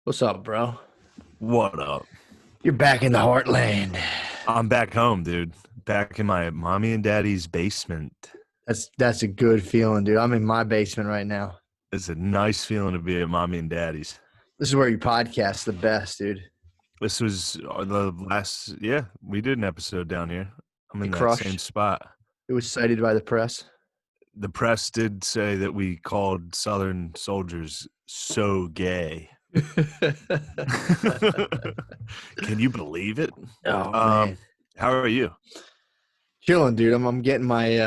What's up, bro? What up? You're back in the heartland. I'm back home, dude. Back in my mommy and daddy's basement. That's a good feeling, dude. I'm in my basement right now. It's a nice feeling to be at mommy and daddy's. This is where you podcast the best, dude. This was the last, we did an episode down here. I'm in It that same crushed. spot. It was cited by the press. The press did say that we called Southern soldiers so gay. Can you believe it? Oh man, How are you? chilling, dude. I'm getting my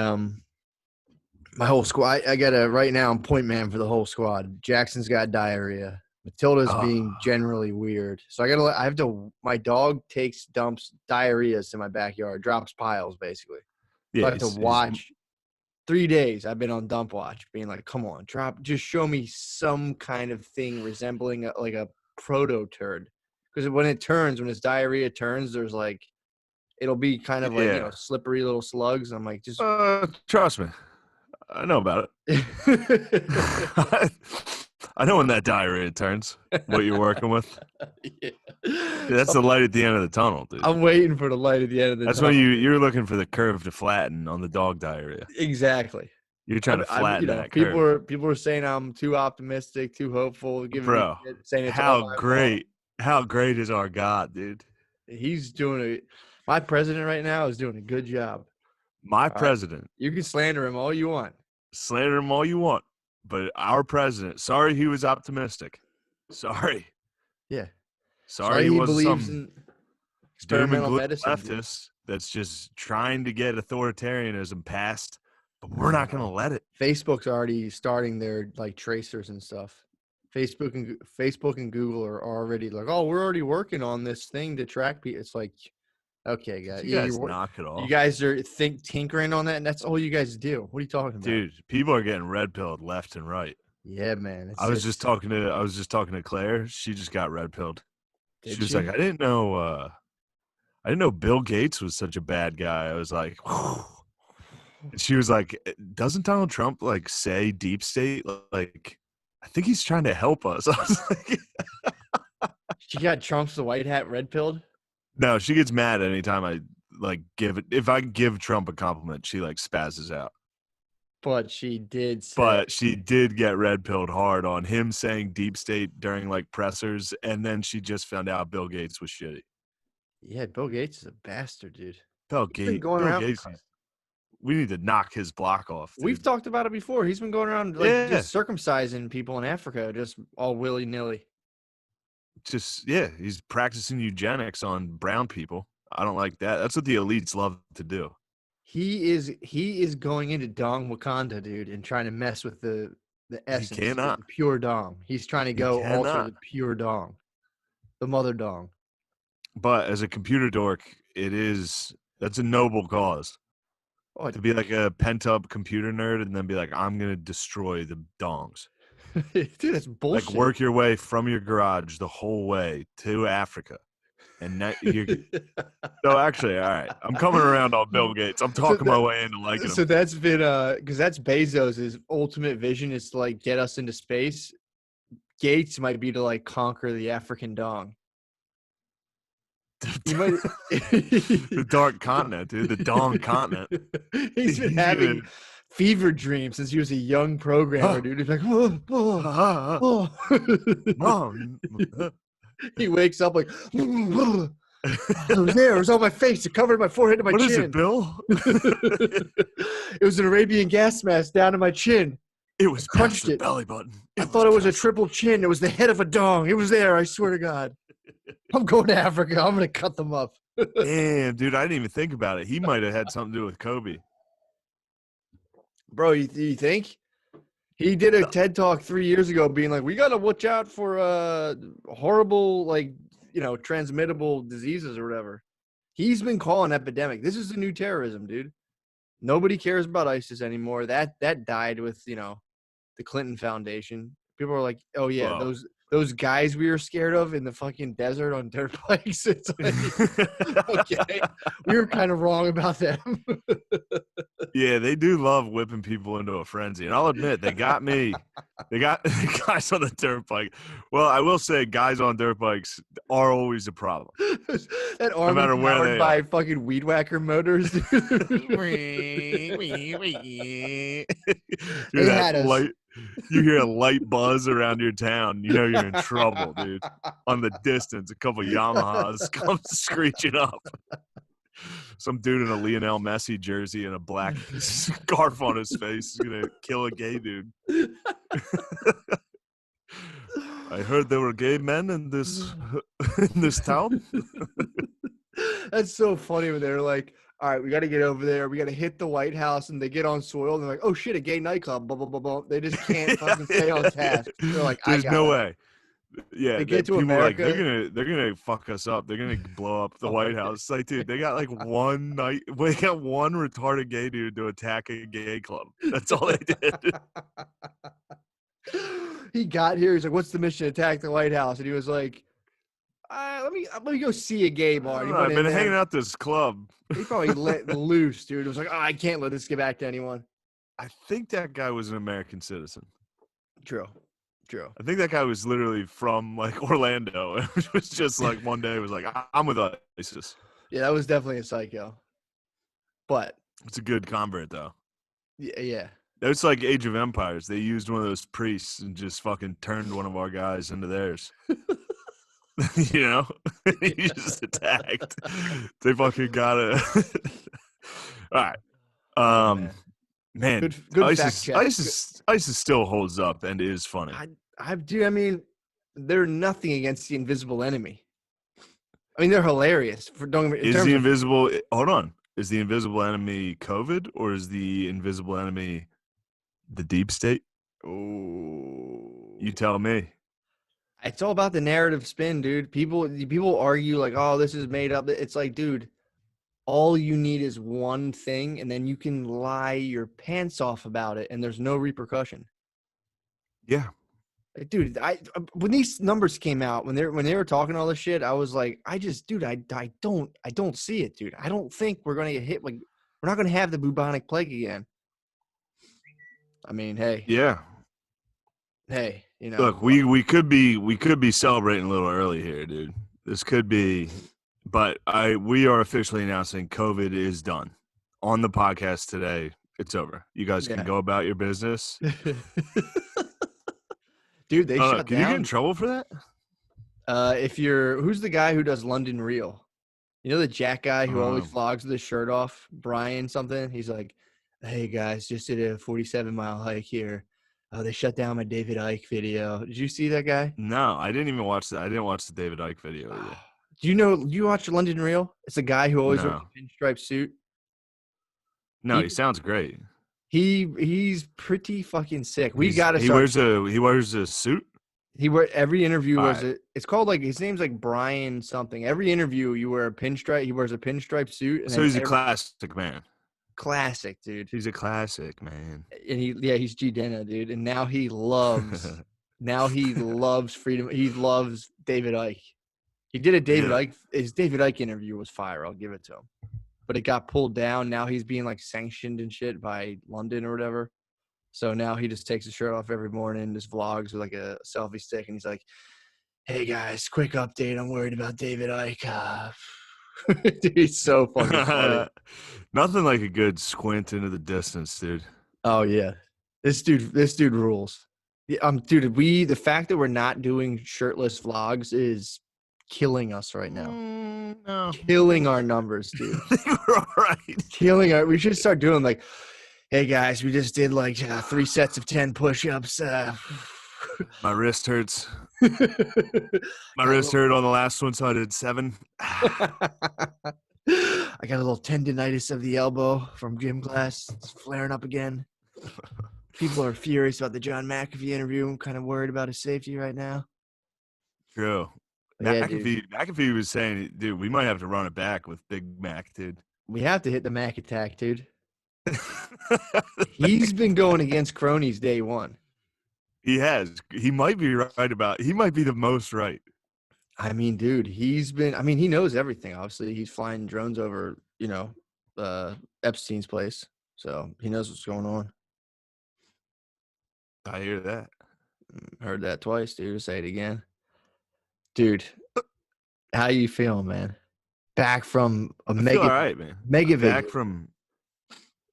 whole squad. I got right now. I'm point man for the whole squad. Jackson's got diarrhea. Matilda's Oh, being generally weird. So I have to. My dog dumps diarrheas in my backyard, drops piles basically. So I yeah, have to watch. 3 days I've been on dump watch, being like, "Come on, just show me some kind of thing resembling like a proto turd." Because when its diarrhea turns, there's like it'll be kind of like yeah. slippery little slugs. I'm like, just Trust me, I know about yeah. it. I know when that diarrhea turns, what you're working with. Yeah. That's So the light at the end of the tunnel, dude. I'm waiting for the light at the end of the That's tunnel. when you're looking for the curve to flatten on the dog diarrhea. Exactly. You're trying to flatten that curve. People are saying I'm too optimistic, too hopeful, giving me Bro, shit, saying it's all my fault. how great is our God, dude? He's doing my president right now is doing a good job. My All right. president, You can slander him all you want. slander him all you want, but our president, sorry he was optimistic. Sorry. Yeah. Sorry he he wasn't believes some in doom and experimental gloom medicine. leftist that's just trying to get authoritarianism passed, but we're not going to let it. Facebook's already starting their like tracers and stuff. Facebook and Google are already like, oh, we're already working on this thing to track people. It's like, okay, guys, You guys knock it off. You guys are tinkering on that, and that's all you guys do. What are you talking about, dude? People are getting red pilled left and right. Yeah, man. I was just talking to Claire. She just got red pilled. She was like, I didn't know Bill Gates was such a bad guy. I was like, whew. And she was like, doesn't Donald Trump like say deep state? Like, I think he's trying to help us. I was like, she got Trump's the white hat red pilled. No, she gets mad anytime I like give it. If I give Trump a compliment, she like spazzes out. But she did get red pilled hard on him saying deep state during like pressers, and then she just found out Bill Gates was shitty. Yeah, Bill Gates is a bastard, dude. Bill Gates, we need to knock his block off. Dude. We've talked about it before. He's been going around just circumcising people in Africa, just all willy nilly. He's practicing eugenics on brown people. I don't like that. That's what the elites love to do. He is going into Dong Wakanda, dude, and trying to mess with the essence, the pure Dong. He's trying to go alter the pure Dong, the mother Dong. But as a computer dork, that's a noble cause. Oh, to be like a pent-up computer nerd and then be like, I'm going to destroy the dongs. Dude, that's bullshit. Like work your way from your garage the whole way to Africa. And no, actually, all right. I'm coming around on Bill Gates. I'm talking my way into liking him. So that's been because that's Bezos' ultimate vision is to like get us into space. Gates might be to like conquer the African dong. The dark continent, dude. The Dong continent. He's been having fever dreams since he was a young programmer, dude. He's like, Mom. He wakes up like, it was there. It was on my face. It covered my forehead and my chin. What is it, Bill? It was an Arabian gas mask down to my chin. It was crunched the belly button. I thought it was a triple chin. It was the head of a dong. It was there. I swear to God. I'm going to Africa. I'm going to cut them up. Damn, dude. I didn't even think about it. He might have had something to do with Kobe. Bro, you think? He did a TED Talk 3 years ago being like, we got to watch out for horrible, like, transmittable diseases or whatever. He's been calling epidemic. This is the new terrorism, dude. Nobody cares about ISIS anymore. That died with, the Clinton Foundation. People are like, oh, yeah, those guys we were scared of in the fucking desert on dirt bikes. It's like, okay, we were kind of wrong about them. Yeah, they do love whipping people into a frenzy. And I'll admit, they got me. They got the guys on the dirt bike. Well, I will say guys on dirt bikes are always a problem. That army matter where powered they by are. fucking weed whacker motors. Dude. Hear They that had us. light, you hear a light buzz around your town, you know you're in trouble, dude. On the distance, a couple Yamahas come screeching up. Some dude in a Lionel Messi jersey and a black scarf on his face is gonna kill a gay dude. I heard there were gay men in this town. That's so funny when they're like, all right, we got to get over there. We got to hit the White House, and they get on soil, and they're like, oh shit, a gay nightclub. Blah blah blah blah. They just can't fucking stay on task. They're like, there's no way. Yeah, they get to people America. Are like they're gonna fuck us up. They're gonna blow up the White House. It's like, dude, they got like one night. We got one retarded gay dude to attack a gay club. That's all they did. He got here. He's like, "What's the mission? Attack the White House." And he was like, "Let me go see a gay bar." I've been hanging out this club. He probably let loose, dude. It was like, "Oh, I can't let this get back to anyone." I think that guy was an American citizen. True. I think that guy was literally from like Orlando. It was just like one day it was like, I'm with ISIS. Yeah, that was definitely a psycho. But it's a good convert though. Yeah. It's like Age of Empires. They used one of those priests and just fucking turned one of our guys into theirs. You know? He just attacked. They fucking got it. All right. Man, good fact check. ISIS still holds up and is funny. I mean, they're nothing against the invisible enemy. I mean, they're hilarious. Hold on. Is the invisible enemy COVID or is the invisible enemy the deep state? Oh, you tell me. It's all about the narrative spin, dude. People argue like, oh, this is made up. It's like, dude, all you need is one thing, and then you can lie your pants off about it, and there's no repercussion. Yeah. Like, dude, when these numbers came out, when they were talking all this shit, I was like, I don't see it, dude. I don't think we're gonna get hit. Like, we're not gonna have the bubonic plague again. I mean, hey. Yeah. Hey, you know. Look, we could be celebrating a little early here, dude. This could be, but we are officially announcing COVID is done. On the podcast today, it's over. You guys can go about your business. Dude, they shut down. Can you get in trouble for that? Who's the guy who does London Real? You know the Jack guy who always vlogs with his shirt off? Brian something? He's like, hey guys, just did a 47-mile hike here. They shut down my David Icke video. Did you see that guy? No, I didn't even watch that. I didn't watch the David Icke video either. Do you watch London Real? It's a guy who always wears a pinstripe suit. No, he sounds great. He's pretty fucking sick. He wears a suit. Every interview it's called like his name's like Brian something. Every interview you wear a pinstripe. He wears a pinstripe suit. And so he's a classic man. Classic, dude. He's a classic man. And he's G Dena, dude. And now he loves freedom. He loves David Icke. He did a David Icke. His David Icke interview was fire. I'll give it to him. But it got pulled down. Now he's being like sanctioned and shit by London or whatever. So now he just takes his shirt off every morning, just vlogs with like a selfie stick, and he's like, "Hey guys, quick update. I'm worried about David Icke." Dude, he's so fucking funny. Nothing like a good squint into the distance, dude. Oh yeah, this dude rules. Dude, the fact that we're not doing shirtless vlogs is killing us right now. No. Killing our numbers, dude. I think we're all right. We should start doing like, hey guys, we just did like 3 sets of 10 push-ups. My wrist hurts. My wrist hurt on the last one, so I did 7. I got a little tendonitis of the elbow from gym class. It's flaring up again. People are furious about the John McAfee interview. I'm kind of worried about his safety right now. True. Yeah, McAfee was saying, dude, we might have to run it back with Big Mac, dude. We have to hit the Mac attack, dude. He's been going against cronies day one. He has. He might be right about. He might be the most right. I mean, dude, he knows everything. Obviously, he's flying drones over, Epstein's place. So he knows what's going on. I hear that. Heard that twice, dude. Say it again. Dude, how you feeling, man? Back from a I feel mega all right, man. mega I'm back vacation. from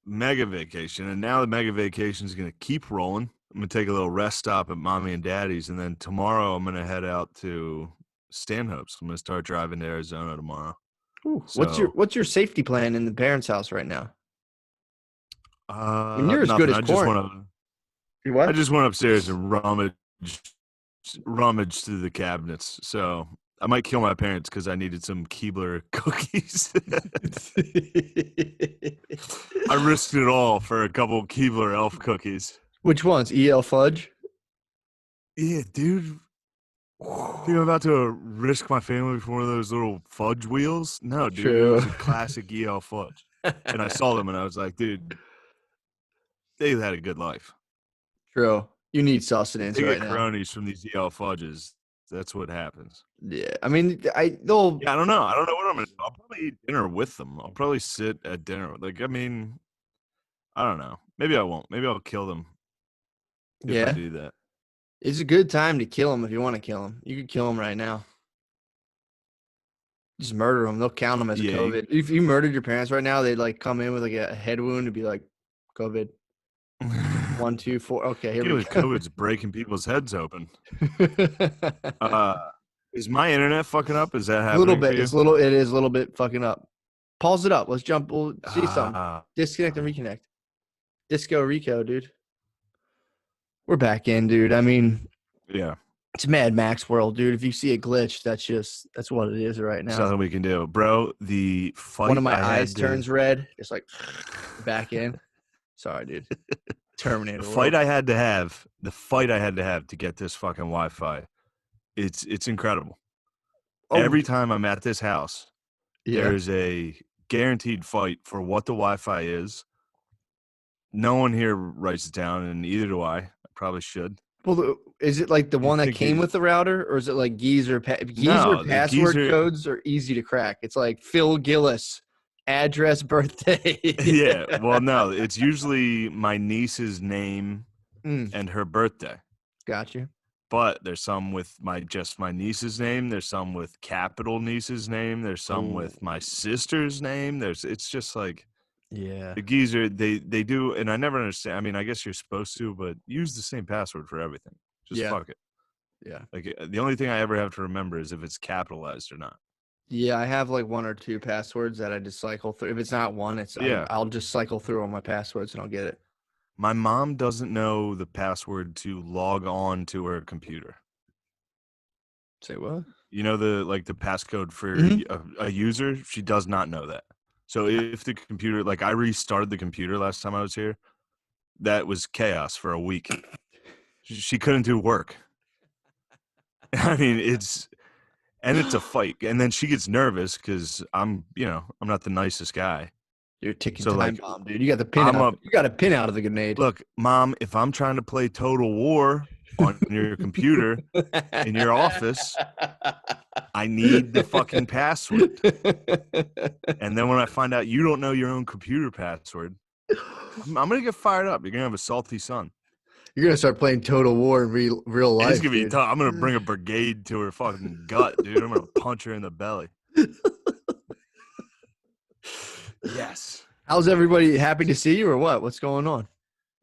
mega vacation, and now the mega vacation is going to keep rolling. I'm going to take a little rest stop at mommy and daddy's, and then tomorrow I'm going to head out to Stanhope's. I'm going to start driving to Arizona tomorrow. Ooh, So, what's your safety plan in the parents' house right now? I mean, you're as good nothing. as corn. You I what? just went upstairs and rummaged through the cabinets. So I might kill my parents because I needed some Keebler cookies. I risked it all for a couple Keebler elf cookies. Which ones? EL fudge? Yeah, dude. Think I'm about to risk my family for one of those little fudge wheels? No, dude, it True. was a classic EL fudge. And I saw them and I was like, dude, they've had a good life. True. You need If sustenance they get right now. cronies from these EL fudges, that's what happens. Yeah. I mean, Yeah, I don't know. I don't know what I'm gonna do. I'll probably eat dinner with them. I'll probably sit at dinner. Like, I mean, I don't know. Maybe I won't. Maybe I'll kill them if I yeah. do that. It's a good time to kill them if you want to kill them. You could kill them right now. Just murder them. They'll count them as a Yeah, COVID. If you murdered your parents right now, they'd like come in with like a head wound and be like, COVID. 1, 2, 4. Okay, here Get we with go. COVID's breaking people's heads open. Uh, is my internet fucking up? Is that A little happening for bit. you? It is a little bit fucking up. Pause it up. Let's jump. We'll see something. Uh, Disconnect and reconnect. Disco Rico, dude. We're back in, dude. I mean, yeah. it's Mad Max world, dude. If you see a glitch, that's what it is right There's now. nothing we can do, bro. The One of fight my I eyes had to, turns red. It's like back in. Sorry, dude. Terminator world. the fight I had to have to get this fucking Wi-Fi. It's incredible. Oh, Every time I'm at this house, yeah. there's a guaranteed fight for what the Wi-Fi is. No one here writes it down, and neither do I. I probably should. Well, is it like the You'd one that think came with the router, or is it like geezer no, the password geezer. codes are easy to crack? It's like Phil Gillis, address, birthday. Yeah, well, no, it's usually my niece's name and her birthday. Got you. But there's some with my niece's name. There's some with capital niece's name. There's some Oh, with my sister's name. It's just like yeah. the geezer. They do, and I never understand. I mean, I guess you're supposed to, but use the same password for everything. Just Yeah. fuck it. Yeah. Like the only thing I ever have to remember is if it's capitalized or not. Yeah, I have like 1 or 2 passwords that I just cycle through. If it's not one, Yeah. I'll just cycle through all my passwords and I'll get it. My mom doesn't know the password to log on to her computer. Say what? You know the passcode for Mhm. a user? She does not know that. So if the computer, like I restarted the computer last time I was here, that was chaos for a week. She couldn't do work. I mean, it's a fight. And then she gets nervous because I'm not the nicest guy. You're a ticking So time like bomb, dude. You got the pin I'm out. up. You got a pin out of the grenade. Look, mom, if I'm trying to play Total War on your computer in your office, I need the fucking password. And then when I find out you don't know your own computer password, I'm going to get fired up. You're going to have a salty son. You're gonna start playing Total War in real life, It's going to be dude. tough. I'm going to bring a brigade to her fucking gut, dude. I'm going to punch her in the belly. Yes. How's everybody happy to see you or what? What's going on?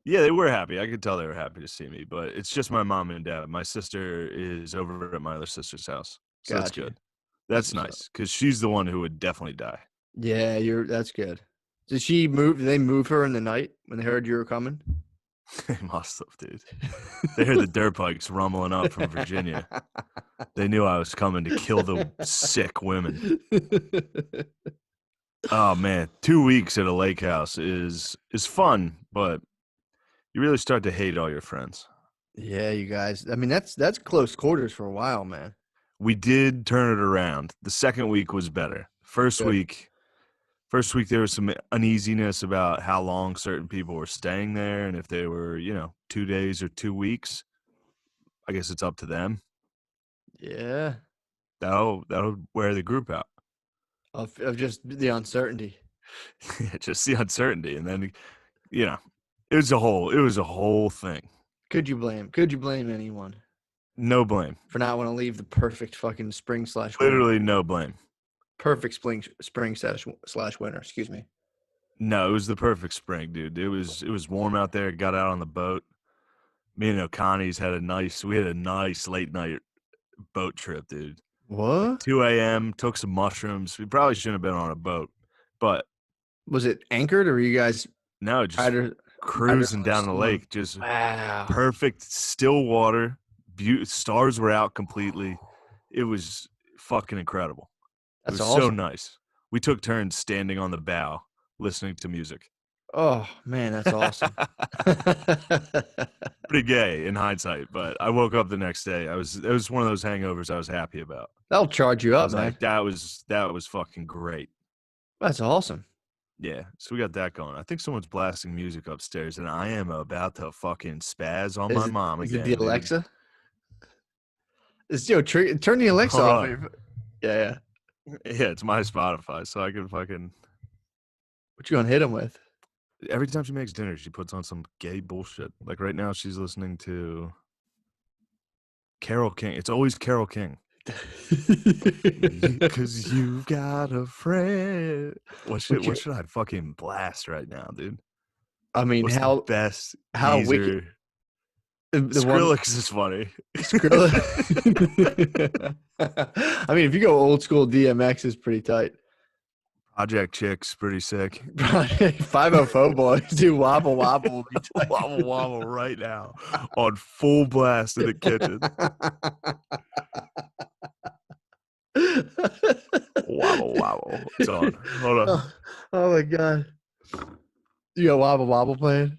Yeah, they were happy. I could tell they were happy to see me, but it's just my mom and dad. My sister is over at my other sister's house. So that's Gotcha. good. That's what's nice because she's the one who would definitely die. Yeah, that's good. Did she move? Did they move her in the night when they heard you were coming? They must have, dude. They heard the dirt bikes rumbling up from Virginia. They knew I was coming to kill the sick women. Oh man, 2 weeks at a lake house is fun, but you really start to hate all your friends. Yeah, you guys. I mean, that's close quarters for a while, man. We did turn it around. The second week was better. First Good. week there was some uneasiness about how long certain people were staying there and if they were, 2 days or 2 weeks. I guess it's up to them. Yeah. That'll wear the group out. Of just the uncertainty. Just the uncertainty, and then it was a whole thing. Could you blame anyone No blame. for not want to leave the perfect fucking spring/winter? Literally no blame. Perfect spring/winter. Excuse me. No, it was the perfect spring, dude. It was warm out there. Got out on the boat. Me and O'Connie's had a nice late night boat trip, dude. Like What? 2 a.m. Took some mushrooms. We probably shouldn't have been on a boat, but Was it anchored, or were you guys no, just cruising down the lake. Just wow, perfect, still water. Stars were out completely. It was fucking incredible. That's it was awesome. so nice. We took turns standing on the bow, listening to music. Oh man, that's awesome. Pretty gay in hindsight, but I woke up the next day. It was one of those hangovers I was happy about. That'll charge you I up, was man. like, that was fucking great. That's awesome. Yeah, so we got that going. I think someone's blasting music upstairs, and I am about to fucking spaz on my mom again. Is it the Alexa? Turn the Alexa Hold off. on. Yeah. Yeah, it's my Spotify, so I can fucking. What you gonna hit him with? Every time she makes dinner, she puts on some gay bullshit. Like right now, she's listening to Carole King. It's always Carole King. Because you've got a friend. What should I fucking blast right now, dude? I mean, what's the best how teaser? wicked? Skrillex is funny. Skrillex. I mean, if you go old school, DMX is pretty tight. Project Chick's pretty sick. 504 boys do wobble wobble. Wobble wobble right now on full blast in the kitchen. Wobble wobble. It's on. Hold on. Oh my god. You got wobble wobble playing?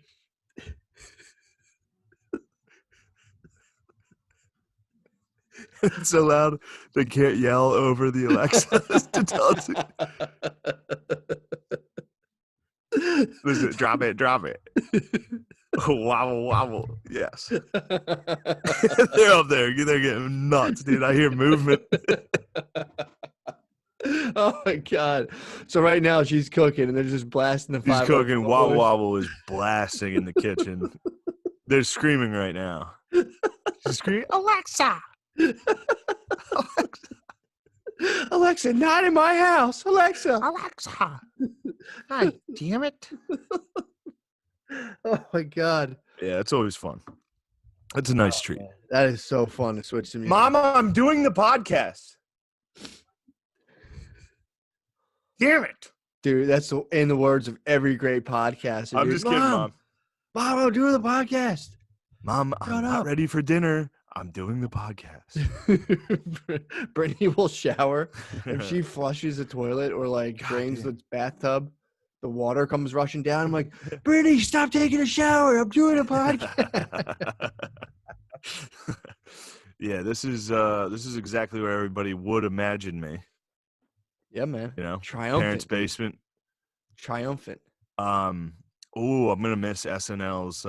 It's so loud they can't yell over the Alexa to tell it to. Listen, drop it. Wobble wobble. Yes. They're up there. They're getting nuts, dude. I hear movement. Oh my god. So right now she's cooking and they're just blasting the fire. She's cooking. Wobble wobble is blasting in the kitchen. They're screaming right now. She's screaming, Alexa. Alexa, not in my house. Alexa. God damn it. Oh my god. Yeah, it's always fun. That's a nice treat. Man. That is so fun to switch to music. Mama, I'm doing the podcast. Damn it. Dude, that's in the words of every great podcaster. I'm just kidding, Mom. Mom, I'm doing the podcast. Mom, I'm not ready for dinner. I'm doing the podcast. Brittany will shower. If she flushes the toilet or like drains the bathtub, the water comes rushing down. I'm like, Brittany, stop taking a shower. I'm doing a podcast. Yeah, this is exactly where everybody would imagine me. Yeah, man. You know, triumphant. Parents' basement. Triumphant. I'm gonna miss SNL's.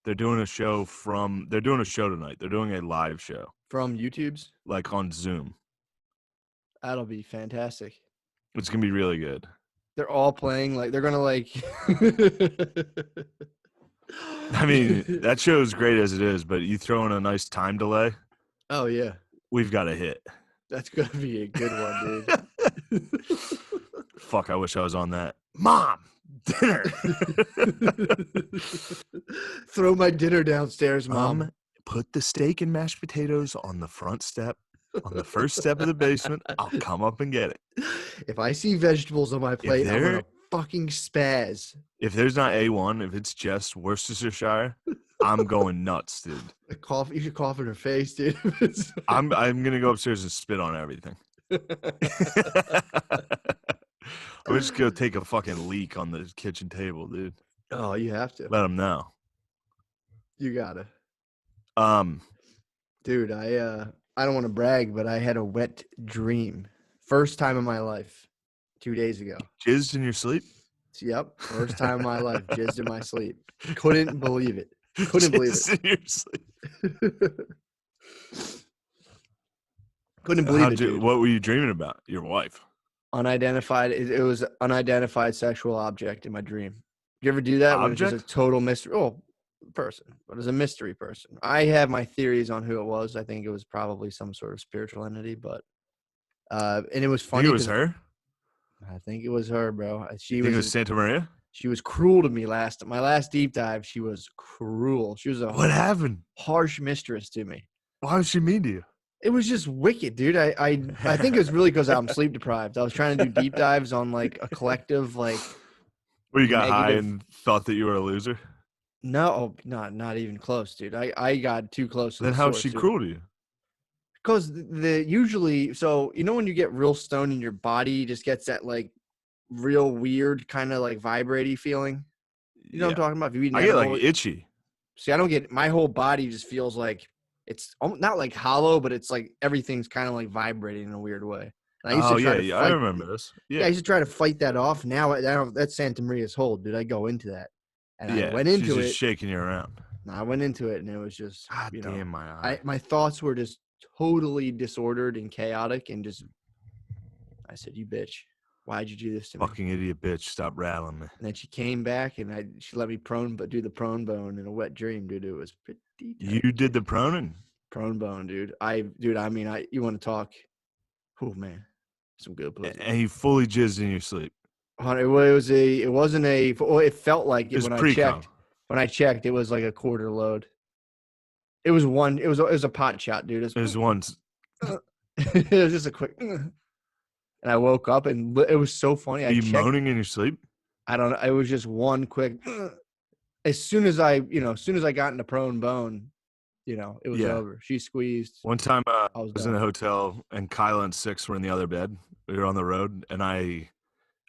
They're doing a show tonight. They're doing a live show from YouTube's, like on Zoom. That'll be fantastic. It's gonna be really good. They're all playing like they're gonna like. I mean, that show is great as it is, but you throw in a nice time delay. Oh yeah, we've got a hit. That's gonna be a good one, dude. Fuck, I wish I was on that. Mom, dinner. Throw my dinner downstairs, Mom. Put the steak and mashed potatoes on the front step, on the first step of the basement. I'll come up and get it. If I see vegetables on my plate, I'm gonna fucking spaz. If there's not A1, if it's just Worcestershire, I'm going nuts, dude. You should cough in her face, dude. I'm gonna go upstairs and spit on everything. I'm just gonna take a fucking leak on the kitchen table, dude. Oh, you have to. Let them know. You gotta. Dude, I don't want to brag, but I had a wet dream. First time in my life. 2 days ago. Jizzed in your sleep? Yep. First time in my life. Jizzed in my sleep. Couldn't believe it. Couldn't believe Jesus, in your sleep. it. Couldn't believe it, dude. What were you dreaming about? Your wife. Unidentified. It was unidentified sexual object in my dream. You ever do that when it's just a Object? total mystery? Oh, person, but as a mystery person. I have my theories on who it was. I think it was probably some sort of spiritual entity, but and it was Think funny it was because her? I think it was her, bro. You think it was Santa Maria? She was cruel to me my last deep dive. She was cruel. She was a What happened? harsh mistress to me. Why was she mean to you? It was just wicked, dude. I think it was really because I'm sleep deprived. I was trying to do deep dives on like a collective like Where you got high negative. and thought that you were a loser? No, not even close, dude. I got too close to Then the how's source, she dude. cruel to you? Because the usually, so you know when you get real stoned and your body just gets that like real weird kind of like vibrating feeling. You know what I'm talking about? If you eat an I get like edible, itchy. see, I don't get my whole body just feels like it's not like hollow, but it's like everything's kind of like vibrating in a weird way. And I used to Oh try to yeah, I fight. remember this. Yeah, I Yeah, used to try to fight that off. Now that's Santa Maria's hold, dude. I go into that, and I yeah. went She's into just it. shaking you around. I went into it, and it was just, God you know, damn my eye. my thoughts were just totally disordered and chaotic, and just I said, "You bitch, why'd you do this to me?" Fucking idiot bitch, stop rattling me. And then she came back, and she let me do the prone bone in a wet dream, dude. It was pretty tight. You did the proning? Prone bone, dude. You want to talk? Oh man, some good pussy. And you fully jizzed in your sleep. It wasn't a. Well, it felt like It it was when I pre-com. checked. When I checked, it was like a quarter load. It was one. It was a pot shot, dude. It was one. It was just a quick. And I woke up, and it was so funny. Are I you checked. moaning in your sleep? I don't know. It was just one quick. As soon as I got into prone bone, it was over. She squeezed. One time I was in done. the hotel and Kyla and Six were in the other bed. We were on the road and I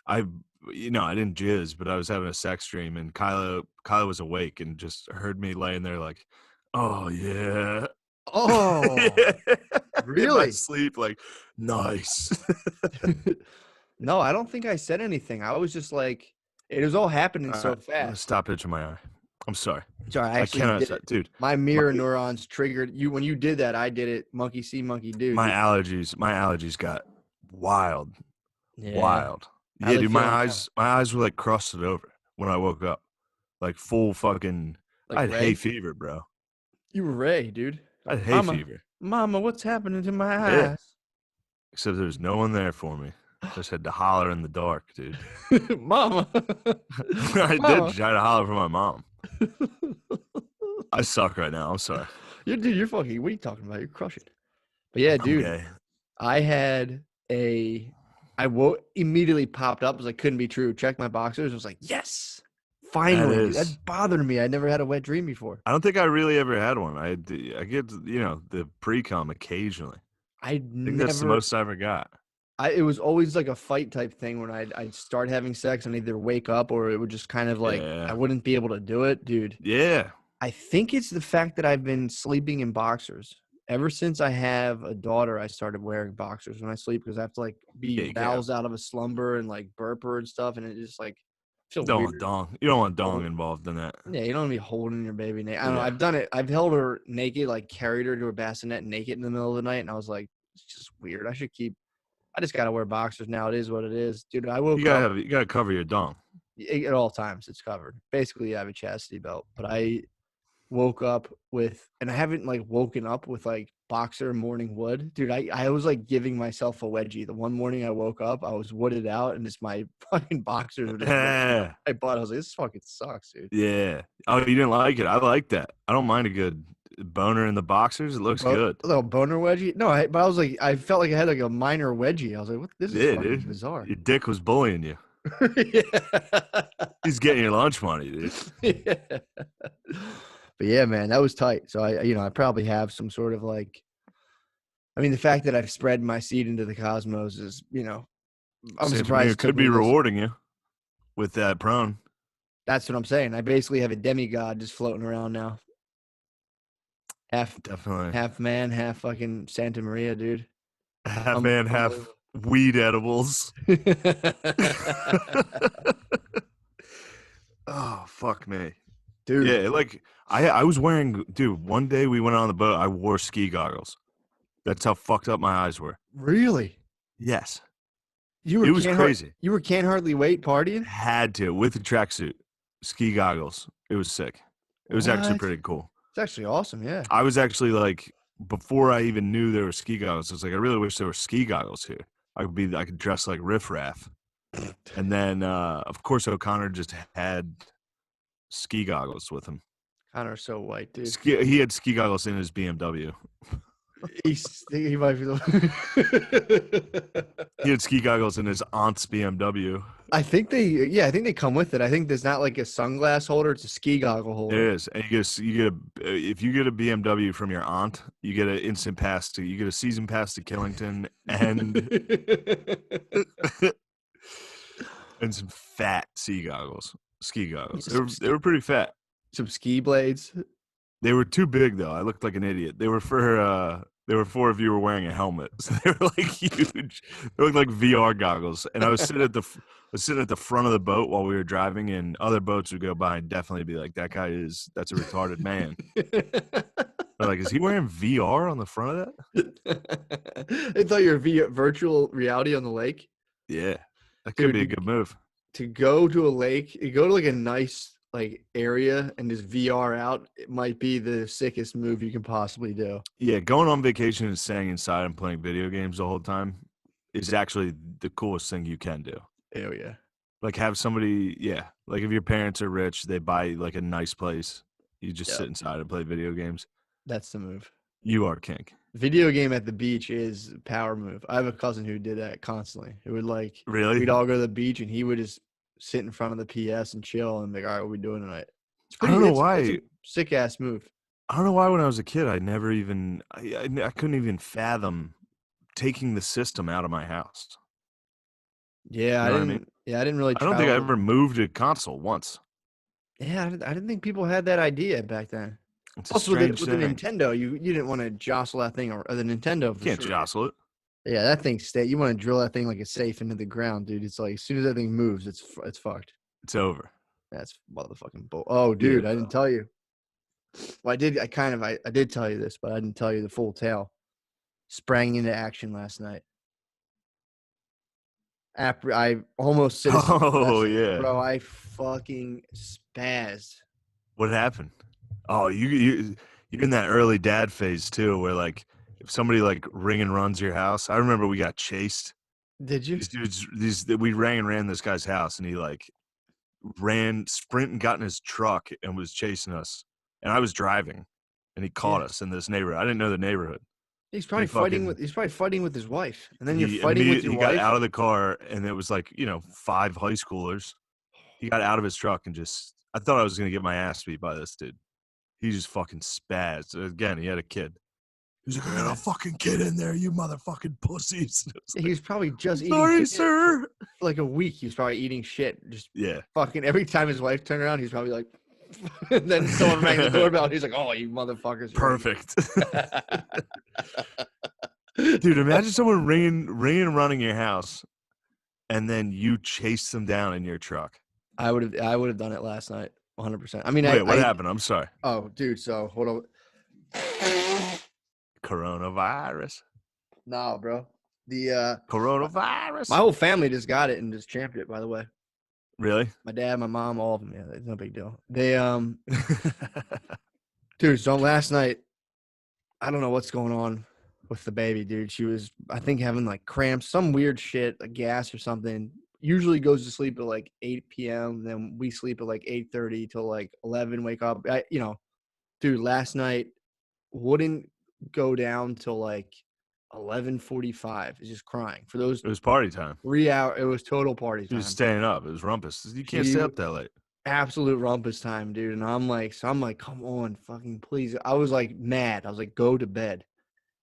didn't jizz, but I was having a sex dream and Kyla was awake and just heard me laying there like, oh yeah. Oh, really? In my sleep, like, nice. No, I don't think I said anything. I was just like, it was all happening so fast. Stop itching my eye. I'm sorry. Sorry, I actually cannot did it. dude. My mirror neurons triggered you when you did that. I did it. Monkey see, monkey do. My allergies got wild. Yeah. Wild. Yeah, dude, my eyes were like crusted over when I woke up. Like full fucking Like I had Ray? hay fever, bro. You were Ray, dude. I had hay fever. Mama, what's happening to my Yeah. eyes? Except there was no one there for me. I just had to holler in the dark, dude. Mama. I did try to holler for my mom. I suck right now. I'm sorry. You're fucking. What are you talking about? You're crushing. But yeah, dude. Okay. I immediately popped up. It was like, couldn't be true. Checked my boxers. I was like, yes. Finally. That bothered me. I never had a wet dream before. I don't think I really ever had one. I get, the pre-com occasionally. I think that's the most I ever got. It was always like a fight type thing when I'd start having sex and either wake up or it would just kind of like, I wouldn't be able to do it, dude. Yeah. I think it's the fact that I've been sleeping in boxers. Ever since I have a daughter, I started wearing boxers when I sleep because I have to like be roused out of a slumber and like burp her and stuff. And it just like feels weird. You don't want dong involved in that. Yeah, you don't want to be holding your baby naked. I don't know. I've done it. I've held her naked, like carried her to a bassinet naked in the middle of the night. And I was like, it's just weird. I just got to wear boxers now. It is what it is. Dude, I woke up. You got to cover your dong. At all times, it's covered. Basically, I have a chastity belt. But I woke up and I haven't like woken up with like boxer morning wood. Dude, I was like giving myself a wedgie. The one morning I woke up, I was wooded out and it's my fucking boxers were just I bought. I was like, this fucking sucks, dude. Yeah. Oh, you didn't like it? I like that. I don't mind a good boner in the boxers. It looks good. A little boner wedgie? No, but I was like, I felt like I had like a minor wedgie. I was like, what? This is fucking bizarre. Your dick was bullying you. Yeah. He's getting your lunch money, dude. Yeah. But yeah, man, that was tight. So I probably have some sort of like, the fact that I've spread my seed into the cosmos is, I'm surprised. It could be rewarding you with that prone. That's what I'm saying. I basically have a demigod just floating around now. Half man, half fucking Santa Maria, dude. Half man, half weed edibles. Oh, fuck me. Dude. Yeah, I was wearing, dude, one day we went on the boat, I wore ski goggles. That's how fucked up my eyes were. Really? Yes. You were It was crazy. You were can't hardly wait partying? Had to, with the tracksuit, ski goggles. It was sick. It was actually What? pretty cool. It's actually awesome, yeah. I was actually like, before I even knew there were ski goggles, I was like, I really wish there were ski goggles here. I could dress like Riff Raff. And then, of course, O'Connor just had ski goggles with him. Connor's so white, dude. He had ski goggles in his BMW. He might be the He had ski goggles in his aunt's BMW. I think they come with it. I think there's not like a sunglass holder; it's a ski goggle holder. It is, and if you get a BMW from your aunt, you get an instant pass you get a season pass to Killington and and some fat ski goggles. They were pretty fat. Some ski blades. They were too big though. I looked like an idiot. They were for if you were wearing a helmet. So they were like huge. They looked like VR goggles. And I was sitting at the front of the boat while we were driving, and other boats would go by and definitely be like, that's a retarded man. They're like, is he wearing VR on the front of that? They thought you were virtual reality on the lake. Yeah, that could be a good move. To go to a lake, you go to like a nice like area and just VR out, it might be the sickest move you can possibly do. Yeah, going on vacation and staying inside and playing video games the whole time is actually the coolest thing you can do. Hell yeah. Like have somebody, like if your parents are rich, they buy like a nice place. You just sit inside and play video games. That's the move. You are king. Video game at the beach is power move. I have a cousin who did that constantly. It would like, really? We'd all go to the beach and he would just sit in front of the PS and chill and be like, all right, what are we doing tonight? I don't know why. It's a sick ass move. I don't know why when I was a kid, I never even, I couldn't even fathom taking the system out of my house. Yeah, you know I mean? Yeah, I didn't really. I don't think I ever moved a console once. Yeah, I didn't think people had that idea back then. It's also, with the Nintendo, you didn't want to jostle that thing, or the Nintendo. You can't jostle it. Yeah, that thing stay. You want to drill that thing like a safe into the ground, dude. It's like as soon as that thing moves, it's fucked. It's over. That's motherfucking bull. Oh, dude, I didn't tell you. Well, I did. I did tell you this, but I didn't tell you the full tale. Sprang into action last night. I almost said, oh yeah, bro, I fucking spazzed. What happened? Oh, you're in that early dad phase too, where like if somebody like ring and runs your house. I remember we got chased. Did you? We rang and ran this guy's house, and he like sprint and got in his truck and was chasing us. And I was driving, and he caught us in this neighborhood. I didn't know the neighborhood. He's probably fighting with his wife, and then you're fighting with your wife. He got out of the car, and it was like 5 high schoolers. He got out of his truck and I thought I was gonna get my ass beat by this dude. He just fucking spazzed. Again, he had a kid. He was like, I got a fucking kid in there, you motherfucking pussies. He was probably just eating. Sorry, sir. For like a week, he was probably eating shit. Just fucking every time his wife turned around, he was probably like. And then someone rang the doorbell. And he's like, "Oh, you motherfuckers!" Perfect. Dude, imagine someone ringing and running your house, and then you chase them down in your truck. I would have done it last night, 100%. I mean, what happened? I'm sorry. Oh, dude. So hold on. Coronavirus. No, bro. The coronavirus. My whole family just got it and just championed it. By the way. Really? My dad, my mom, all of them. Yeah, it's no big deal. They dude. So last night, I don't know what's going on with the baby, dude. She was, I think, having like cramps, some weird shit, like gas or something. Usually goes to sleep at like 8 p.m. Then we sleep at like 8:30 till like 11. Wake up, dude. Last night wouldn't go down till like 11:45. Is just crying for those. It was party time. 3 hours. It was total party time. She was staying up. It was rumpus. You can't stay up that late. Absolute rumpus time, dude. And I'm like, come on, fucking please. I was like mad. I was like, go to bed.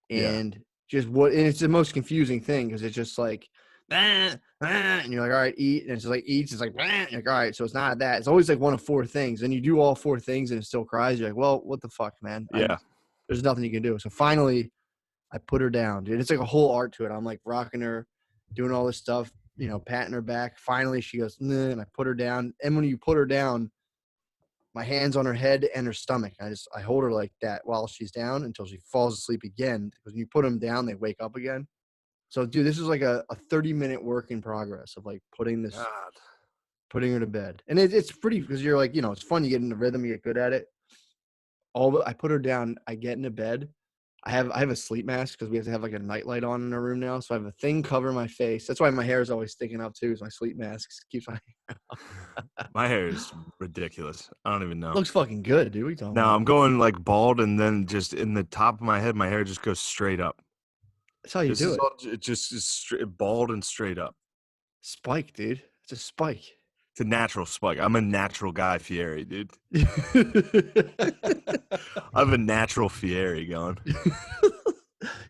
And and it's the most confusing thing because it's just like, and you're like, all right, eat. And it's just like eats. It's like, you're like, all right. So it's not that. It's always like one of 4 things. And you do all 4 things and it still cries. You're like, well, what the fuck, man? Yeah. There's nothing you can do. So finally, I put her down, dude. It's like a whole art to it. I'm like rocking her, doing all this stuff, patting her back. Finally, she goes, nah, and I put her down. And when you put her down, my hands on her head and her stomach. I hold her like that while she's down until she falls asleep again. Because when you put them down, they wake up again. So, dude, this is like a 30-minute work in progress of like putting her to bed. And it's pretty because you're like, it's fun. You get in the rhythm, you get good at it. I put her down. I get into bed. I have a sleep mask because we have to have like a nightlight on in our room now. So I have a thing covering my face. That's why my hair is always sticking up too. Is my sleep mask keeps my My hair is ridiculous. I don't even know. looks fucking good, dude. What are you talking Now about? I'm going like bald, and then just in the top of my head, my hair just goes straight up. That's how you This do is it. all. It just is bald and straight up. Spike, dude. It's a spike. It's a natural spike. I'm a natural Guy Fieri, dude. You I have a natural Fieri going.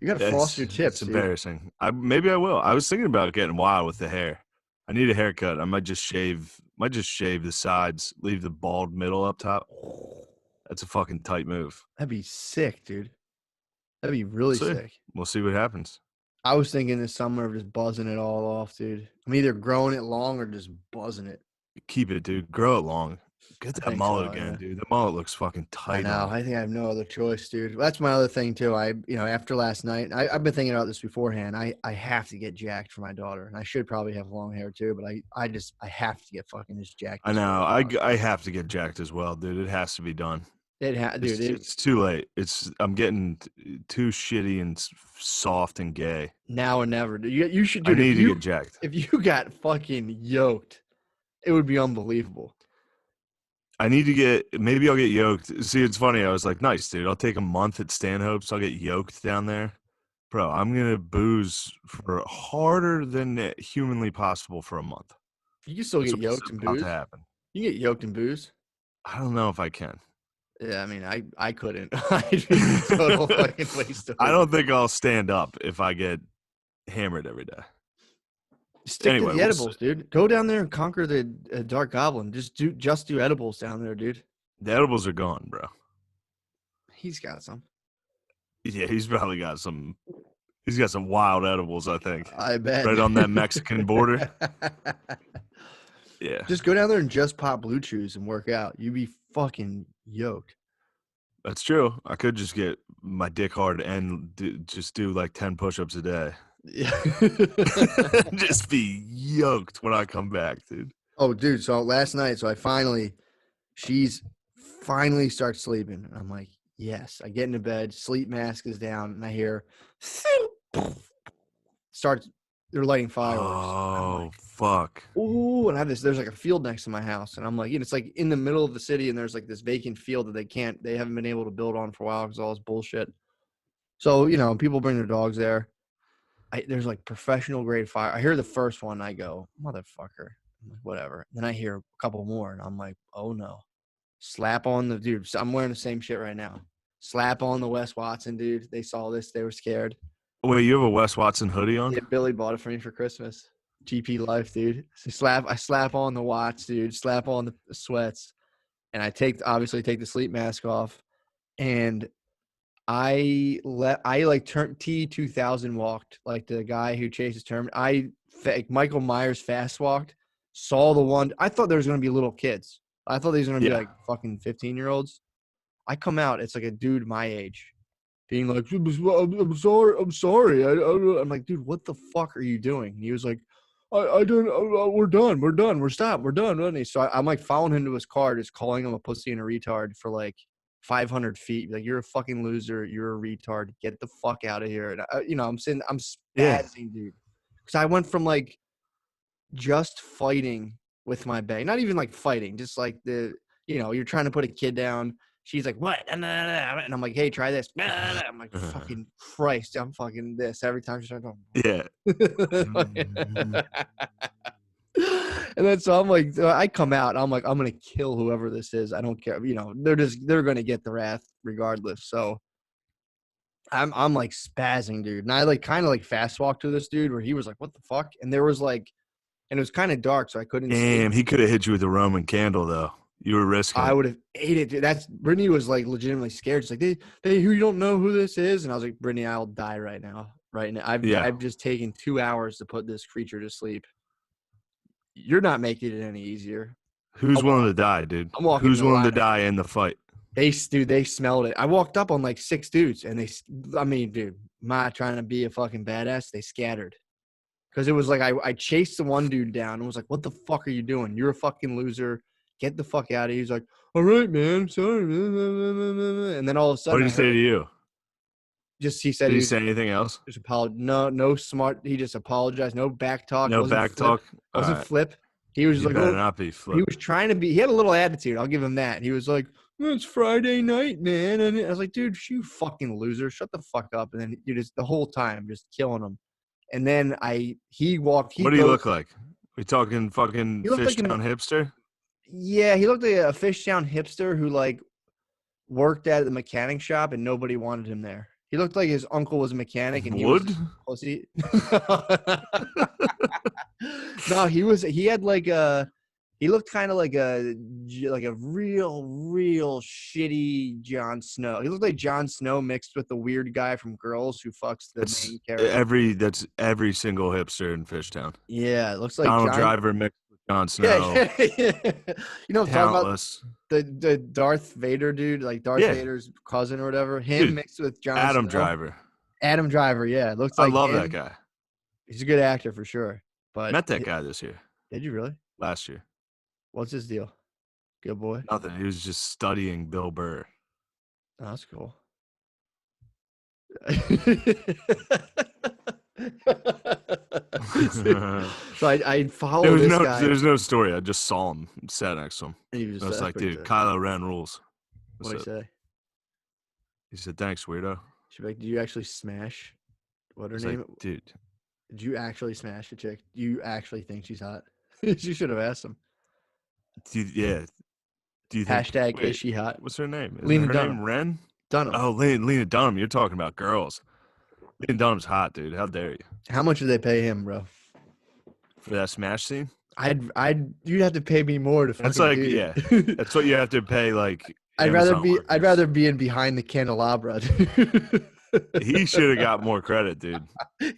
gotta floss your tips, It's dude. embarrassing. Maybe I will. I was thinking about getting wild with the hair. I need a haircut. I might just shave the sides, leave the bald middle up top. That's a fucking tight move. That'd be sick, dude. That'd be We'll really see. sick. We'll see what happens. I was thinking this summer of just buzzing it all off, dude. I'm either growing it long or just buzzing it. Keep it, dude. Grow it long. Get I that think mullet so, again, yeah. dude. The mullet looks fucking I tight know. on you. I think I have no other choice, dude. Well, that's my other thing too. After last night, I've been thinking about this beforehand. I have to get jacked for my daughter, and I should probably have long hair too. But I have to get fucking just jacked. I know. I have to get jacked as well, dude. It has to be done. Dude. It's too late. I'm getting too shitty and soft and gay. Now or never. You should, I dude. need to get jacked. If you got fucking yoked, it would be unbelievable. I need to get. Maybe I'll get yoked. See, it's funny. I was like, nice, dude. I'll take a month at Stanhope's. I'll get yoked down there, bro. I'm gonna booze for harder than humanly possible for a month. You can still That's get what's yoked and about to booze. happen. You can get yoked and booze. I don't know if I can. Yeah, I mean, I couldn't. I'd be a total fucking waste of it. I don't think I'll stand up if I get hammered every day. Stick Anyway, to the edibles, dude. Go down there and conquer the Dark Goblin. Just do edibles down there, dude. The edibles are gone, bro. He's got some. Yeah, he's probably got some. He's got some wild edibles, I think. I bet. Right on that Mexican border. Yeah. Just go down there and just pop Blue Chews and work out. You'd be fucking yoked. That's true. I could just get my dick hard and just do like 10 push-ups a day. Yeah. Just be yoked when I come back, dude. Oh, dude. So last night, she's finally starts sleeping. And I'm like, yes. I get into bed, sleep mask is down, and I hear they're lighting fireworks. Oh, fuck. Ooh, and there's like a field next to my house, and I'm like, it's like in the middle of the city, and there's like this vacant field that they haven't been able to build on for a while because all this bullshit. So, people bring their dogs there. There's like professional grade fire. I hear the first one, I go, motherfucker. I'm like, whatever. Then I hear a couple more, and I'm like, oh no. Slap on the dude. I'm wearing the same shit right now. Slap on the Wes Watson, dude. They saw this. They were scared. Wait, you have a Wes Watson hoodie on? Yeah, Billy bought it for me for Christmas. GP Life, dude. So I slap on the watch, dude. Slap on the sweats, and I obviously take the sleep mask off, and I turned T2000 walked like the guy who chases term. Michael Myers fast walked. Saw the one. I thought there was gonna be little kids. I thought these were gonna be like fucking 15-year-olds. I come out, it's like a dude my age, being like, I'm sorry. I'm like, dude, what the fuck are you doing? And he was like, I don't. We're done. We're stopped. We're done. Wasn't he? So I'm like following him to his car, just calling him a pussy and a retard for like 500 feet. Like, you're a fucking loser. You're a retard. Get the fuck out of here. And I'm spazzing, dude, because I went from like just fighting with my bae, not even like fighting, just like you're trying to put a kid down. She's like, what? And I'm like, hey, try this. I'm like, fucking Christ, I'm fucking this every time she starts going. Yeah. And then so I'm like, I come out, I'm like, I'm gonna kill whoever this is. I don't care. They're gonna get the wrath regardless. So I'm like spazzing, dude. And I like kind of like fast walked to this dude where he was like, what the fuck? And there was like, and it was kind of dark, so I couldn't see. Damn, he could have hit you with a Roman candle though. You were risking. I would have ate it, dude. Brittany was like legitimately scared. She's like, they who you don't know who this is, and I was like, Brittany, I'll die right now. Right now, I've just taken 2 hours to put this creature to sleep. You're not making it any easier. Who's willing to die, dude? I'm walking Who's the willing to line. die in the fight? They smelled it. I walked up on like 6 dudes, and dude, I'm not trying to be a fucking badass. They scattered. Because it was like I chased the one dude down and was like, what the fuck are you doing? You're a fucking loser. Get the fuck out of here. He's like, all right, man. I'm sorry. And then all of a What sudden did he say to you? he said Did he he was say anything else? just no smart. He just apologized. No back talk. No Wasn't back flip. talk? All Wasn't right. flip. He was You just like, better oh, not be he flipped. was trying to be. He had a little attitude. I'll give him that. He was like, it's Friday night, man. And I was like, dude, you fucking loser. Shut the fuck up. And then you just the whole time just killing him. And then he What do you look like? We talking fucking He looked like Fishtown hipster? Yeah, he looked like a Fishtown hipster who like worked at the mechanic shop and nobody wanted him there. He looked like his uncle was a mechanic and he was Wood? pussy. No, he had like he looked kind of like a real shitty Jon Snow. He looked like Jon Snow mixed with the weird guy from Girls who fucks the main character. That's every single hipster in Fishtown. Yeah, it looks like Donald Driver mixed with Jon Snow. Yeah. You know what I'm talking about? Talentless. The Darth Vader dude, like Darth Vader's cousin or whatever. Him Dude, mixed with Jon Adam Snow. Driver. Adam Driver, yeah. Looks I like love him. that guy. He's a good actor for sure. But Met that guy this year. Did you really? Last year. What's his deal? Good boy. Nothing. He was just studying Bill Burr. Oh, that's cool. So I followed this guy. There's no story. I just saw him, sat next to him. And he was I was like, dude, Kylo Ren rules. What'd he say? He said, thanks, weirdo. She's like, did you actually smash? What her name? Like, dude. Did you actually smash the chick? Do you actually think she's hot? You should have asked him. Do you think Hashtag is she hot? What's her name? Is Lena her Dunham. name Ren? Dunham. Oh, Lena Dunham. You're talking about girls. Lena Dunham's hot, dude. How dare you? How much did they pay him, bro? For that smash scene? You'd have to pay me more to fucking That's like, do it. yeah. That's what you have to pay, like, I'd rather be in behind the candelabra. He should have got more credit, dude.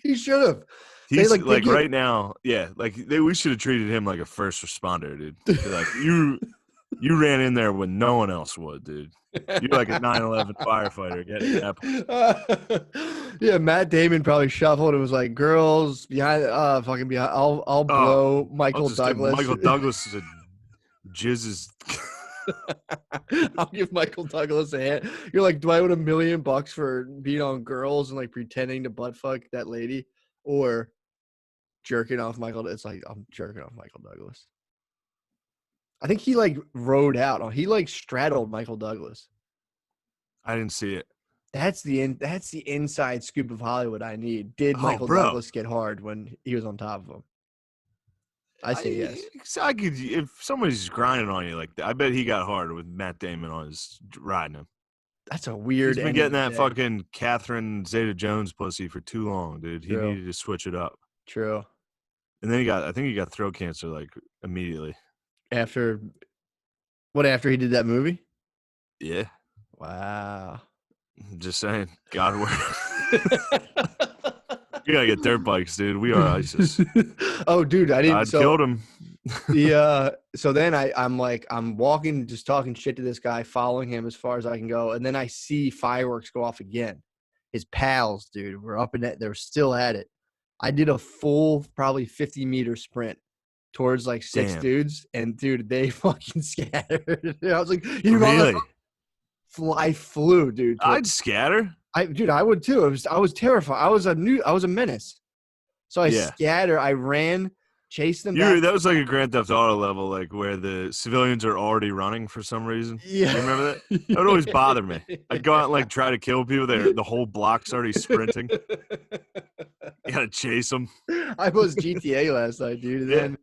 He should have. He's like right now, yeah. Like we should have treated him like a first responder, dude. Like you ran in there when no one else would, dude. You're like a 9/11 firefighter getting that. Yeah, Matt Damon probably shuffled and was like, "Girls behind, fucking behind. I'll blow Michael Douglas. Michael Douglas is a jizzes." I'll give Michael Douglas a hand. You're like, do I want $1 million for being on Girls and like pretending to butt fuck that lady, or jerking off Michael? It's like I'm jerking off Michael Douglas. I think he like rode out. He like straddled Michael Douglas. I didn't see it. That's the inside scoop of Hollywood I need. Did Michael Douglas get hard when he was on top of him? I say yes. I could, if somebody's grinding on you like that, I bet he got hard with Matt Damon on his riding him. That's a weird. He's been getting that fucking Catherine Zeta-Jones pussy for too long, dude. He needed to switch it up. True. And then I think he got throat cancer like immediately. After he did that movie? Yeah. Wow. I'm just saying, God work. We gotta get dirt bikes, dude. We are ISIS. Oh, dude, I didn't. Killed him. Yeah. So then I'm walking, just talking shit to this guy, following him as far as I can go, and then I see fireworks go off again. His pals, dude, were up in it. They were still at it. I did a full, probably 50-meter sprint towards like 6 dudes, and dude, they fucking scattered. I was like, "You really?" I flew, dude. I'd scatter. I would too. I was terrified. I was a menace. So I scattered. I ran, chased them back. That was like a Grand Theft Auto level, like where the civilians are already running for some reason. Yeah. You remember that? That would always bother me. I'd go out and like try to kill people. The whole block's already sprinting. You gotta chase them. I was GTA last night, dude. And then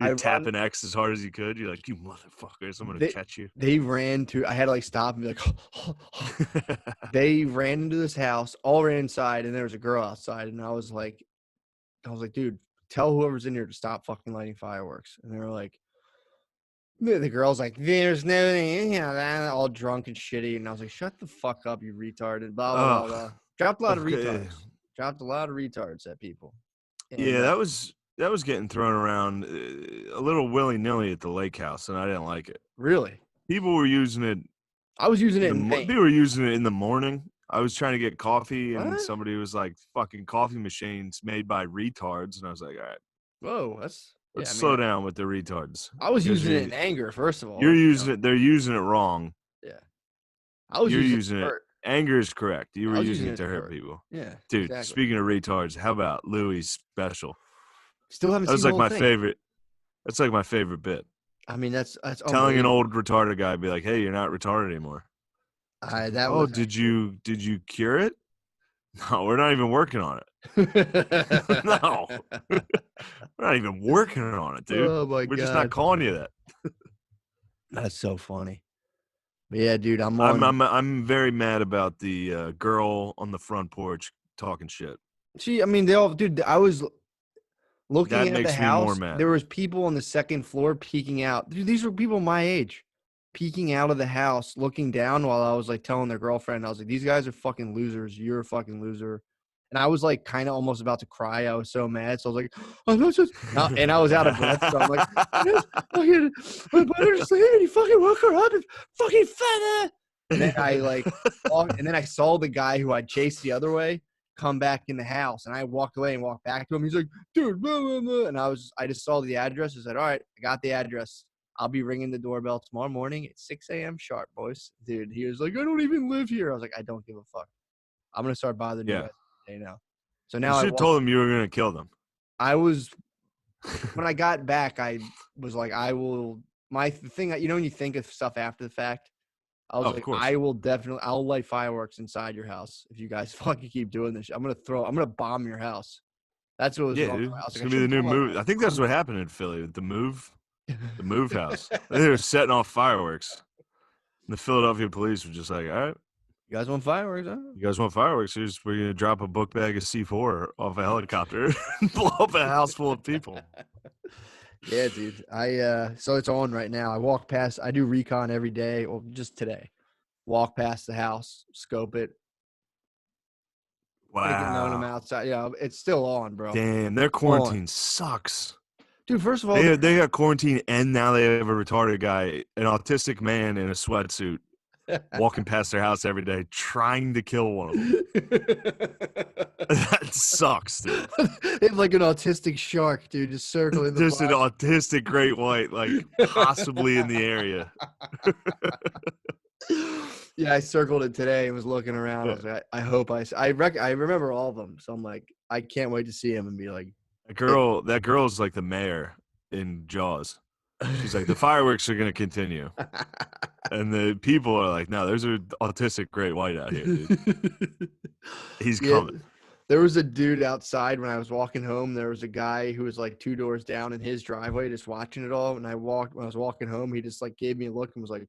you're tapping X as hard as you could. You're like, you motherfuckers, I'm gonna catch you. They ran to. I had to like stop and be like. They ran into this house, all ran inside, and there was a girl outside, and I was like, dude, tell whoever's in here to stop fucking lighting fireworks. And they were like, the girl's like, there's nothing in here, all drunk and shitty, and I was like, shut the fuck up, you retard, and blah blah blah. Dropped a lot of retards. Dropped a lot of retards at people. And, yeah, that was that was getting thrown around a little willy-nilly at the lake house, and I didn't like it. Really? People were using it. I was using it in vain. They were using it in the morning. I was trying to get coffee, and What? somebody was like, "Fucking coffee machines made by retards," and I was like, "All right, Whoa, that's let's slow down with the retards." I was Because using it in anger, first of all. You're using it. They're using it wrong. Yeah. I was You're using using it. it. Anger is correct. You were I was using it to hurt people. Yeah. Dude, exactly. speaking of retards, how about Louis' special? Still haven't That seen was the like whole my thing. favorite. That's like my favorite bit. I mean, that's Telling an old retarded guy, be like, "Hey, you're not retarded anymore." Did you cure it? No, we're not even working on it. No, we're not even working on it, dude. Oh my We're just not God. calling you that. That's so funny. But yeah, dude, I'm very mad about the girl on the front porch talking shit. I mean, dude, I was looking That at the makes me more house. mad. There was people on the second floor peeking out. Dude, these were people my age, peeking out of the house, looking down while I was like telling their girlfriend. I was like, "These guys are fucking losers. You're a fucking loser." And I was like, kind of almost about to cry. I was so mad. So I was like, "I'm not just," and I was out of breath. So I'm like, "I'm just fucking, my brother's sleeping. And he fucking woke her up and fucking fed her." And then I like walked, and then I saw the guy who I'd chased the other way come back in the house, and I walked away and walked back to him. He's like, "Dude," blah, blah, blah. And I just saw the address. I said, "All right, I got the address. I'll be ringing the doorbell tomorrow morning at 6 a.m. sharp, boys." Dude, he was like, "I don't even live here." I was like, "I don't give a fuck. I'm gonna start bothering you Yeah. guys today now." So You now should have told them you were gonna kill them. I was when I got back, I was like, I will. My thing, you know, when you think of stuff after the fact, I was like, course. I'll light fireworks inside your house if you guys fucking keep doing this. I'm gonna bomb your house. That's what was wrong. Dude, I was it's like, gonna be the new move. I think that's what happened in Philly. The move house. They were setting off fireworks. And the Philadelphia police were just like, "All right, You guys want fireworks, huh? you guys want fireworks? We're gonna drop a book bag of C4 off a helicopter and blow up a house full of people." Yeah, dude. So it's on right now. I do recon every day, or just today. Walk past the house, scope it, make it known I'm Wow. outside. Yeah, it's still on, bro. Damn, their quarantine sucks. Dude, first of all, They got quarantine, and now they have a retarded guy, an autistic man in a sweatsuit, walking past their house every day, trying to kill one of them. That sucks, dude. They have like an autistic shark, dude, just circling the Just an block. autistic great white, like possibly in the area. Yeah, I circled it today and was looking around. I was like, I hope I remember all of them. So I'm like, I can't wait to see him and be like, That girl's like the mayor in Jaws. She's like, the fireworks are gonna continue. And the people are like, no, there's an autistic great white out here, dude. He's coming. There was a dude outside when I was walking home. There was a guy who was like 2 doors down in his driveway just watching it all. And when I was walking home, he just like gave me a look and was like,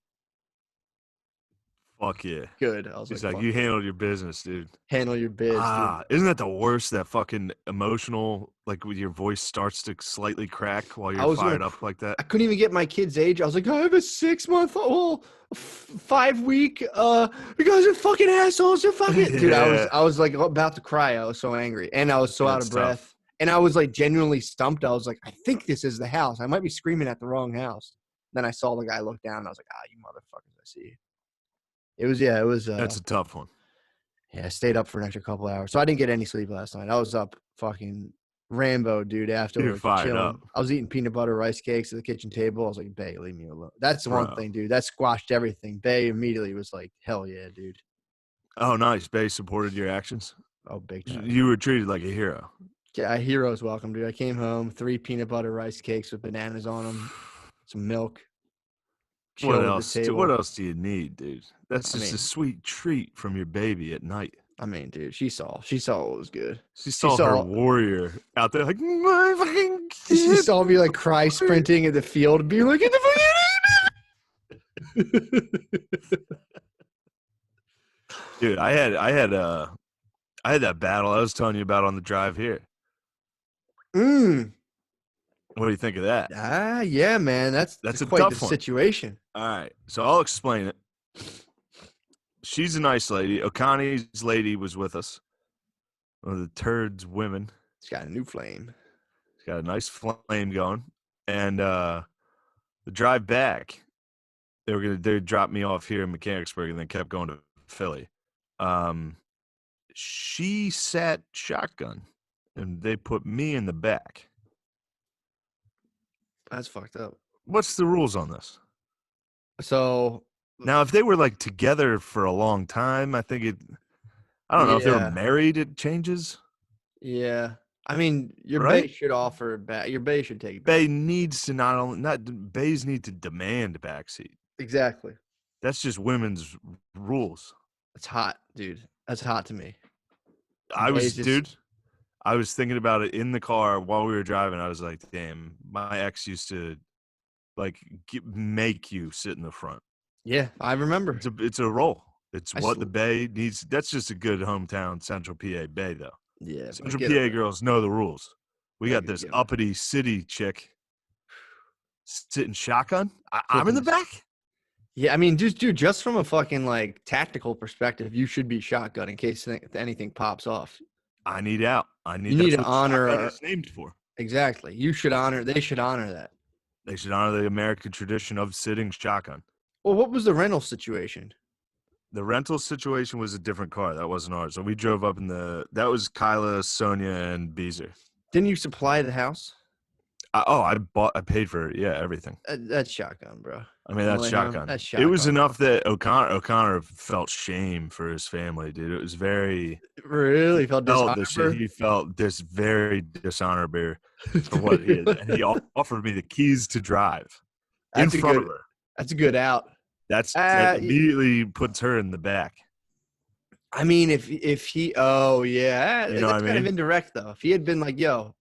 "Fuck yeah." Good. I was He's like, like, "You handled your business, dude." Handle your biz, dude. Isn't that the worst? That fucking emotional, like when your voice starts to slightly crack while you're fired up like that. I couldn't even get my kid's age. I was like, I have a 6-month-old, 5-week. You guys are fucking assholes. You're fucking dude. I was like about to cry. I was so angry, and I was so out of breath. Tough. And I was like genuinely stumped. I was like, I think this is the house. I might be screaming at the wrong house. Then I saw the guy look down. And I was like, you motherfuckers! I see you. It was. That's a tough one. Yeah, I stayed up for an extra couple hours, so I didn't get any sleep last night. I was up fucking Rambo, dude. Afterwards, fired up. I was eating peanut butter rice cakes at the kitchen table. I was like, "Bay, leave me alone." That's the one thing, dude. That squashed everything. Bay immediately was like, "Hell yeah, dude." Oh, nice. Bay supported your actions. Oh, big time. You were treated like a hero. Yeah, a hero's welcome, dude. I came home, 3 peanut butter rice cakes with bananas on them, some milk. What else? What else do you need, dude? That's just a sweet treat from your baby at night. I mean, dude, she saw what was good. She saw her warrior out there, like, my fucking kid. She saw me like cry sprinting in the field, being like, "Get the fuck!" Dude, I had that battle I was telling you about on the drive here. What do you think of that? Yeah, man. That's quite a tough the situation. All right, so I'll explain it. She's a nice lady. Okani's lady was with us. One of the turds women. She's got a new flame. got a nice flame going. And the drive back, they'd drop me off here in Mechanicsburg and then kept going to Philly. She sat shotgun and they put me in the back. That's fucked up. What's the rules on this? So now, if they were like together for a long time, I think I don't know if they were married, it changes. Yeah. I mean, your right? bae should offer back. Your bae should take Bae back. needs to baes need to demand backseat. Exactly. That's just women's rules. It's hot, dude. That's hot to me. I was thinking about it in the car while we were driving. I was like, damn, my ex used to like make you sit in the front. Yeah, I remember. It's a role. It's what the bae needs. That's just a good hometown Central PA bae, though. Yeah, Central PA girls know the rules. We got this it. uppity city chick sitting shotgun. I'm in the back. Yeah, I mean, just from a fucking like tactical perspective, you should be shotgun in case anything pops off. I need out. You need to honor. It's named for. Exactly. You should honor. They should honor that. They should honor the American tradition of sitting shotgun. Well, what was the rental situation? The rental situation was a different car. That wasn't ours. So we drove up that was Kyla, Sonia, and Beezer. Didn't you supply the house? I paid for it. Yeah, everything. That's shotgun, bro. I mean, that's shotgun. It was enough that O'Connor felt shame for his family, dude. It was very really felt dishonor. He felt this very dishonor beer for what he is. And he offered me the keys to drive in front of her. That's a good out. That immediately puts her in the back. I mean, if he, oh yeah, you know that's what kind of indirect though. If he had been like, yo,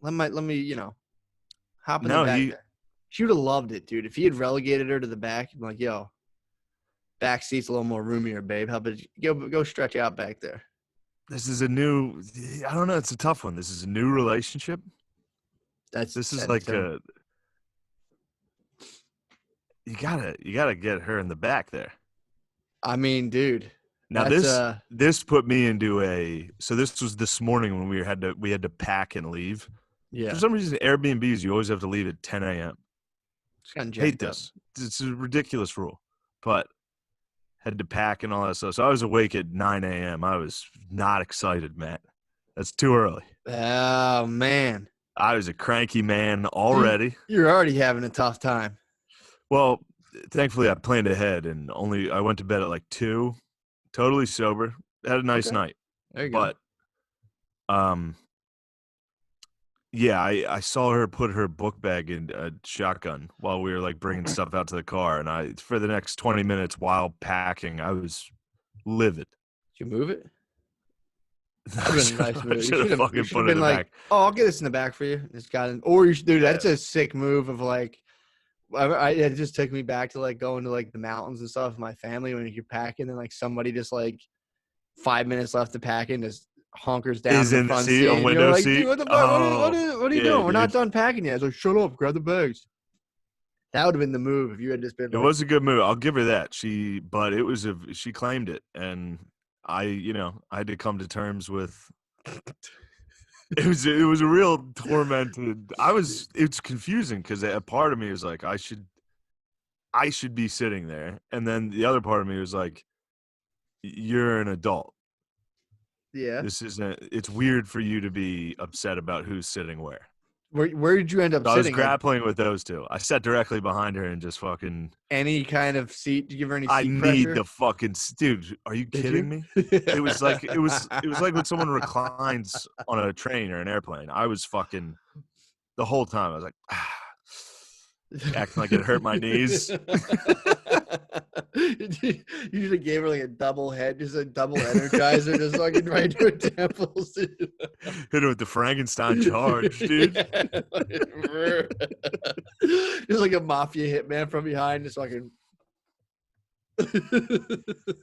let me, hop in the back there. She would have loved it, dude. If he had relegated her to the back, he'd be like, yo, back seat's a little more roomier, babe. How about you go stretch out back there? This is I don't know. It's a tough one. This is a new relationship. This is like you gotta get her in the back there. I mean, dude. Now this put me into so this was this morning when we had to pack and leave. Yeah. For some reason, Airbnbs you always have to leave at 10 a.m. Hate this. It's a ridiculous rule, but had to pack and all that stuff. So I was awake at 9 a.m. I was not excited, Matt. That's too early. Oh man. I was a cranky man already. You're already having a tough time. Well, thankfully I planned ahead and I went to bed at like 2, totally sober. Had a nice night. There you go. But yeah, I saw her put her book bag in a shotgun while we were like bringing stuff out to the car, and for the next 20 minutes while packing, I was livid. Did you move it? That would have been a nice move. You should have fucking put it in the back. Oh, I'll get this in the back for you. Just got it. Or you should do that's a sick move of like. It just took me back to like going to like the mountains and stuff with my family when you're packing and like somebody just like 5 minutes left to pack and just honkers down in the front seat, a window seat. What are you doing? We're not done packing yet. I was like, shut up, grab the bags. That would have been the move if you had just been. It was a good move. I'll give her that. She claimed it, and I had to come to terms with. It was a real tormented. It's confusing because a part of me is like I should be sitting there, and then the other part of me was like, you're an adult. Yeah. It's weird for you to be upset about who's sitting where. Where did you end up sitting? I was grappling with those two. I sat directly behind her and just fucking. Any kind of seat? Did you give her any seat pressure? I need the fucking dude. Are you kidding me? It was like when someone reclines on a train or an airplane. I was fucking the whole time. I was like, acting like it hurt my knees. You just gave her like a double head, just a double energizer, just fucking right to her temples. Hit her with the Frankenstein charge, dude. Just like a mafia hitman from behind, just fucking.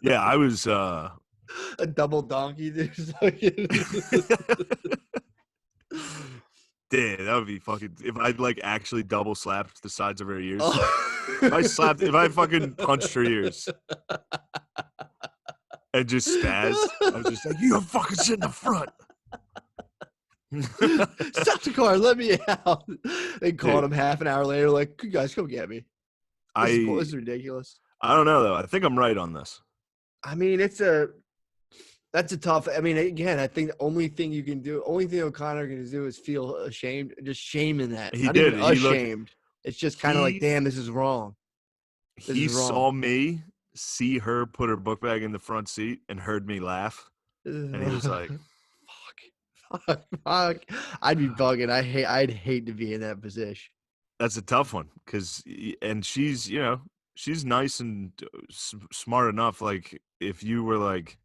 Yeah, I was a double donkey, dude. Damn, that would be fucking. If I like actually double slapped the sides of her ears, if I fucking punched her ears and just spazzed, I was just like, "You don't fucking sit in the front." Stop the car, let me out. They called him half an hour later, like, you guys come get me. This is ridiculous. I don't know though. I think I'm right on this. I mean, that's a tough. I mean, again, I think the only thing O'Connor can do is feel ashamed, just shame in that. He Not did. even He ashamed. It's just kind of like, damn, this is wrong. He saw me see her put her book bag in the front seat and heard me laugh, and he was like, fuck. I'd be bugging. I'd hate to be in that position. That's a tough one and she's, she's nice and smart enough. Like if you were like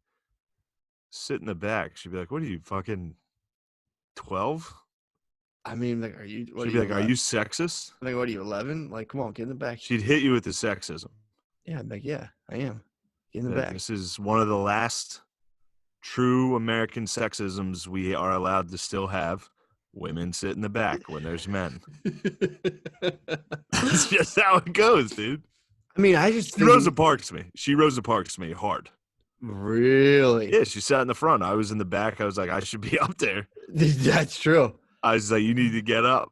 sit in the back, she'd be like, "What are you, fucking 12?" I mean, like, she'd be like, "Are you sexist?" Like, what are you, 11? Like, come on, get in the back. She'd hit you with the sexism. Yeah, I'm like, yeah, I am. Get in the back. This is one of the last true American sexisms we are allowed to still have. Women sit in the back when there's men. That's just how it goes, dude. I mean, I just think Rosa Parks me. She Rosa Parks me hard. Really? Yeah, she sat in the front. I was in the back. I was like, I should be up there. That's true. I was like, you need to get up.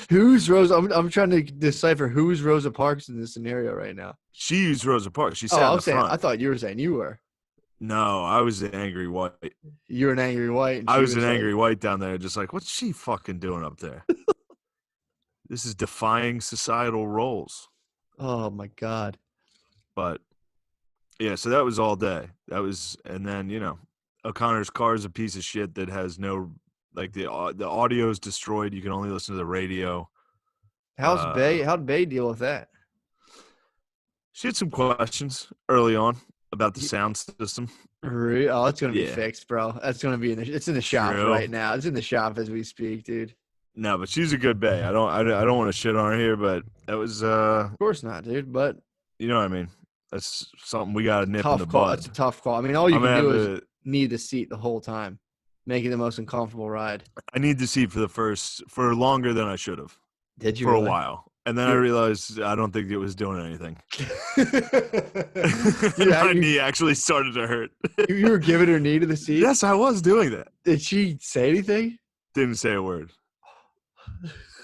Who's Rosa? I'm trying to decipher who's Rosa Parks in this scenario right now. She's Rosa Parks. She sat in the front. I thought you were saying you were. No, I was an angry white. You were an angry white. And I was an angry white down there, just like, what's she fucking doing up there? This is defying societal roles. Oh my God. But yeah, so that was all day. And then, O'Connor's car is a piece of shit that has no, like, the audio is destroyed. You can only listen to the radio. How'd Bay deal with that? She had some questions early on about the sound system. Oh, it's gonna be fixed, bro. That's gonna be it's in the shop right now. It's in the shop as we speak, dude. No, but she's a good bae. I don't want to shit on her here, but that was of course not, dude. But you know what I mean. That's something we got to nip in the bud. That's a tough call. I mean, all you can do is need the seat the whole time, make it the most uncomfortable ride. I need the seat for longer than I should have. Did you for a while? And then I realized I don't think it was doing anything. My knee actually started to hurt. You were giving her knee to the seat? Yes, I was doing that. Did she say anything? Didn't say a word.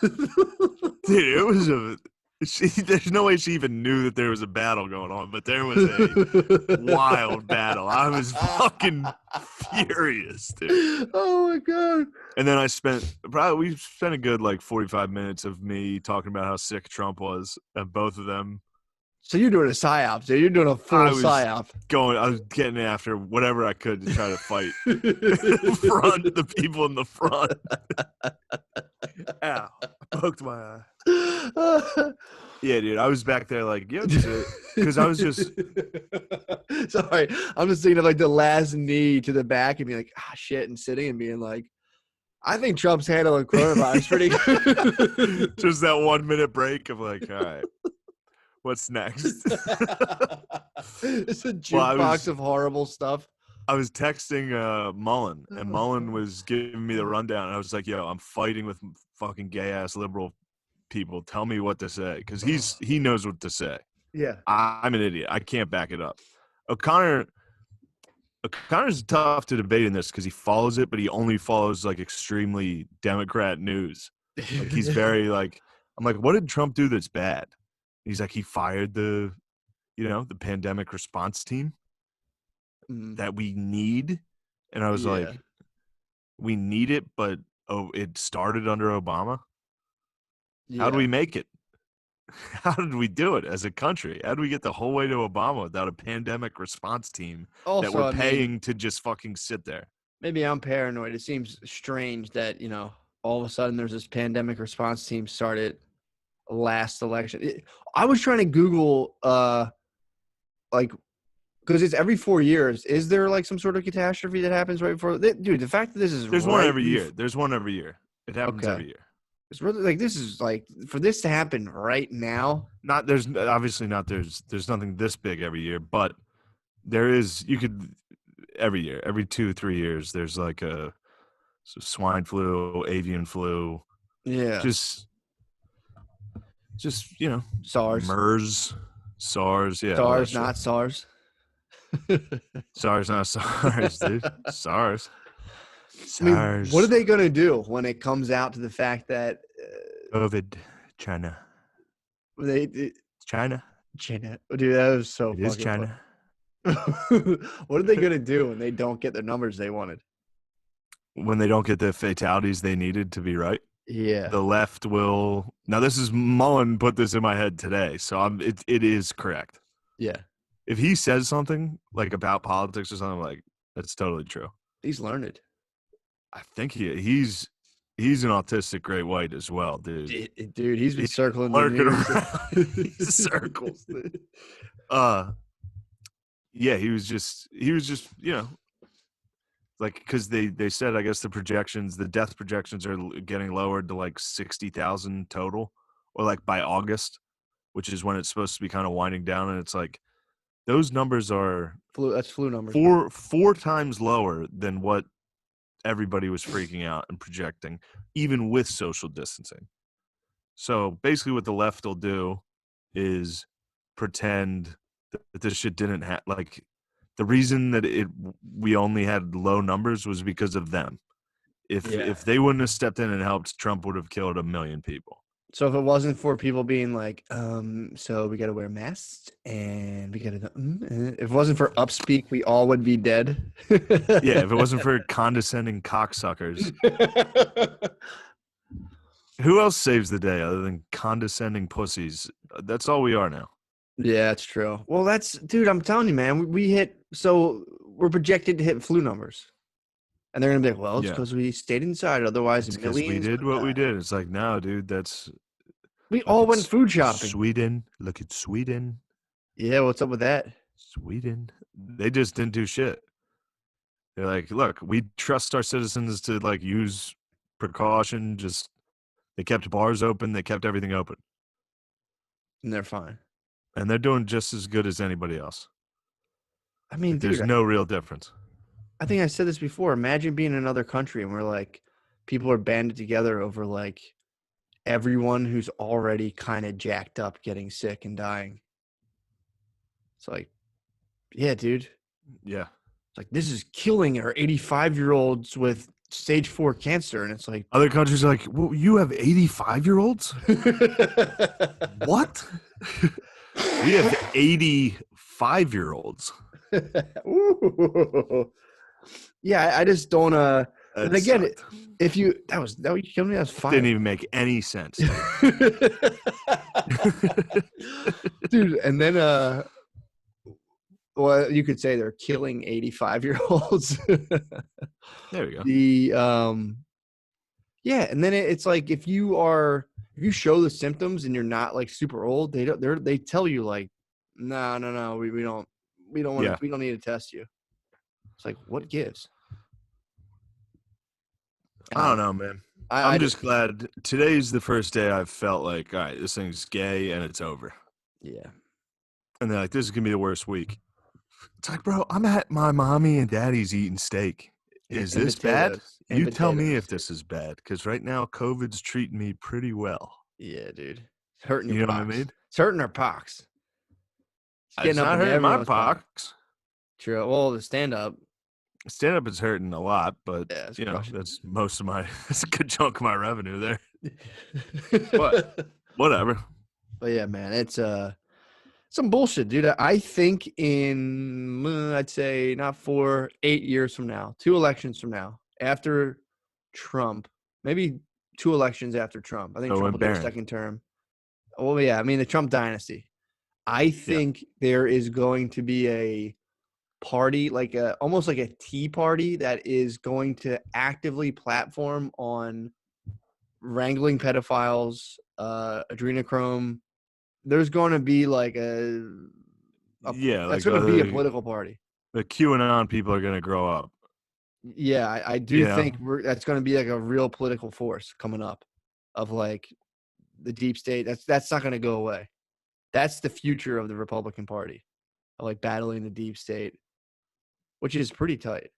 Dude, it was there's no way she even knew that there was a battle going on, but there was a wild battle. I was fucking furious, dude. Oh my God. And then we spent a good like 45 minutes of me talking about how sick Trump was, and both of them. So you're doing a psyop, dude. You're doing a full psyop. I was getting after whatever I could to try to fight the people in the front. Ow. Poked my eye. Yeah, dude. I was back there like, yeah, because I was just. Sorry. I'm just thinking of like the last knee to the back and being like, shit, and sitting and being like, I think Trump's handling coronavirus pretty good. Just that 1 minute break of like, all right. What's next? It's a jukebox of horrible stuff. I was texting Mullen, and Mullen was giving me the rundown. And I was like, yo, I'm fighting with fucking gay-ass liberal people. Tell me what to say, because he knows what to say. Yeah. I'm an idiot. I can't back it up. O'Connor's tough to debate in this because he follows it, but he only follows, like, extremely Democrat news. Like, he's very, like, I'm like, what did Trump do that's bad? He's like, he fired the pandemic response team that we need. And I was like, we need it, but it started under Obama. Yeah. How do we make it? How did we do it as a country? How do we get the whole way to Obama without a pandemic response team that we're paying to just fucking sit there? Maybe I'm paranoid. It seems strange that, all of a sudden there's this pandemic response team started last election. I was trying to Google, because it's every 4 years. Is there like some sort of catastrophe that happens right before? Dude, the fact that this is there's one every year. There's one every year. It happens every year. It's really like this is like for this to happen right now. There's nothing this big every year, but there is. You could every year, every 2-3 years. There's like a swine flu, avian flu. Yeah. Just SARS, MERS, SARS, yeah. SARS, not SARS. SARS, not SARS, dude. SARS. I mean, what are SARS, they going to do when it comes out to the fact that COVID, China. they It's China. China? Dude, that was so It is fucking funny. China. What are they going to do when they don't get the numbers they wanted? When they don't get the fatalities they needed to be right, Yeah. the left will. Now, this is Mullen put this in my head today, so it is correct. Yeah. If he says something like about politics or something, I'm like, that's totally true. He's learned. I think he's an autistic great white as well, dude. Dude, he's been He's circling the lurking news. around these circles. Dude. Yeah, he was just like, because they said, I guess the death projections are getting lowered to like 60,000 total, or like by August, which is when it's supposed to be kind of winding down, and it's like those numbers are That's flu numbers. four times lower than what everybody was freaking out and projecting, even with social distancing. So basically, what the left will do is pretend that this shit didn't happen. Like, the reason that we only had low numbers was because of them. If they wouldn't have stepped in and helped, Trump would have killed 1 million people. So if it wasn't for people being like, so we got to wear masks and we got to, if it wasn't for upspeak, we all would be dead. Yeah, if it wasn't for condescending cocksuckers, who else saves the day other than condescending pussies? That's all we are now. Yeah, that's true. Well, dude, I'm telling you, man, we're projected to hit flu numbers. And they're going to be like, well, it's because we stayed inside. Otherwise, it's because we did what we did. It's like, no, dude, we all went food shopping. Sweden. Look at Sweden. Yeah, what's up with that? Sweden. They just didn't do shit. They're like, look, we trust our citizens to like use precaution. Just they kept bars open. They kept everything open. And they're fine. And they're doing just as good as anybody else. I mean, like, there's no real difference. I think I said this before. Imagine being in another country and we're like, people are banded together over like everyone who's already kind of jacked up, getting sick and dying. It's like, yeah, dude. Yeah. It's like, this is killing our 85-year-olds with stage 4 cancer. And it's like, other countries are like, well, you have 85-year-olds? What? We have 85-year-olds. Yeah, I just don't. And again, if you that you killed me, that was fine. Didn't even make any sense, dude. And then, well, you could say they're killing 85-year-olds. There we go. Yeah, and then it's like if you show the symptoms and you're not like super old, they tell you like, no, we don't want we don't need to test you. It's like, what gives? I don't know, man. I'm just glad today's the first day I've felt like, all right, this thing's gay and it's over. Yeah. And they're like, this is going to be the worst week. It's like, bro, I'm at my mommy and daddy's eating steak. Is this bad? You tell me if this is bad, because right now COVID's treating me pretty well. Yeah, dude. It's hurting your You know pox. what I mean? It's hurting our pox. It's not hurting my pox. True. Well, the stand-up is hurting a lot, but that's most of that's a good chunk of my revenue there. But whatever. But yeah, man, it's some bullshit, dude. I think I'd say not 8 years from now, 2 elections from now, after Trump, maybe 2 elections after Trump. I think Trump will do a second term. Well, yeah, I mean the Trump dynasty. I think there is going to be a party, like almost like a tea party, that is going to actively platform on wrangling pedophiles, adrenochrome. There's going to be like that's going to be a political party. The QAnon people are going to grow up. Yeah, I do think that's going to be like a real political force coming up, of like the deep state. That's not going to go away. That's the future of the Republican Party, of like battling the deep state, which is pretty tight.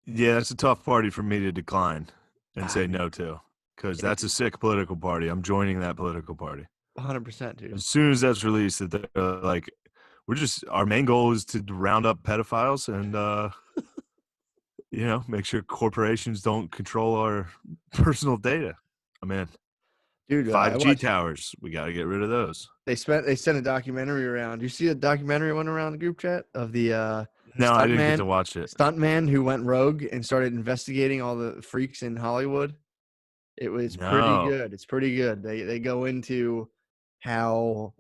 Yeah, that's a tough party for me to decline and say no to, because that's a sick political party. I'm joining that political party. 100%, dude. As soon as that's released, that they're like, our main goal is to round up pedophiles and make sure corporations don't control our personal data. I'm in. Dude, I 5G watched. towers. We got to get rid of those. They sent a documentary around. You see a documentary went around the group chat of the No, I didn't get to watch it. stuntman who went rogue and started investigating all the freaks in Hollywood. It was pretty No. good. It's pretty good. They go into how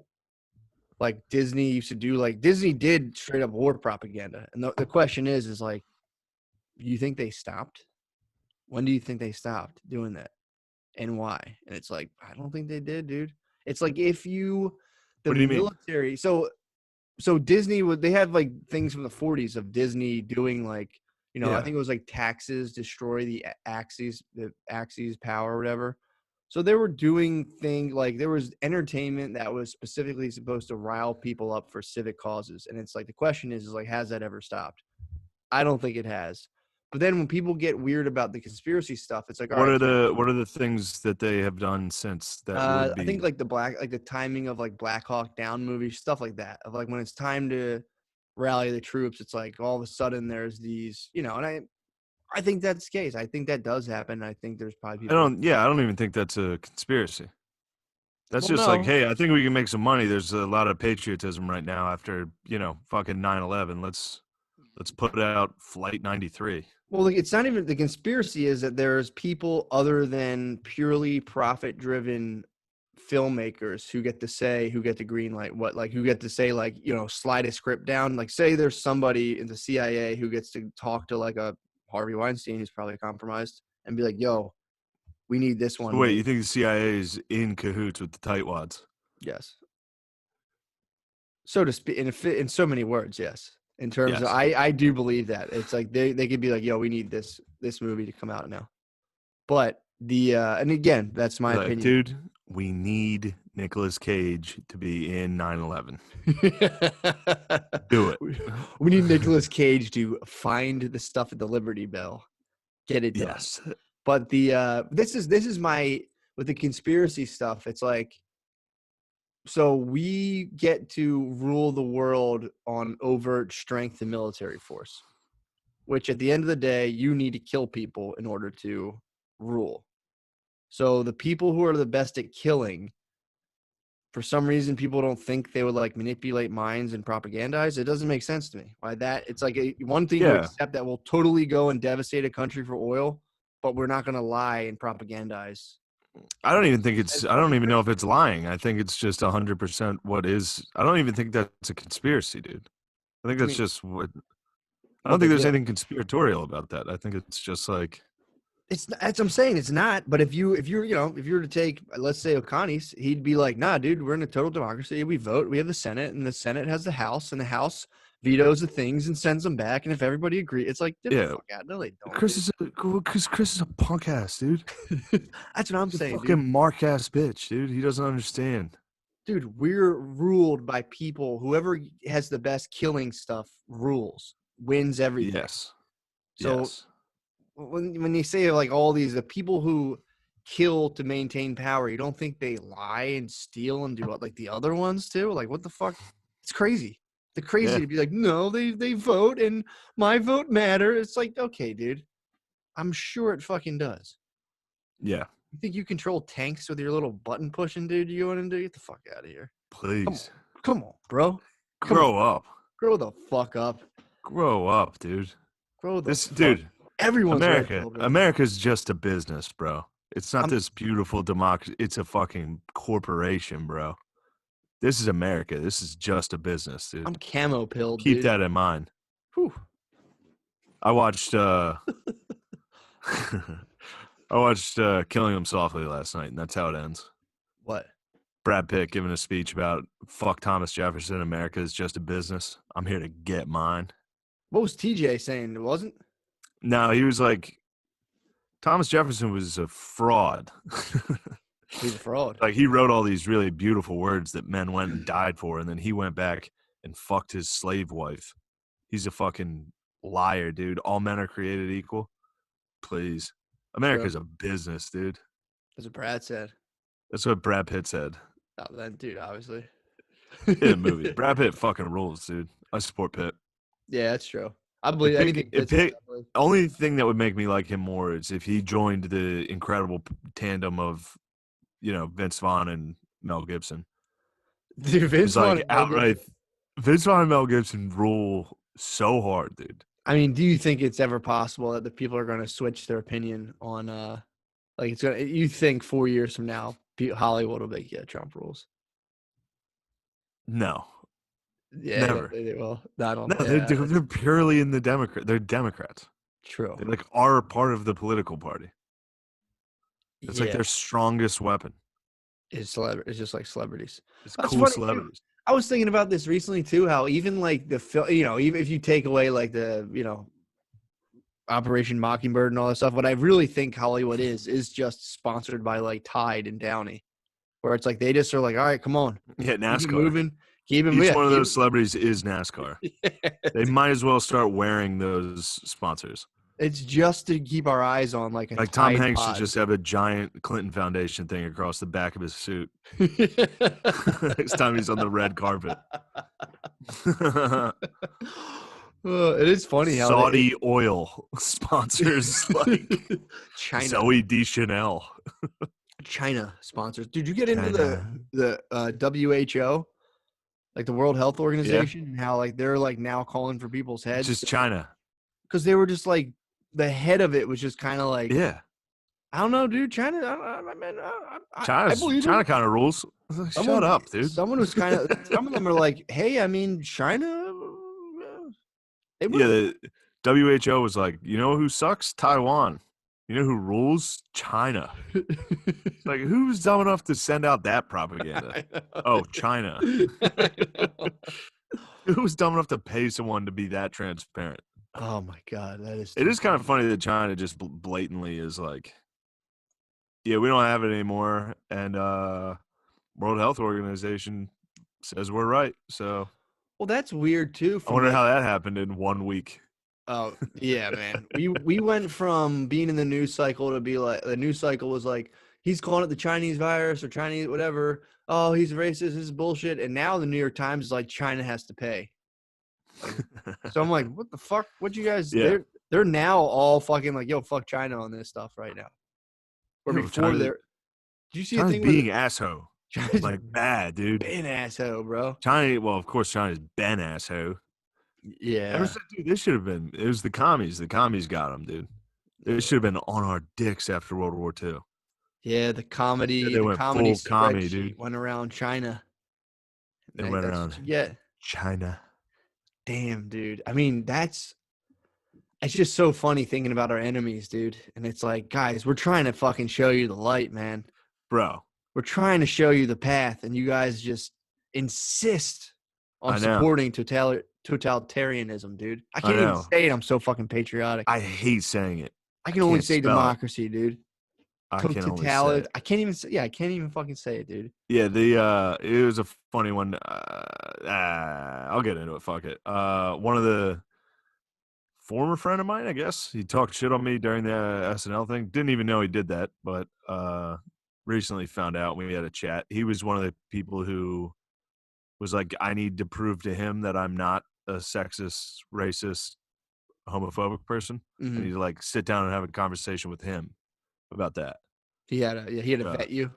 like Disney used to do, like Disney did straight up war propaganda. And the question is like, you think they stopped? When do you think they stopped doing that? And why? And it's like, I don't think they did, dude. It's like the What do you mean? military. So Disney would, they had like things from the 40s of Disney doing like, I think it was like taxes destroy the axis power or whatever. So they were doing things like there was entertainment that was specifically supposed to rile people up for civic causes. And it's like the question is like, has that ever stopped? I don't think it has. But then when people get weird about the conspiracy stuff, it's like, all What right, are the things that they have done since that would I think be? like the timing of like Black Hawk Down movies, stuff like that. Of like when it's time to rally the troops, it's like all of a sudden there's these, and I think that's the case. I think that does happen. I think there's probably I people. don't. Yeah, I don't even think that's a conspiracy. That's Well, just like, no. hey, I think we can make some money. There's a lot of patriotism right now after fucking 9/11. Let's put out Flight 93. Well, like, it's not even the conspiracy is that there's people other than purely profit-driven filmmakers who get the green light, who get to say, like, slide a script down. Like, say there's somebody in the CIA who gets to talk to like a Harvey Weinstein who's probably compromised and be like, yo, we need this So one wait, you made. think the CIA is in cahoots with the tightwads? Yes. So to speak, in so many words, yes. In terms of, Yes. I do believe that it's like they could be like, yo, we need this movie to come out now. But and again, that's my You're like, opinion. dude, we need Nicolas Cage to be in 9/11. Do it. We need Nicolas Cage to find the stuff at the Liberty Bell, get it done. Yes. But this is my with the conspiracy stuff. It's like, so we get to rule the world on overt strength and military force, which at the end of the day, you need to kill people in order to rule. So the people who are the best at killing, for some reason, people don't think they would like manipulate minds and propagandize. It doesn't make sense to me. Why that? It's like one thing to Yeah. accept that we'll totally go and devastate a country for oil, but we're not going to lie and propagandize. I don't even know if it's lying. I think it's just 100% what is. I don't even think that's a conspiracy, dude. I think I that's mean, just what. I don't what they think there's do. anything conspiratorial about that. I think it's just like, That's what I'm saying. It's not. But if you were to take, let's say O'Connor's, he'd be like, nah, dude, we're in a total democracy. We vote. We have the Senate, and the Senate has the House, and the House vetoes the things and sends them back. And if everybody agrees, it's like, get the yeah, fuck out. No, they don't. Chris is a punk ass, dude. That's what I'm He's a saying, fucking dude. mark ass bitch, dude. He doesn't understand. Dude, we're ruled by people. Whoever has the best killing stuff rules, wins everything. Yes. So Yes. when you say like all these, the people who kill to maintain power, you don't think they lie and steal and do like the other ones too? Like, what the fuck? It's crazy. It's crazy Yeah. to be like, no, they vote and my vote matter. It's like, okay, dude, I'm sure it fucking does. Yeah. You think you control tanks with your little button pushing, dude? You want to do? Get the fuck out of here. Please. Come on, bro. Come on. Grow up. Grow the fuck up. Grow up, dude. Grow the This fuck. dude, Everyone's red pill, bro. America's just a business, bro. It's not I'm this beautiful democracy. It's a fucking corporation, bro. This is America. This is just a business, dude. I'm camo pilled, Keep dude. that in mind. Whew. I watched I watched Killing Him Softly last night, and that's how it ends. What? Brad Pitt giving a speech about fuck Thomas Jefferson. America is just a business. I'm here to get mine. What was TJ saying? It wasn't? No, he was like, Thomas Jefferson was a fraud. He's a fraud. Like, he wrote all these really beautiful words that men went and died for, and then he went back and fucked his slave wife. He's a fucking liar, dude. All men are created equal. Please. America's a business, dude. That's what Brad said. That's what Brad Pitt said. Oh, that dude, obviously. In the movie. Brad Pitt fucking rules, dude. I support Pitt. Yeah, that's true. I believe anything Pittsburgh. I believe. Only thing that would make me like him more is if he joined the incredible tandem of, Vince Vaughn and Mel Gibson. Dude, Vince It's Vaughn like and Mel outright. Gibson. Vince Vaughn and Mel Gibson rule so hard, dude. I mean, do you think it's ever possible that the people are going to switch their opinion on like it's going to, you think 4 years from now Hollywood will be, yeah, Trump rules? No, Yeah, you don't never. think they will? I don't. No, Yeah, they're purely in the Democrat. They're Democrats. true. They like are part of the political party. It's like Yeah, their strongest weapon. it's just like celebrities. It's That's cool funny too. celebrities. I was thinking about this recently too. How even like the film, even if you take away like the Operation Mockingbird and all that stuff, what I really think Hollywood is just sponsored by like Tide and Downy, where it's like they just are like, all right, come on, Yeah, keep it NASCAR. moving, keep it Each moving. one of those celebrities is NASCAR. They might as well start wearing those sponsors. It's just to keep our eyes on like a Like Tom Tide Hanks should pod. just have a giant Clinton Foundation thing across the back of his suit. Next time he's on the red carpet. It is funny how Saudi oil sponsors like China. Zoe Deschanel. China sponsors. Did you get into China. the WHO, like the World Health Yeah, Organization, and how like they're like now calling for people's it's heads just China. because they were just like the head of it was just kind of like, Yeah, I don't know, dude. China, I believe China it. kind of rules. Shut up, dude. Someone was kind of. Some of them are like, hey, I mean, China. They Yeah, wouldn't. the WHO was like, you know who sucks? Taiwan. You know who rules? China. Like, who's dumb enough to send out that propaganda? Oh, China. I know. Who's dumb enough to pay someone to be that transparent? Oh my god, that is. It Too is kind of funny. funny that China just blatantly is like, yeah, we don't have it anymore, and World Health Organization says we're right. So Well, that's weird too. I From wonder like, how that happened in 1 week. oh yeah, man. We went from being in the news cycle to be like the news cycle was like he's calling it the Chinese virus or Chinese whatever. Oh, he's racist. This is bullshit. And now the New York Times is like China has to pay. Like, so I'm like, what the fuck? What you guys? Yeah, They're now all fucking like, yo, fuck China on this stuff right now. Or yo, before China, they're. Did you see a China's thing with being asshole, China's like bad, dude. been asshole, bro? China, well, of course, China's been asshole. Ever Yeah, since, dude, this should have been. It was the commies. The commies got them, dude. They should have been on our dicks after World War II. yeah. Instead, The they went comedy full commie, dude. spreadsheet went around China. They went That's what around you get. China. Damn, dude. I mean, it's just so funny thinking about our enemies, dude. And it's like, guys, we're trying to fucking show you the light, man. Bro, We're trying to show you the path, and you guys just insist on I know. supporting totalitarianism, dude. I I can't even know. say it. I'm so fucking patriotic. I hate saying it. I I can only can't say spell it. democracy, dude. I can only say it. I can't even say. Yeah, I can't even fucking say it, dude. Yeah, it was a funny one. I'll get into it. Fuck it. One of the former friend of mine, I guess, he talked shit on me during the SNL thing. Didn't even know he did that, but recently found out. We had a chat. He was one of the people who was like, I need to prove to him that I'm not a sexist, racist, homophobic person. I need to like sit down and have a conversation with him about that. He had to vet you.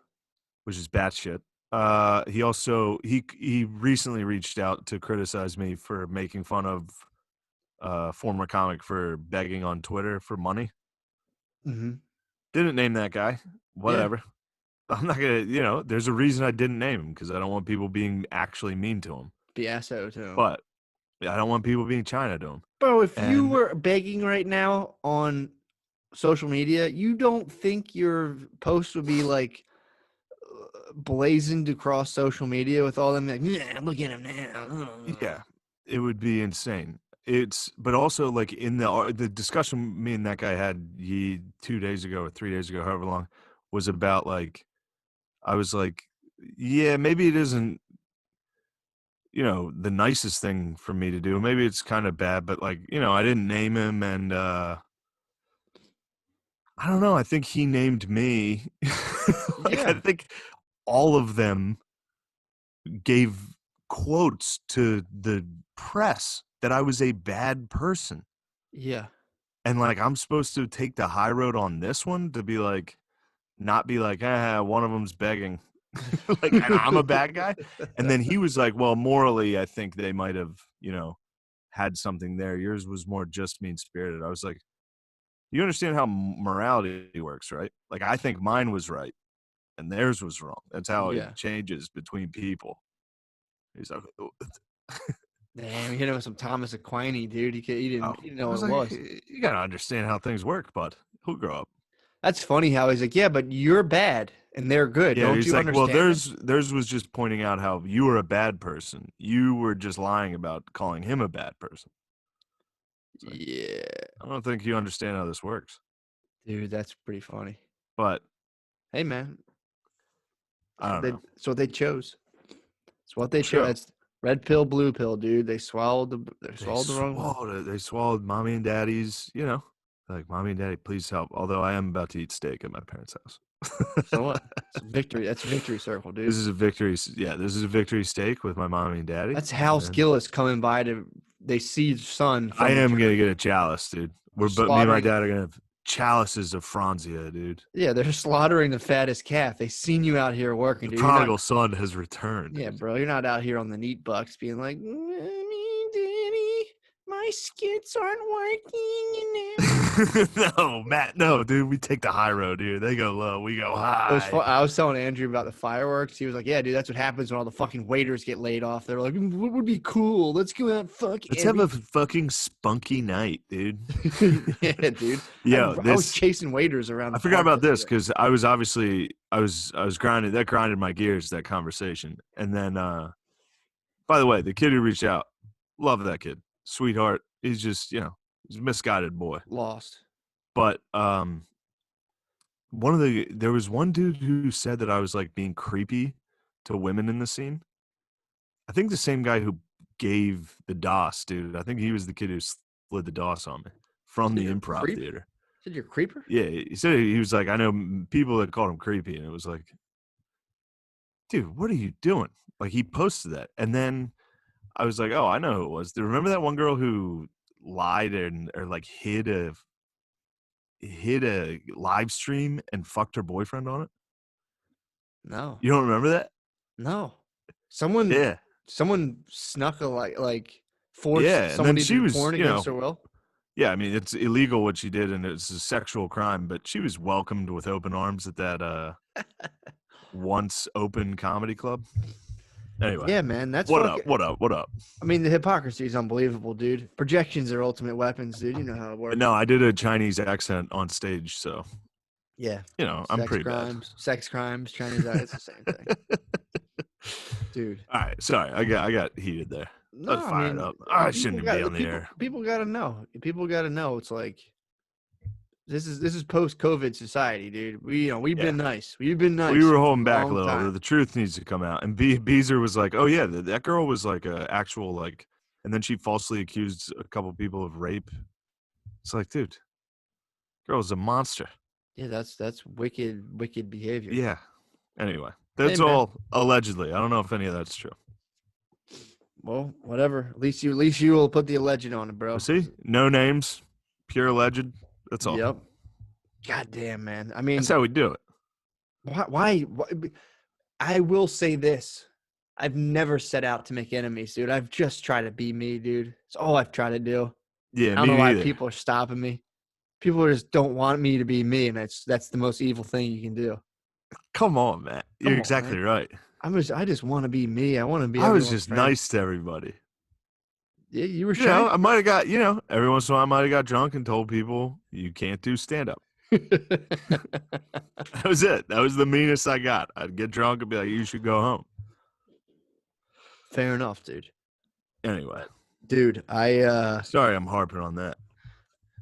Which is batshit. He also he recently reached out to criticize me for making fun of former comic for begging on Twitter for money. Mm-hmm. Didn't name that guy. Yeah. Whatever. I'm not gonna. There's a reason I didn't name him because I don't want people being actually mean to him. Be asshole too. But I don't want people being China to him. Bro, if you were begging right now on social media, you don't think your post would be like blazoned across social media with all them like, yeah, look at him now. Yeah, it would be insane. But also like in the discussion me and that guy had 2 days ago or 3 days ago, however long, was about like I was like, yeah, maybe it isn't, the nicest thing for me to do. Maybe it's kind of bad, but like, I didn't name him and I don't know. I think he named me. Like, I Yeah. think all of them gave quotes to the press that I was a bad person. Yeah. And like, I'm supposed to take the high road on this one to be like, not be like, one of them's begging. Like, and I'm a bad guy. And then he was like, well, morally, I think they might have, had something there. Yours was more just mean spirited. I was like, you understand how morality works, right? Like, I think mine was right and theirs was wrong. That's how it Yeah. changes between people. He's like, Damn, you hit him with some Thomas Aquinas, dude. He oh, didn't know I what was it like, was. you got to understand how things work, bud. Who'll grow up? That's funny how he's like, yeah, but you're bad and they're good. Yeah, Don't he's you like, well, understand that? theirs was just pointing out how you were a bad person. You were just lying about calling him a bad person. It's like, Yeah, I don't think you understand how this works. dude, that's pretty funny. But Hey, man, I don't know. that's what they chose. It's what they chose. Sure. It's red pill, blue pill, dude. They swallowed the wrong one. They swallowed mommy and daddy's, like, mommy and daddy, please help. Although I am about to eat steak at my parents' house. So what? It's victory. That's victory circle, dude. This is a victory. Yeah, this is a victory steak with my mommy and daddy. That's Hal And Gillis coming by to. They see son I from the am going to church. get a chalice, dude. They're Me and my slaughtering. dad are going to have chalices of Franzia, dude. Yeah, they're slaughtering the fattest calf. They seen you out here working, The dude. You're not. prodigal son has returned. Yeah, bro. You're not out here on the neat bucks being like, Mommy, Daddy, my skits aren't working. No, Matt, no, dude. We take the high road here. They go low, we go It was fun. high. I was telling Andrew about the fireworks. He was like, "Yeah, dude, that's what happens when all the fucking waiters get laid off." They're like, "What would be cool? Let's go out and fuck Let's every." have a fucking spunky night, dude. Yeah, dude. Yo, I was chasing waiters around. I The forgot park about this yesterday. because I was obviously I was grinding. That grinded my gears, that conversation. And then by the way, the kid who reached out, love that kid. Sweetheart. He's just, he's a misguided boy. Lost. But there was one dude who said that I was like being creepy to women in the scene. I think the same guy who gave the DOS, dude. I think he was the kid who slid the DOS on me from the improv theater. Said you're a creeper? Yeah, he said he was like, I know people that called him creepy, and it was like, dude, what are you doing? Like, he posted that, and then I was like, oh, I know who it was. Do you remember that one girl who lied or like hid a live stream and fucked her boyfriend on it? No. You don't remember that? No. Someone Yeah. snuck a like forced Yeah, and then somebody she to do was, porn against her will. yeah, I mean, it's illegal what she did, and it's a sexual crime, but she was welcomed with open arms at that once open comedy club. Anyway. Yeah, man. That's What up? I mean, the hypocrisy is unbelievable, dude. Projections are ultimate weapons, dude. You know how it works. No, I did a Chinese accent on stage, so Yeah. I'm pretty Sex crimes, Chinese. It's the same thing, dude. All right, sorry, I got heated there. No, I was fired up. I shouldn't be on the air. People got to know. People got to know. It's like this is post-COVID society, dude. We've been nice. We've been nice. We were holding back a long little. time. The truth needs to come out. And Beezer was like, "Oh yeah, that girl was like a actual like," and then she falsely accused a couple people of rape. It's like, dude, girl's a monster. Yeah, that's wicked behavior. Yeah. Anyway, that's Hey, man. all allegedly. I don't know if any of that's true. Well, whatever. At least you will put the alleged on it, bro. See, no names, pure alleged. That's all. Yep. God damn, man. I mean, that's how we do it. Why? I will say this. I've never set out to make enemies, dude. I've just tried to be me, dude. It's all I've tried to do. Yeah, I don't know why people are stopping me. People just don't want me to be me, and that's the most evil thing you can do. Come on, Matt. You're exactly right. I just want to be me. I want to be. I was just nice to everybody. Yeah, you were shy. I might have got, every once in a while I might have got drunk and told people you can't do stand-up. That was it. That was the meanest I got. I'd get drunk and be like, you should go home. Fair enough, dude. Anyway. Dude, sorry I'm harping on that.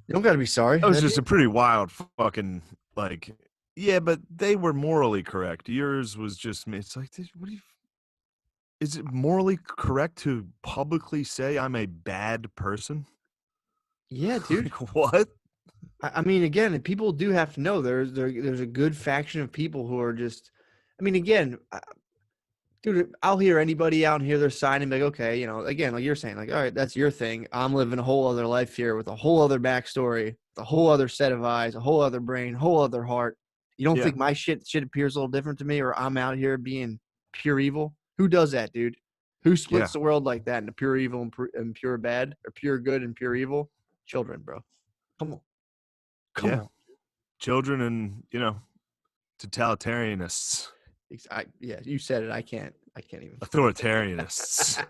You don't got to be sorry. That was just a pretty wild fucking, like, yeah, but they were morally correct. Yours was just, it's like, is it morally correct to publicly say I'm a bad person? Yeah, dude. Like, what? I mean, again, people do have to know there's a good faction of people who are just. I mean, again, Dude, I'll hear anybody out here, they're signing, like, okay, again, like you're saying, like, all right, that's your thing. I'm living a whole other life here with a whole other backstory, a whole other set of eyes, a whole other brain, whole other heart. You don't Yeah. think my shit appears a little different to me, or I'm out here being pure evil? Who does that, dude? Who splits the world like that into pure evil and pure bad, or pure good and pure evil? Children, bro. Come on. Come on. Children and, totalitarianists. Yeah, you said it. I can't even. Authoritarianists.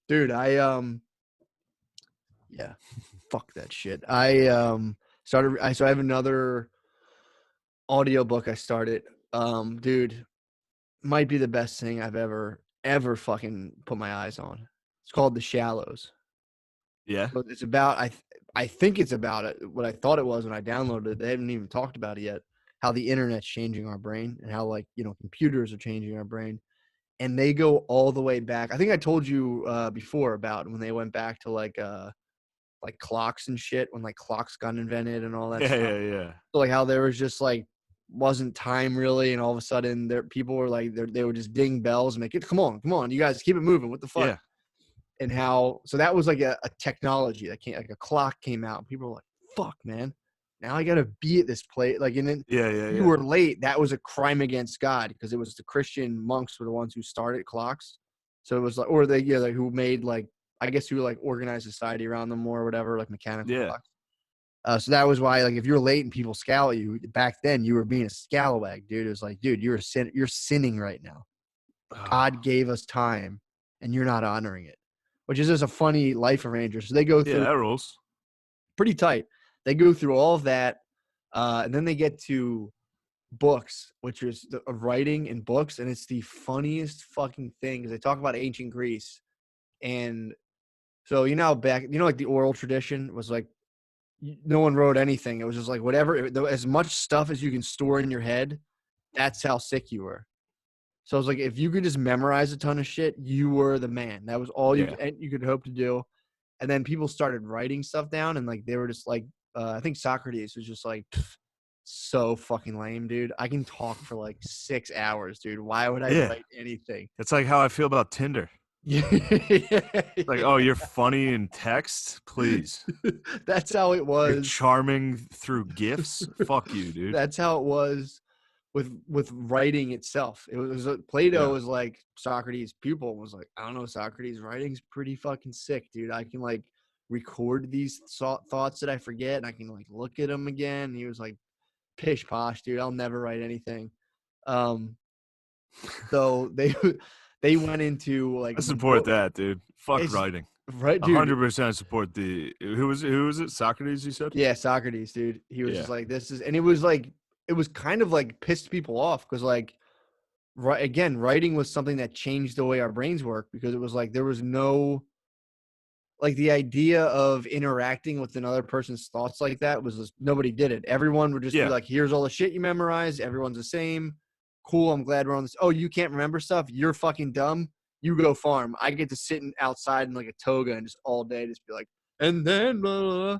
Dude, yeah, fuck that shit. I have another audiobook I started. Dude, might be the best thing I've ever fucking put my eyes on. It's called The Shallows. Yeah. So it's about I think it's about it. What I thought it was when I downloaded it. They haven't even talked about it yet. How the internet's changing our brain, and how computers are changing our brain. And they go all the way back. I think I told you before about when they went back to like clocks and shit, when like clocks got invented and all that stuff. Yeah. So like how there was just like wasn't time really, and all of a sudden people were like they would just ding bells and make it, come on, you guys keep it moving. What the fuck? Yeah. And how so that was like a technology that came, like a clock came out. And people were like, fuck, man. Now I gotta be at this place. Like, and then you were late. That was a crime against God, because it was the Christian monks were the ones who started clocks. So it was like, or they, like who made like, I guess who like organized society around them more or whatever, like mechanical clocks. So that was why, like, if you're late and people scowl at you back then, you were being a scalawag, dude. It was like, dude, you're sinning right now. God gave us time, and you're not honoring it, which is just a funny life arranger. So they go through that rules. pretty tight. They go through all of that, and then they get to books, which is writing and books, and it's the funniest fucking thing because they talk about ancient Greece, and so like the oral tradition was like no one wrote anything. It was just like whatever, as much stuff as you can store in your head. That's how sick you were. So I was like, if you could just memorize a ton of shit, you were the man. That was all you could hope to do. And then people started writing stuff down, and like they were just like, I think Socrates was just like, so fucking lame, dude. I can talk for like 6 hours, dude. Why would I write anything? It's like how I feel about Tinder. Like, oh, you're funny in text? Please. That's how it was. You're charming through gifs? Fuck you, dude. That's how it was with writing itself. It was Plato was like Socrates' pupil, was like, I don't know, Socrates, writing's pretty fucking sick, dude. I can like record these thoughts that I forget, and I can like look at them again. And he was like, pish posh, dude. I'll never write anything. So they went into like, I support that, dude. Fuck writing. Right, dude. 100% support who was it? Socrates, you said? Yeah, Socrates, dude. He was just like, and it was like, it was kind of like pissed people off because like, again, writing was something that changed the way our brains work, because it was like there was no, like, the idea of interacting with another person's thoughts like that was just, nobody did it. Everyone would just be like, here's all the shit you memorized. Everyone's the same. Cool. I'm glad we're on this. Oh, you can't remember stuff? You're fucking dumb. You go farm. I get to sit outside in like a toga and just all day just be like, and then blah, blah, blah.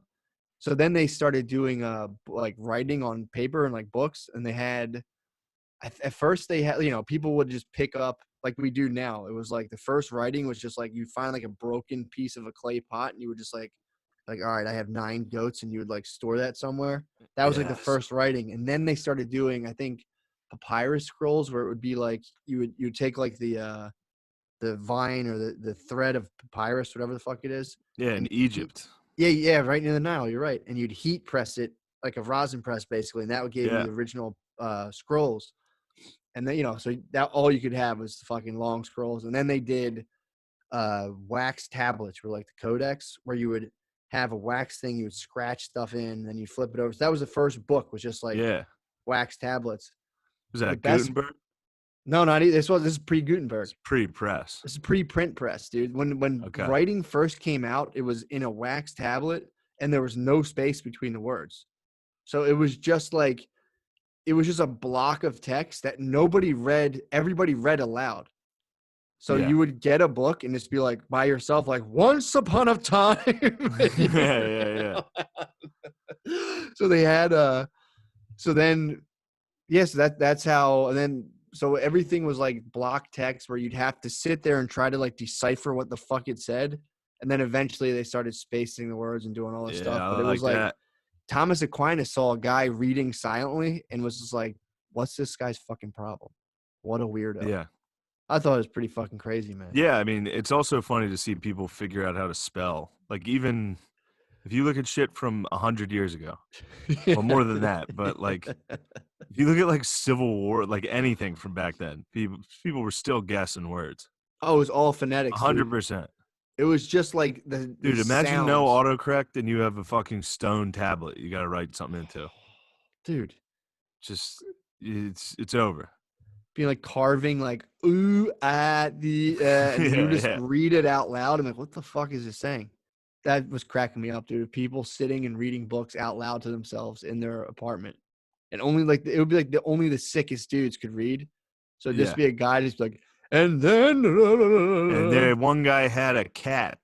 So then they started doing like writing on paper and like books, and they had at first they had, people would just pick up like we do now. It was like the first writing was just like you find like a broken piece of a clay pot, and you would just like all right, I have 9 goats, and you would like store that somewhere. That was like the first writing. And then they started doing, I think, papyrus scrolls, where it would be like you would take like the vine or the thread of papyrus, whatever the fuck it is. Yeah, in Egypt. Yeah, right near the Nile. You're right. And you'd heat press it like a rosin press, basically, and that would give you the original scrolls. And then so that all you could have was the fucking long scrolls. And then they did wax tablets, were like the codex, where you would have a wax thing, you would scratch stuff in, and then you flip it over. So that was the first book, was just like wax tablets. Was that Gutenberg? No, not either. This is pre-Gutenberg. It's pre-press. This is pre-print press, dude. When writing first came out, it was in a wax tablet, and there was no space between the words. So it was just like, it was just a block of text that nobody read. Everybody read aloud. So you would get a book and just be like by yourself, like, once upon a time. Yeah. So they had so then, yes, that's how. And then so everything was like block text where you'd have to sit there and try to like decipher what the fuck it said. And then eventually they started spacing the words and doing all this stuff. I But it was like like that. Thomas Aquinas saw a guy reading silently and was just like, what's this guy's fucking problem? What a weirdo. Yeah. I thought it was pretty fucking crazy, man. Yeah, I mean, it's also funny to see people figure out how to spell. Like, even if you look at shit from 100 years ago, well, more than that, but like, if you look at like Civil War, like anything from back then, people were still guessing words. Oh, it was all phonetics, dude. 100%. It was just like the Dude, imagine no sounds. autocorrect and you have a fucking stone tablet you got to write something into. Dude. Just, it's over. Being like carving like ooh at the and you just read it out loud. I'm like, what the fuck is it saying? That was cracking me up, dude. People sitting and reading books out loud to themselves in their apartment, and only like it would be like only the sickest dudes could read. So it'd just be a guy just like, and then and there one guy had a cat.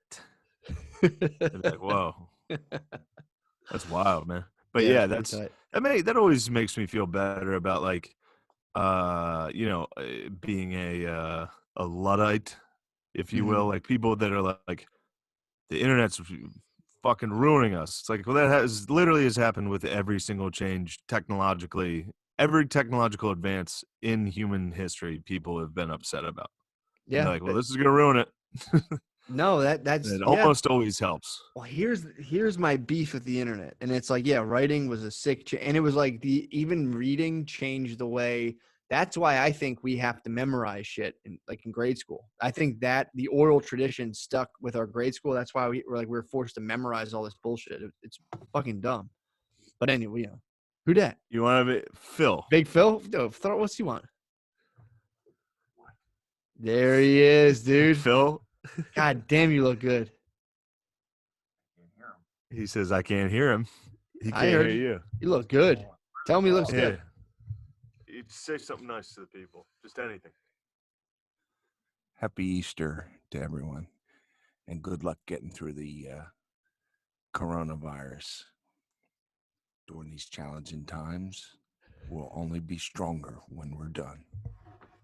Like, whoa, that's wild, man. But yeah, that always makes me feel better about like being a Luddite, if you will, like people that are like the internet's fucking ruining us. It's like, well, that has happened with every single change technologically, every technological advance in human history. People have been upset about. Yeah, like, well, this is gonna ruin it. No, that's it almost always helps. Well, here's my beef with the internet, and it's like, yeah, writing was a sick, and it was like even reading changed the way. That's why I think we have to memorize shit in grade school. I think that the oral tradition stuck with our grade school. That's why we're forced to memorize all this bullshit. It's fucking dumb. But anyway, who dat? You want to be Phil? Big Phil? No, what's he want? There he is, dude. Phil. God damn, you look good. He says, I can't hear him. He can't hear you. You look good. Tell me he looks good. You say something nice to the people. Just anything. Happy Easter to everyone. And good luck getting through the coronavirus. During these challenging times, we'll only be stronger when we're done.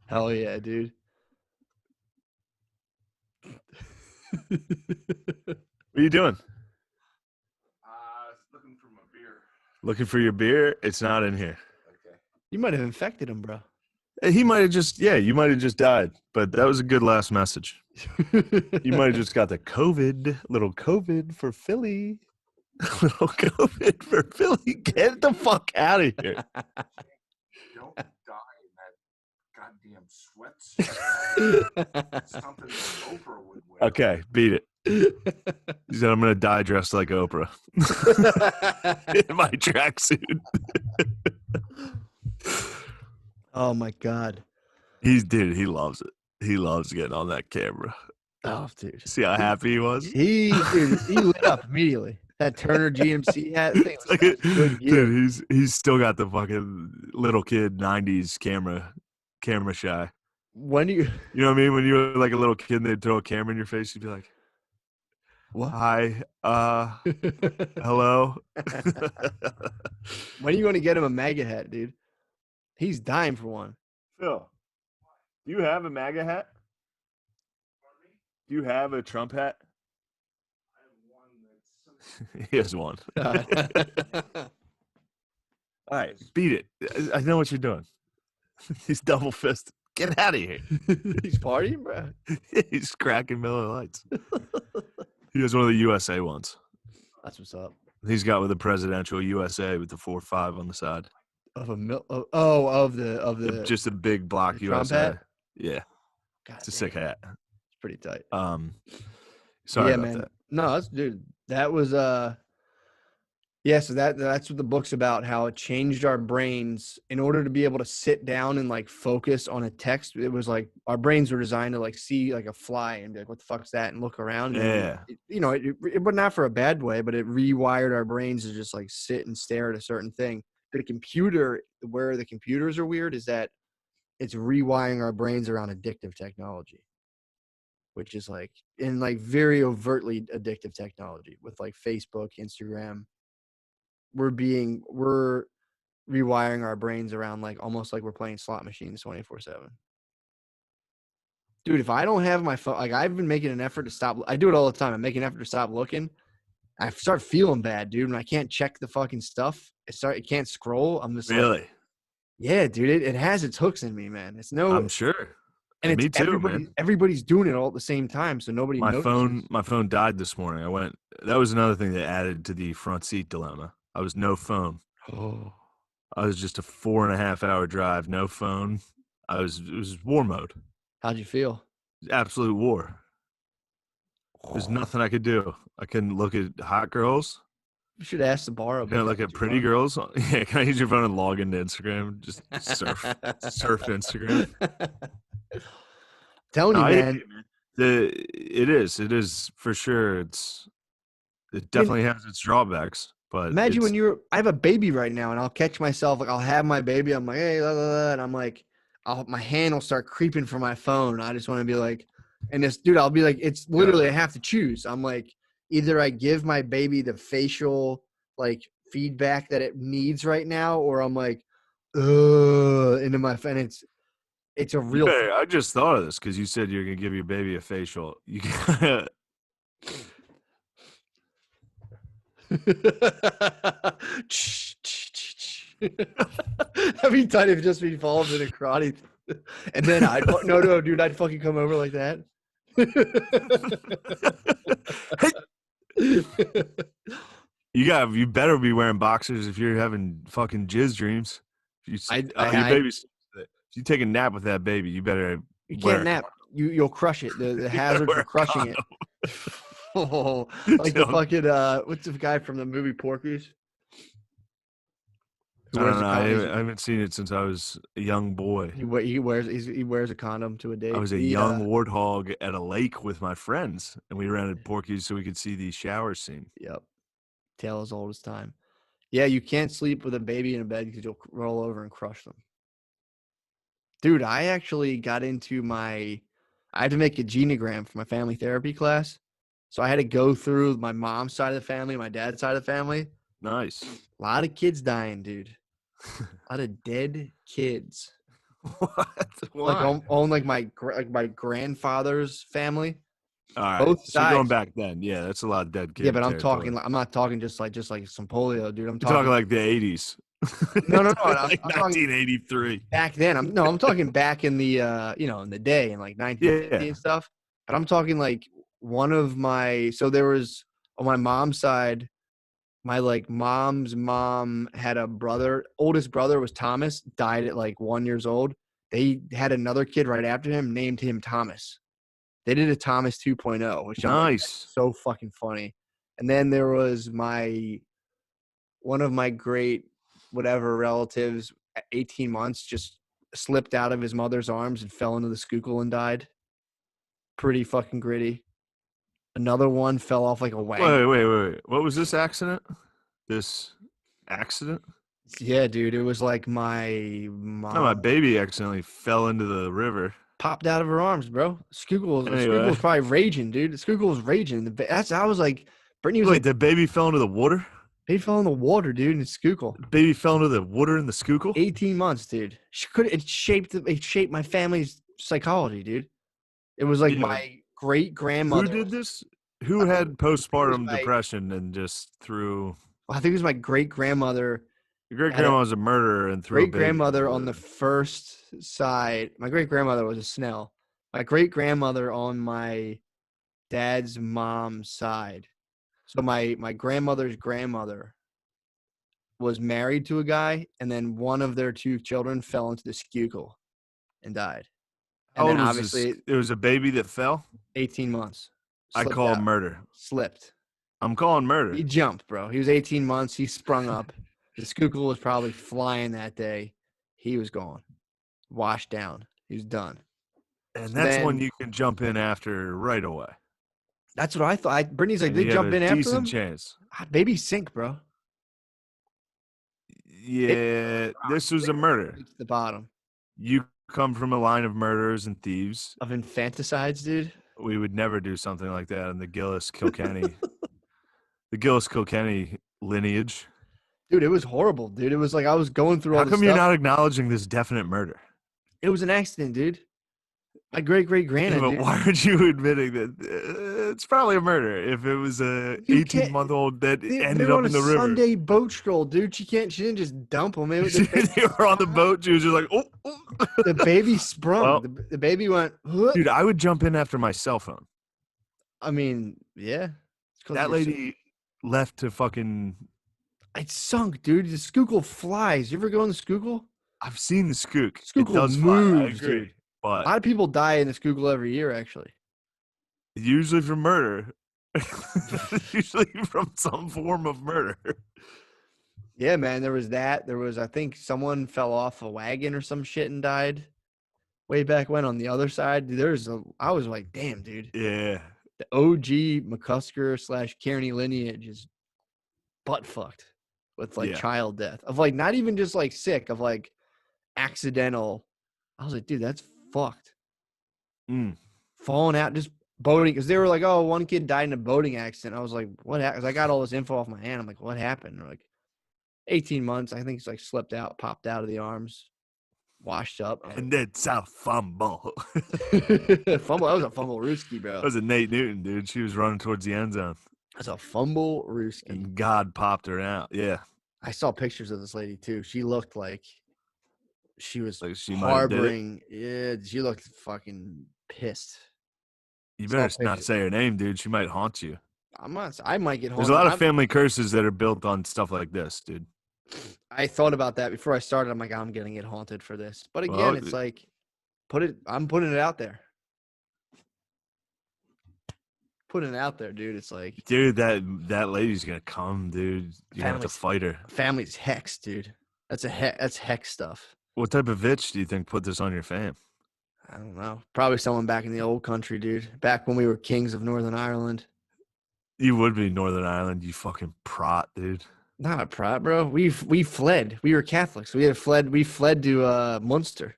Hell yeah, dude. What are you doing? Looking for my beer. Looking for your beer? It's not in here. Okay. You might have infected him, bro. He might have just, you might have just died. But that was a good last message. You might have just got the little COVID for Philly. Little COVID for Philly. Get the fuck out of here. Don't die in that goddamn sweatsuit. Something that Oprah would wear. Okay, beat it. He said, I'm going to die dressed like Oprah. In my tracksuit. Oh, my God. He loves it. He loves getting on that camera. Oh, dude. See how happy he was? He lit up immediately. That Turner GMC hat thing. Dude, he's still got the fucking little kid 90s camera shy. When you know what I mean? When you were like a little kid and they'd throw a camera in your face, you'd be like, what? Hi, hello. When are you going to get him a MAGA hat, dude? He's dying for one. Phil, do you have a MAGA hat? Do you have a Trump hat? He has one. All right, beat it. I know what you're doing. He's double fisted. Get out of here. He's partying, bro. He's cracking Miller Lights. He has one of the USA ones. That's what's up. He's got with the presidential USA with the 4-5 on the side. Of the just a big block USA. Hat? Yeah. God, it's a sick hat. It's pretty tight. Sorry about that. No, that was so that's what the book's about, how it changed our brains in order to be able to sit down and like focus on a text. It was like our brains were designed to like see like a fly and be like, what the fuck's that? And look around. Yeah. It but not for a bad way, but it rewired our brains to just like sit and stare at a certain thing. But a computer, where the computers are weird is that it's rewiring our brains around addictive technology, which is like very overtly addictive technology with like Facebook, Instagram. We're rewiring our brains around like almost like we're playing slot machines 24/7. Dude, if I don't have my phone, like I've been making an effort to stop. I do it all the time. I make an effort to stop looking. I start feeling bad, dude, when I can't check the fucking stuff. It can't scroll. I'm just like, Really? yeah, dude, it has its hooks in me, man. It's no, I'm sure. and it's Me too, man. everybody's doing it all at the same time, so nobody notices. My phone died this morning. That was another thing that added to the front seat dilemma. I was no phone. Oh, I was just a 4.5 hour drive, no phone. It was war mode. how'd you feel? Absolute war. There's nothing I could do. I couldn't look at hot girls. You should ask to borrow. I couldn't look at pretty girls. Yeah, can I use your phone and log into Instagram? Just surf Instagram. Telling you, man. It is for sure. It definitely has its drawbacks. But imagine when I have a baby right now, and I'll catch myself, like I'll have my baby. I'm like, hey, blah, blah, blah, and I'm like, my hand will start creeping for my phone. I just want to be like, and this dude, I'll be like, it's literally I have to choose. I'm like, either I give my baby the facial like feedback that it needs right now, or I'm like, into my phone. It's a real. I just thought of this because you said you're gonna give your baby a facial. You gotta. Every time it just involved in a karate, and then no, dude, I'd fucking come over like that. You better be wearing boxers if you're having fucking jizz dreams. If you take a nap with that baby, you better. You can't nap. You'll crush it. The hazards of crushing it. Oh, like the fucking what's the guy from the movie Porky's? I don't know. I haven't seen it since I was a young boy. He wears a condom to a date. I was a young warthog at a lake with my friends, and we rented Porky's so we could see the shower scene. Yep. Tale as old as time. Yeah, you can't sleep with a baby in a bed because you'll roll over and crush them. Dude, I actually got into I had to make a genogram for my family therapy class. So I had to go through my mom's side of the family, my dad's side of the family. Nice. A lot of kids dying, dude. A lot of dead kids. What? Why? Like on like my grandfather's family. All right. Both so sides. Going back then, yeah, that's a lot of dead kids. Yeah, but I'm not talking just like some polio, dude. I'm talking like the 80s. No. Like 1983. Back then, I'm talking back in the in the day in like 1950 and stuff. But I'm talking like there was on my mom's side, my like mom's mom had a brother. Oldest brother was Thomas, died at like 1 year old. They had another kid right after him, named him Thomas. They did a Thomas 2.0, which nice, so fucking funny. And then there was one of my great whatever relatives at 18 months just slipped out of his mother's arms and fell into the Schuylkill and died. Pretty fucking gritty. Another one fell off like a wagon. Wait. What was this accident? Yeah, dude. It was like my mom. No, my baby accidentally fell into the river. Popped out of her arms, bro. Schuylkill was probably raging, dude. The Schuylkill was raging. I was like, Brittany was the baby fell into the water? Baby fell in the water, dude, in Schuylkill. Baby fell into the water in the Schuylkill? 18 months, dude. It shaped my family's psychology, dude. It was like my great-grandmother. Who did this? Who had postpartum depression and just threw... I think it was my great-grandmother. Your great-grandma was a murderer and threw a baby. Great-grandmother on the first side. My great-grandmother was a Snell. My great-grandmother on my dad's mom's side. So my grandmother's grandmother was married to a guy, and then one of their two children fell into the Schuylkill and died. And then obviously it was a baby that fell? 18 months. I call it murder. Slipped. I'm calling murder. He jumped, bro. He was 18 months. He sprung up. The Schuylkill was probably flying that day. He was gone. Washed down. He was done. And that's when you can jump in after right away. That's what I thought. Brittany's like, they jump in after them? Decent chance. Baby sink, bro. Yeah, this was a murder. It's the bottom. You come from a line of murderers and thieves. Of infanticides, dude. We would never do something like that in the Gillis Kilkenny. The Gillis Kilkenny lineage. Dude, it was horrible, dude. It was like I was going through all How this come you're stuff. not acknowledging this definite murder? It was an accident, dude. My great great Yeah, granddad, but dude. why aren't you admitting that it's probably a murder if it was a You 18-month-old that they ended were up on a in the river? Sunday boat stroll, dude. She didn't just dump him. They were on the boat. She was just like, oh. The baby sprung. Well, The baby went. "Huh." dude, I would jump in after my cell phone. I mean, yeah. It's 'cause That you're so- lady left to fucking. It sunk, dude. The Schuylkill flies. You ever go in the Schuylkill? I've seen the skook. It Schuylkill does fly. I moves, agree. dude. A But lot of people die in the Schuylkill every year, actually. usually from murder. Usually from some form of murder. Yeah, man. There was that. There was, I think, someone fell off a wagon or some shit and died way back when on the other side. I was like, damn, dude. Yeah. The OG McCusker / Kearney lineage is butt fucked with like Yeah. child death of like not even just like sick of like accidental. I was like, dude, that's fucked. Mm. Falling out, just boating, because they were like, oh, one kid died in a boating accident. I was like, what happened? Because I got all this info off my hand. I'm like, what happened? They're like 18 months. I think it's like slipped out, popped out of the arms, washed up. And it's a fumble. Fumble. That was a fumble Rooski, bro. That was a Nate Newton, dude. She was running towards the end zone. That's a fumble Rooski. And God popped her out. Yeah. I saw pictures of this lady too. She looked like she was Like she might have did it. harboring. Yeah, she looked fucking pissed. You Saw better not pictures. say her name, dude. She might haunt you. I might get home. There's a lot of family curses that are built on stuff like this, dude. I thought about that before I started. I'm like, I'm gonna get haunted for this. But again, Well, it's like, I'm putting it out there. Putting it out there, dude. It's like, dude, that lady's gonna come, dude. You're gonna have to fight her. family's hex, dude. That's hex stuff. What type of bitch do you think put this on your fam? I don't know. Probably someone back in the old country, dude. Back when we were kings of Northern Ireland. You would be Northern Ireland, you fucking prot, dude. Not a prop, bro. We fled. We were Catholics. We fled to Munster.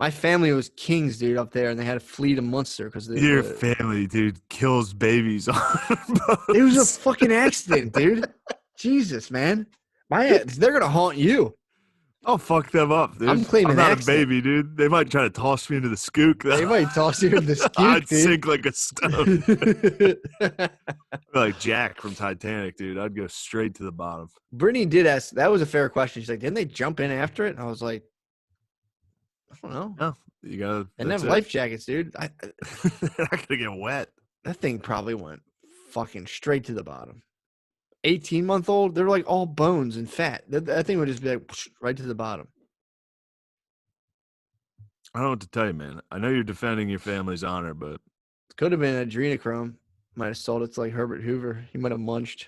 My family was kings, dude, up there, and they had to flee to Munster because Your family, dude, kills babies on boats. it was a fucking accident, dude. Jesus, man. They're gonna haunt you. I'll fuck them up, dude. I'm claiming not accident. a baby, dude. They might try to toss me into the skook. They might toss you in the scoop, I'd dude. sink like a stone. Like Jack from Titanic, dude. I'd go straight to the bottom. Brittany did ask. That was a fair question. She's like, didn't they jump in after it? And I was like, I don't know. No, you gotta. They didn't have life jackets, dude. They're not gonna get wet. That thing probably went fucking straight to the bottom. 18-month-old, they're like all bones and fat. That thing would just be like right to the bottom. I don't know what to tell you, man. I know you're defending your family's honor, but Could have been adrenochrome. Might have sold it to like Herbert Hoover. He might have munched.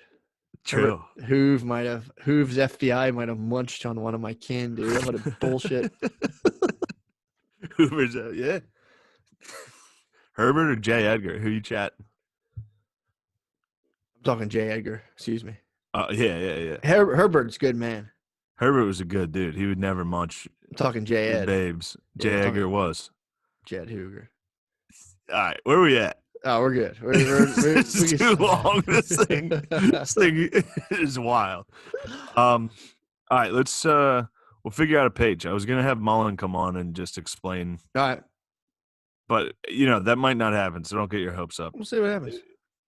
true. Hoover's FBI might have munched on one of my kin, dude. What a bullshit. Hoover's, yeah. Herbert or J. Edgar? Who you chat? I'm talking J. Edgar. Excuse me. Yeah. Herbert's good, man. Herbert was a good dude. He would never munch I'm talking J. his Ed. babes. Yeah, J. I'm talking- Edgar was. Jed Hoover. All right, where we at? Oh, we're good. It's too long. This thing is wild. All right, let's we'll figure out a page. I was gonna have Mullen come on and just explain, All right. but that might not happen. So don't get your hopes up. We'll see what happens.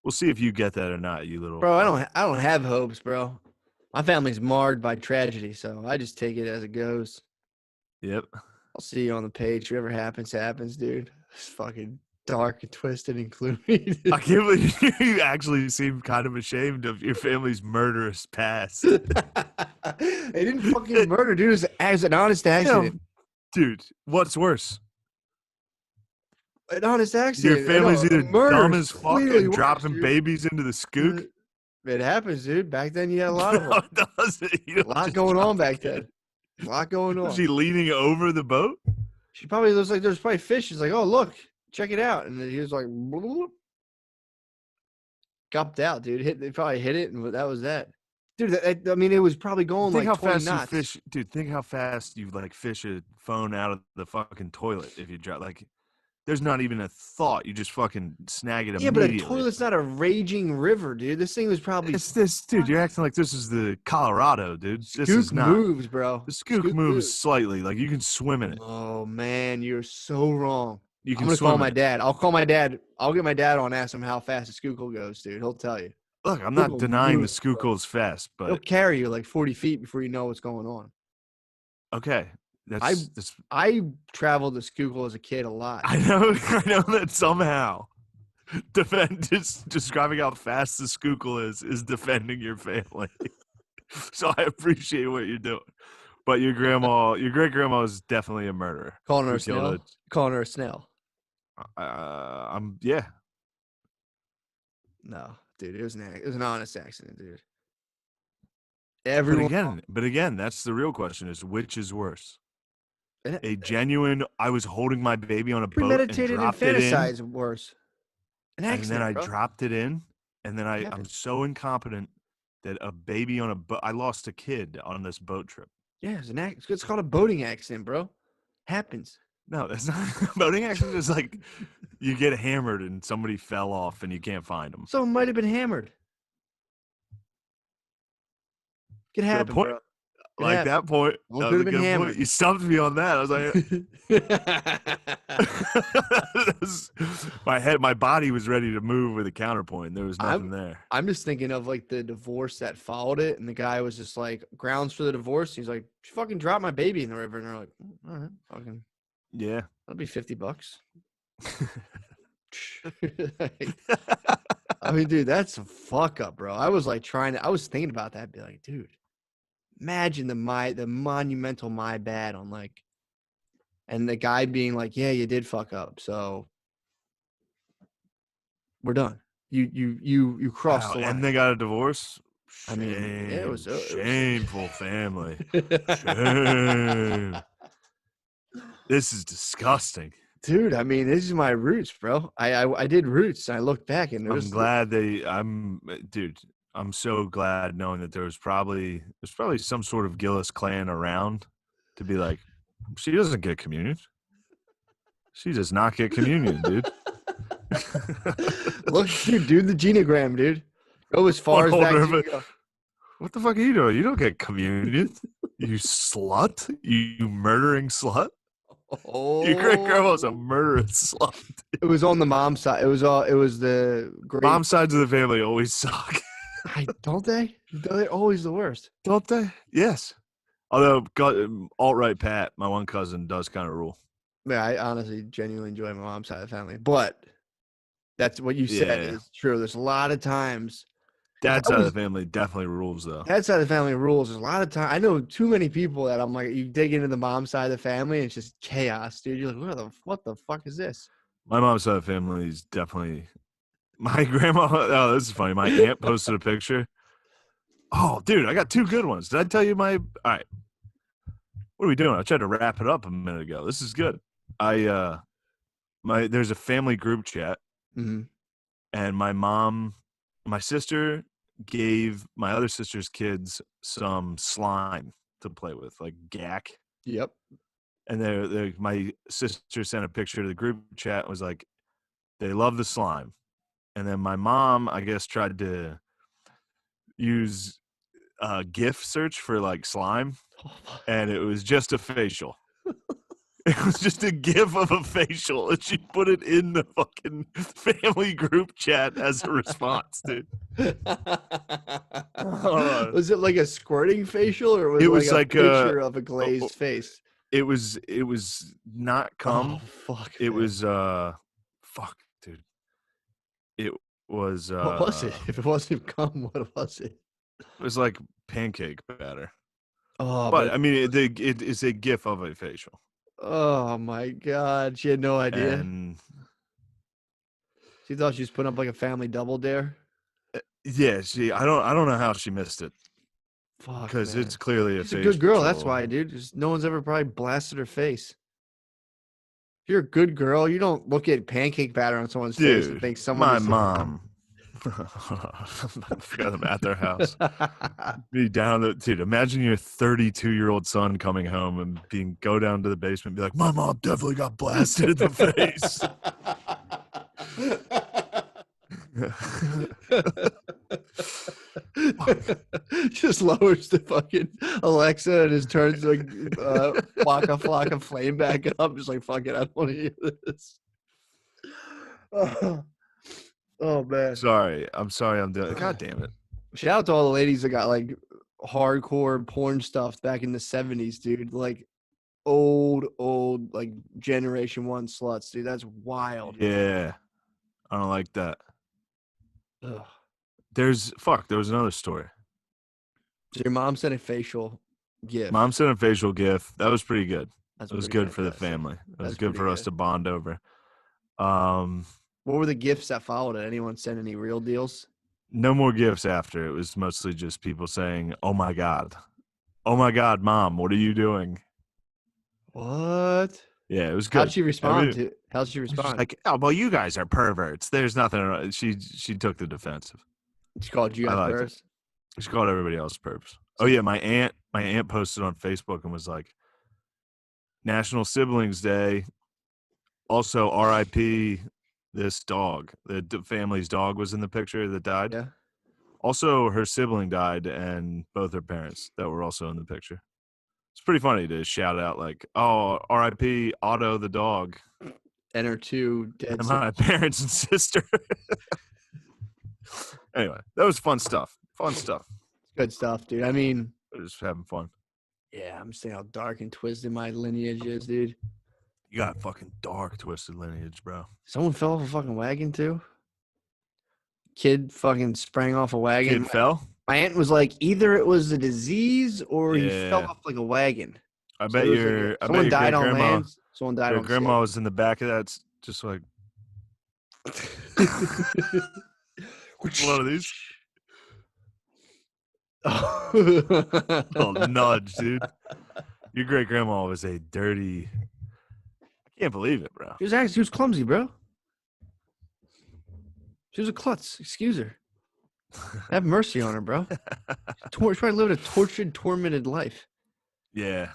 We'll see if you get that or not, you little Bro, I don't have hopes, bro. My family's marred by tragedy, so I just take it as it goes. Yep. I'll see you on the page. Whatever happens, happens, dude. It's fucking dark and twisted and gloomy. I can't believe you actually seem kind of ashamed of your family's murderous past. They didn't fucking murder, dude. It was as an honest accident. Dude, what's worse? An honest accident. Your family's either Murder dumb is as fuck clearly and worse, dropping dude. babies into the skook. It happens, dude. Back then, you had a lot of them. No, it doesn't. You A don't lot just going drop on a back kid. then. A lot going on. Was she leaning over the boat? She probably was like, there's probably fish. She's like, oh, look, check it out. And then he was like, bloop. Gupped out, dude. They probably hit it, and that was that. Dude, I mean, it was probably going Think like how 20 fast knots. you fish, dude. Think how fast you like fish a phone out of the fucking toilet if you drop. Like, There's not even a thought. You just fucking snag it Yeah, but a immediately. toilet's not a raging river, dude. This thing was probably It's this, dude. You're acting like this is the Colorado, dude. This is Skook not. moves, bro. The Skook moves slightly. Like you can swim in it. Oh man, you're so wrong. You I'm can gonna swim call in my it. dad. I'll call my dad. I'll get my dad on, ask him how fast the Schuylkill goes, dude. He'll tell you. Look, I'm not Schuylkill denying the moves, bro. Schuylkill is fast, It'll but carry you like 40 feet before you know what's going on. okay. That's I traveled to Schuylkill as a kid a lot. I know that somehow just describing how fast the Schuylkill is defending your family. So I appreciate what you're doing. But your great grandma is definitely a murderer. Calling her Who a killed snail. Calling her a snail. Yeah. No, dude, it was an honest accident, dude. But again, that's the real question: is which is worse? And A genuine, I was holding my baby on a boat and premeditated and dropped it in, fantasized worse. An accident, and then I bro. dropped it in, and then I'm Happened. so incompetent that a baby on a boat. I lost a kid on this boat trip. Yeah, it's called a boating accident, bro. Happens. No, that's not boating accident. Is like you get hammered and somebody fell off and you can't find them. Someone might have been hammered. Could happen, point. bro. Could Like happen. that point, One that could was have a been good hammered. point. You stumped me on that. I was like, my body was ready to move with a counterpoint. There was nothing there. I'm just thinking of like the divorce that followed it, and the guy was just like grounds for the divorce. He's like, "She fucking dropped my baby in the river," and they're like, "All right, fucking Yeah. that'll be $50." I mean, dude, that's a fuck up, bro. I was like I was thinking about that, be like, dude, imagine the monumental my bad on like, and the guy being like, yeah, you did fuck up, so we're done. You crossed Wow, the line. and they got a divorce. I mean, it was shameful family. Shame. This is disgusting. Dude, I mean, this is my roots, bro. I did roots. And I look back and I'm glad I'm so glad knowing that there's probably some sort of Gillis clan around to be like, she doesn't get communion. She does not get communion, dude. Look, dude, do the genogram, dude. Go as far as back as you go. What the fuck are you doing? You don't get communion. You slut. You murdering slut. Oh, Your great grandma's a murderous slut. It was on the mom side. It was the great Mom sides of the family always suck. Don't they? They're always the worst. Don't they? Yes. Although alt-right Pat, my one cousin, does kind of rule. Yeah, I honestly genuinely enjoy my mom's side of the family. But that's what you said is true. There's a lot of times. Dad's side of the family definitely rules, though. Dad's side of the family rules. There's a lot of time. I know too many people that I'm like, you dig into the mom side of the family, and it's just chaos, dude. You're like, what the fuck is this? My mom's side of the family is definitely. My grandma. Oh, this is funny. My aunt posted a picture. Oh, dude, I got two good ones. Did I tell you my? All right. What are we doing? I tried to wrap it up a minute ago. This is good. There's a family group chat, and my sister gave my other sister's kids some slime to play with, like gack. Yep. And my sister sent a picture to the group chat and was like, they love the slime. And then my mom, I guess, tried to use a GIF search for like slime, and it was just a facial. It was just a GIF of a facial, and she put it in the fucking family group chat as a response, dude. Was it like a squirting facial, or was it like a picture of a glazed face? It was not cum. Oh fuck! It was fuck, dude. It was what was it? If it wasn't cum, what was it? It was like pancake batter. Oh, but I mean, it is a GIF of a facial. Oh my god, she had no idea. And she thought she was putting up like a family double dare. Yeah, I don't know how she missed it. Fuck, because it's clearly She's a good girl. That's why, dude. Just no one's ever probably blasted her face. If you're a good girl, you don't look at pancake batter on someone's face and think someone. My mom I forgot them at their house. Be down, dude. Imagine your 32-year-old son coming home and go down to the basement and be like, "My mom definitely got blasted in the face." Just lowers the fucking Alexa and just turns like Waka Flocka Flame back up. Just like, fuck it, I don't want to hear this. Oh man. Sorry. I'm sorry I'm doing it. God damn it. Shout out to all the ladies that got like hardcore porn stuff back in the 70s, dude. Like old, like Generation 1 sluts, dude. That's wild. Yeah. I don't like that. Ugh. There was another story. So your mom sent a facial gift. Mom sent a facial gift. That was pretty good. That's It was pretty good for the fantastic. family. It was That's good pretty for us good. to bond over. What were the gifts that followed it? Anyone send any real deals? No more gifts after. It was mostly just people saying, "Oh my God. Oh my God, Mom, what are you doing?" What? Yeah, it was good. How'd she respond Every- to? How'd she She's respond? like, "Oh, well, you guys are perverts. There's nothing wrong." She took the defensive. She called you I guys liked it. birds. She called everybody else perps. Oh yeah, my aunt posted on Facebook and was like, "National Siblings Day. Also, R.I.P. this dog. The family's dog was in the picture that died. Yeah. Also, her sibling died, and both her parents that were also in the picture. It's pretty funny to shout out like, "Oh, R.I.P. Otto the dog, And her two dead and my parents and sister." Anyway, that was fun stuff. Fun stuff. good stuff, dude. I mean, Just having fun. yeah, I'm saying how dark and twisted my lineage is, dude. You got fucking dark, twisted lineage, bro. Someone fell off a fucking wagon too. Kid fucking sprang off a wagon. Kid fell. My aunt was like, either it was a disease or he fell Yeah. off like a wagon. I So bet it was your like I bet someone your died great on grandma. land. Someone died Your on grandma was in the back of that, just like one of these. Oh, nudge, dude. Your great grandma was a dirty. I can't believe it, bro. She was clumsy, bro. She was a klutz. Excuse her. Have mercy on her, bro. She probably lived a tortured, tormented life. Yeah.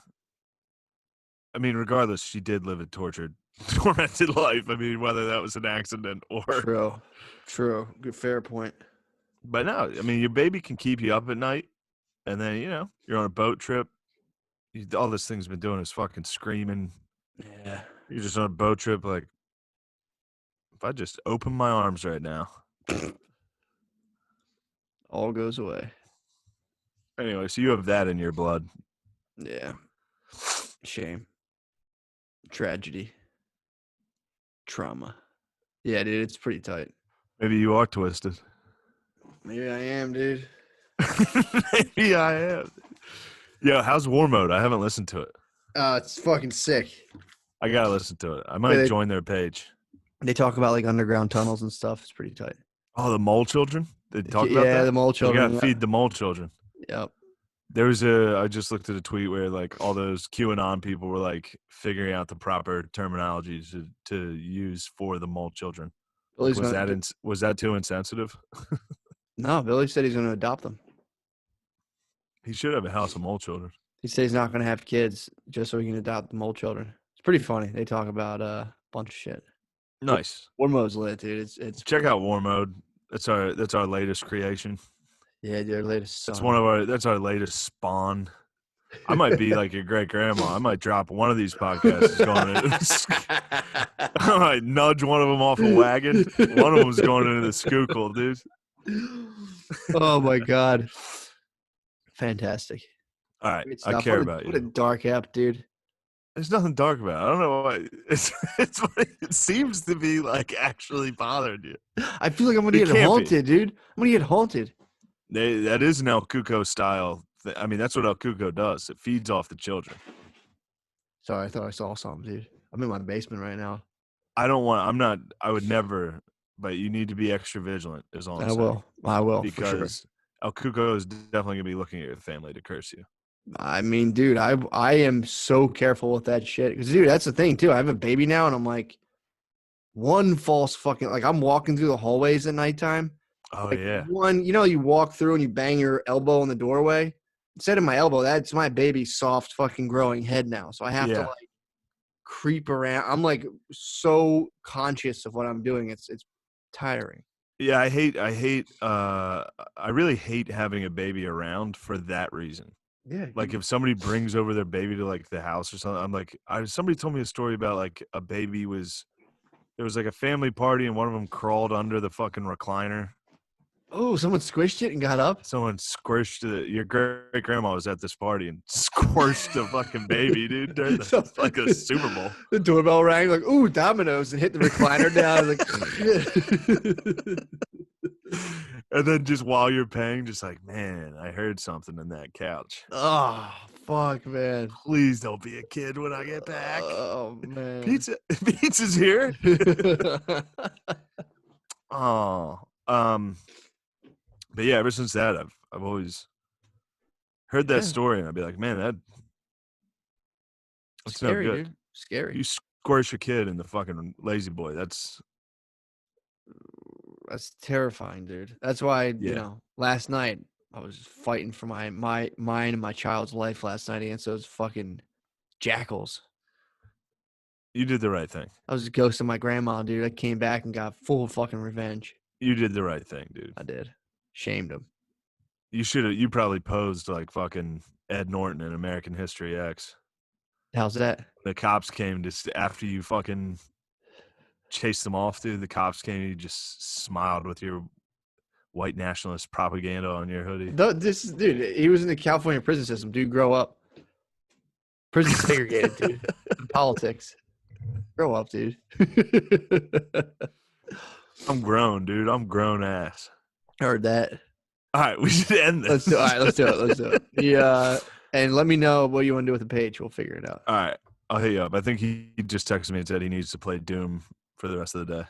I mean, regardless, she did live a tortured, tormented life. I mean, whether that was an accident or. True. Good, fair point. But no, I mean, your baby can keep you up at night, and then you're on a boat trip. All this thing's been doing is fucking screaming. Yeah. You're just on a boat trip, like, if I just open my arms right now. All goes away. Anyway, so you have that in your blood. Yeah. Shame. Tragedy. Trauma. Yeah, dude, it's pretty tight. Maybe you are twisted. Maybe I am, dude. Maybe I am. Yo, how's War Mode? I haven't listened to it. It's fucking sick. I gotta listen to it. I might join their page. They talk about like underground tunnels and stuff. It's pretty tight. Oh, the mole children? They talk about that? Yeah, the mole You children. gotta feed the mole children. Yep. I just looked at a tweet where like all those QAnon people were like figuring out the proper terminology to use for the mole children. Billy's Was that too insensitive? No, Billy said he's going to adopt them. He should have a house of mole children. He said he's not going to have kids just so he can adopt the mole children. It's pretty funny. They talk about a bunch of shit. Nice. War Mode's lit, dude. It's Check out War Mode. That's our latest creation. Yeah, their latest song. That's our latest spawn. I might be like your great grandma. I might drop one of these podcasts I might nudge one of them off a wagon. One of them's going into the Schuylkill, dude. Oh my god. Fantastic. All right. Great I stuff. care What about What a you. dark app, dude. There's nothing dark about it. I don't know why. It's funny. It seems to be like actually bothering you. I feel like I'm gonna It get can't haunted, dude. I'm gonna get haunted. That is an El Cuco style. I mean, that's what El Cuco does. It feeds off the children. Sorry, I thought I saw something, dude. I'm in my basement right now. I would never, but you need to be extra vigilant is all I'm saying. I will, Because for sure. El Cuco is definitely going to be looking at your family to curse you. I mean, dude, I am so careful with that shit. Because, dude, that's the thing, too. I have a baby now, and I'm like, one false fucking, like, I'm walking through the hallways at nighttime. Oh Like yeah. one, you walk through and you bang your elbow in the doorway. Instead of my elbow, that's my baby's soft fucking growing head now. So I have to Yeah. like creep around. I'm like so conscious of what I'm doing. It's tiring. Yeah, I really hate having a baby around for that reason. Yeah. Like if somebody brings over their baby to like the house or something, I'm like, somebody told me a story about like a baby there was like a family party and one of them crawled under the fucking recliner. Oh, someone squished it and got up. Someone squished your great grandma was at this party and squished a fucking baby, dude, during like a Super Bowl. The doorbell rang, like, ooh, Domino's, and hit the recliner down. Like, And then just while you're paying, just like, man, I heard something in that couch. oh, fuck, man. Please don't be a kid when I get back. Oh, man. Pizza's here. Oh, but yeah, ever since that, I've always heard that story, and I'd be like, man, that's Scary, no good. dude. Scary. You squish a kid in the fucking lazy boy. That's terrifying, dude. That's why, last night I was fighting for my mine and my child's life last night against those fucking jackals. You did the right thing. I was ghosting my grandma, dude. I came back and got full fucking revenge. You did the right thing, dude. I did. Shamed him. You probably posed like fucking Ed Norton in American History X. How's that? The cops came just after you fucking chased them off, dude. The cops came, you just smiled with your white nationalist propaganda on your hoodie. Dude, he was in the California prison system. Dude, grow up. Prison segregated, dude. Politics. Grow up, dude. I'm grown, dude. I'm grown ass. Heard that. All right, we should end this. Let's do it. Yeah, and let me know what you want to do with the page. We'll figure it out. All right, I'll hit you up. I think he just texted me and said he needs to play Doom for the rest of the day.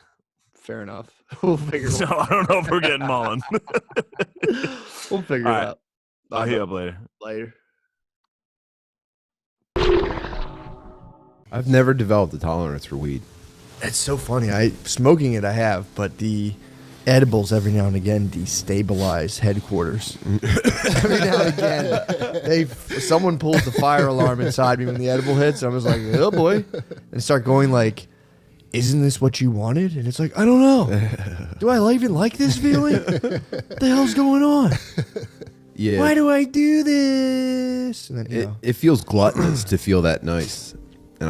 Fair enough. We'll figure it out. So I don't know if we're getting Mullen. We'll figure it out. I'll hit you up later. Later. I've never developed a tolerance for weed. It's so funny. Smoking it I have, but the edibles every now and again destabilize headquarters. Every now and again, someone pulls the fire alarm inside me when the edible hits. And I'm just like, oh boy, and start going like, isn't this what you wanted? And it's like, I don't know. Do I even like this feeling? What the hell's going on? Yeah. Why do I do this? And then, it feels gluttonous to feel that nice. And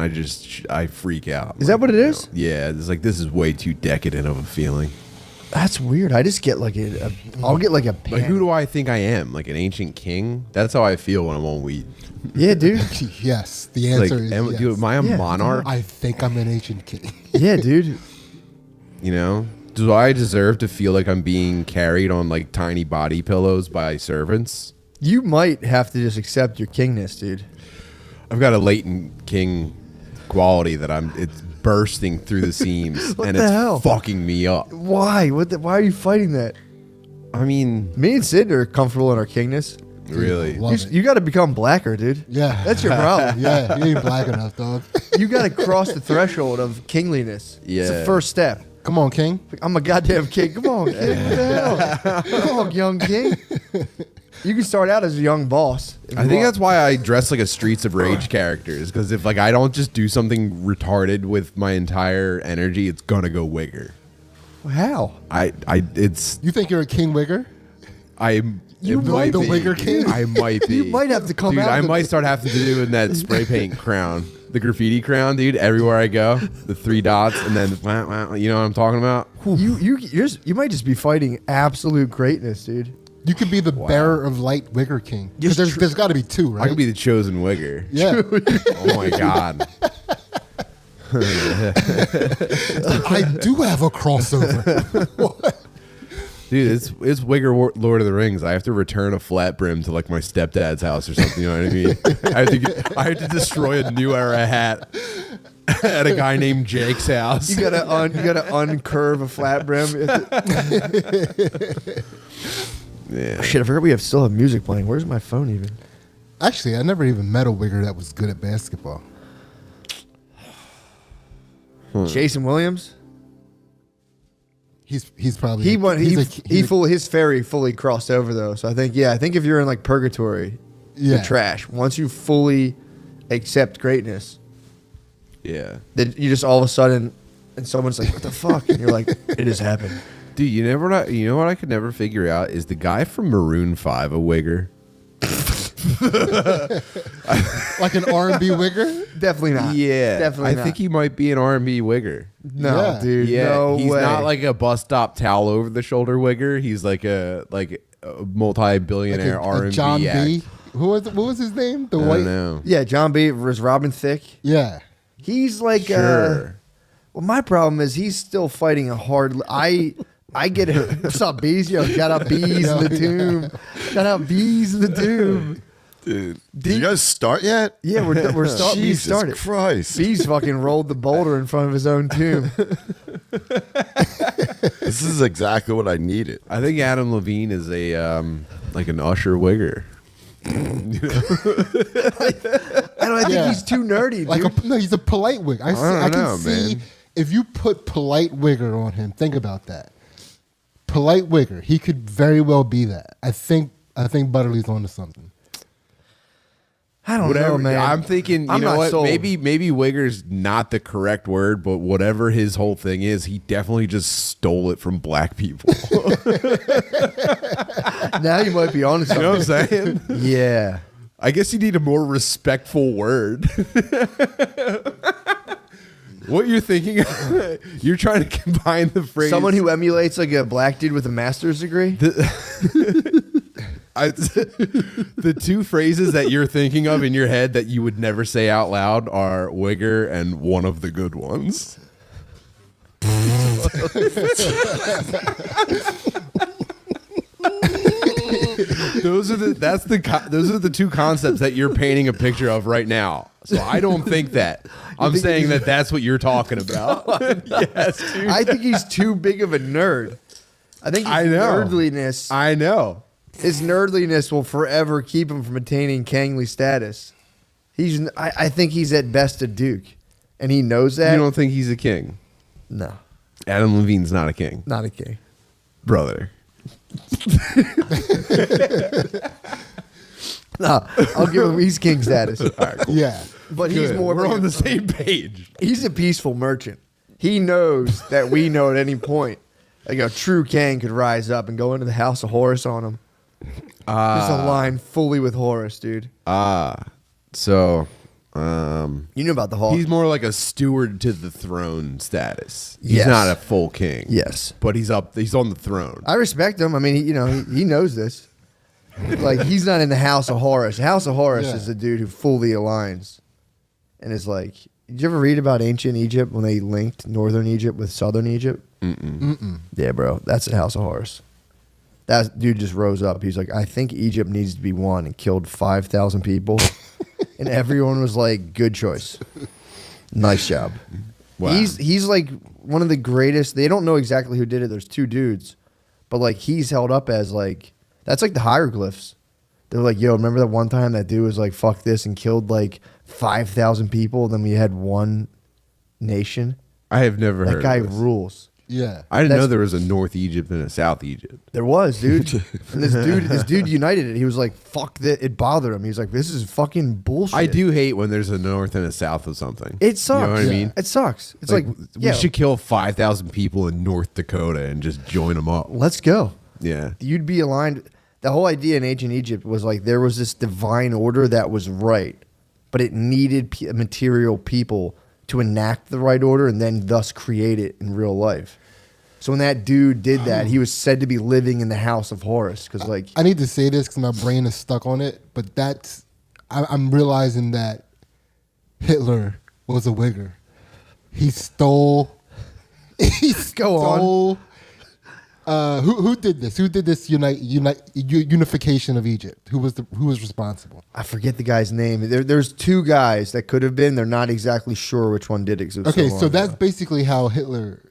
I freak out. Is that what it is? Yeah, it's like, this is way too decadent of a feeling. That's weird. I just get like I'll get like a panic. Like, who do I think I am? Like an ancient king? That's how I feel when I'm on weed. Yeah, dude. Yes, the answer is yes. Dude, am I a monarch? I think I'm an ancient king. Yeah, dude. You know? Do I deserve to feel like I'm being carried on like tiny body pillows by servants? You might have to just accept your kingness, dude. I've got a latent king quality that it's bursting through the seams What and the it's hell? fucking me up. Why? Why are you fighting that? I mean, Me and Sid are comfortable in our kingness. really? Love it. You got to become blacker, dude. Yeah. That's your problem. Yeah, you ain't black enough, dog. You got to cross the threshold of kingliness. It's the Yeah. first step. Come on, King. I'm a goddamn king. Come on, king. What the hell? Come on, young king. You can start out as a young boss. I think that's why I dress like a Streets of Rage character, is because if like I don't just do something retarded with my entire energy, it's gonna go wigger. How? It's You think you're a king wigger? You might the be. wigger king? I might be. You might have to come dude, out. I of might start having to do in that spray paint crown, the graffiti crown, dude. Everywhere I go, the 3 dots, and then you know what I'm talking about? You might just be fighting absolute greatness, dude. You could be the bearer of light wigger king. Because there's got to be 2, right? I could be the chosen wigger. Yeah. Oh my god. I do have a crossover. What? Dude, it's Wigger Lord of the Rings. I have to return a flat brim to like my stepdad's house or something. You know what I mean? I have to destroy a New Era hat at a guy named Jake's house. You gotta uncurve a flat brim. Yeah. Shit, I forgot we still have music playing. Where's my phone even? Actually, I never even met a wigger that was good at basketball. Jason Williams. He's probably his ferry fully crossed over though. So I think if you're in like purgatory, you're trash. Once you fully accept greatness, then you just all of a sudden, and someone's like, "What the fuck?" And you're like, "It has happened." Dude, you know what I could never figure out is the guy from Maroon 5 a wigger? Like an R&B wigger? Definitely not. Yeah, definitely. I think he might be an R&B wigger. No, dude. Yeah, no he's way. not like a bus stop towel over the shoulder wigger. He's like a multi-billionaire R&B John act. B. What was his name? The I white. don't know. Yeah, John B. was Robin Thicke. Yeah. He's like, Sure. well, my problem is he's still fighting a hard. I get it. What's up, bees? Yo, shout out bees in the tomb. Shout out bees in the tomb. Dude, did you guys start yet? Yeah, we're starting. Jesus started. Christ. Bees fucking rolled the boulder in front of his own tomb. This is exactly what I needed. I think Adam Levine is a like an Usher wigger. I think he's too nerdy, dude. No, he's a polite wig. I can see man. if you put polite wigger on him. Think about that. Polite wigger. He could very well be that. I think Butterly's onto something. I don't know, man. I'm thinking, you I'm know not what? sold. Maybe wigger's not the correct word, but whatever his whole thing is, he definitely just stole it from black people. Now you might be on to You know something. what I'm saying? Yeah. I guess you need a more respectful word. What you're thinking, you're trying to combine the phrase. Someone who emulates like a black dude with a master's degree. The two phrases that you're thinking of in your head that you would never say out loud are wigger and one of the good ones. Those are the two concepts that you're painting a picture of right now. So I don't think that. I'm saying that that's what you're talking about. Yes, dude. I think he's too big of a nerd. I think his nerdliness. I know. His nerdliness will forever keep him from attaining kingly status. I think he's at best a duke, and he knows that. You don't think he's a king? No, Adam Levine's not a king, not a king. brother. No, I'll give him. He's king status. All right, cool. Yeah. But he's more. We're like on the same page. He's a peaceful merchant. He knows that we know at any point, like a true king could rise up and go into the house of Horus on him. Just align fully with Horus, dude. So, You knew about the Hawk. he's more like a steward to the throne status. He's Yes. not a full king. Yes. But he's on the throne. I respect him. I mean, he knows this. Like, he's not in the house of Horus. The house of Horus is the dude who fully aligns. And is like, did you ever read about ancient Egypt when they linked northern Egypt with southern Egypt? Mm-mm. Yeah, bro. That's the house of Horus. That dude just rose up. He's like, I think Egypt needs to be one, and killed 5,000 people. And everyone was like, good choice. Nice job. Wow. He's like one of the greatest. They don't know exactly who did it. There's two dudes. But like, he's held up as like, that's like the hieroglyphs. They're like, yo, remember that one time that dude was like, fuck this, and killed like 5,000 people? Then we had one nation. I have never That heard guy of this. rules. Yeah. I didn't That's- know there was a North Egypt and a South Egypt. There was, dude. And this dude united it. He was like, fuck that. It bothered him. He was like, this is fucking bullshit. I do hate when there's a North and a South of something. It sucks. You know what I mean? It sucks. It's like, we should kill 5,000 people in North Dakota and just join them up. let's go. Yeah. You'd be aligned. The whole idea in ancient Egypt was like there was this divine order that was right, but it needed material people to enact the right order and then thus create it in real life. So when that dude did that, he was said to be living in the house of Horus because, like, I need to say this because my brain is stuck on it, but I'm realizing that Hitler was a wigger. He stole. Go on. Who did this? Who did this unification of Egypt? Who was responsible? I forget the guy's name. There's two guys that could have been. They're not exactly sure which one did it. 'Cause it was Okay, long so that's ago. basically how Hitler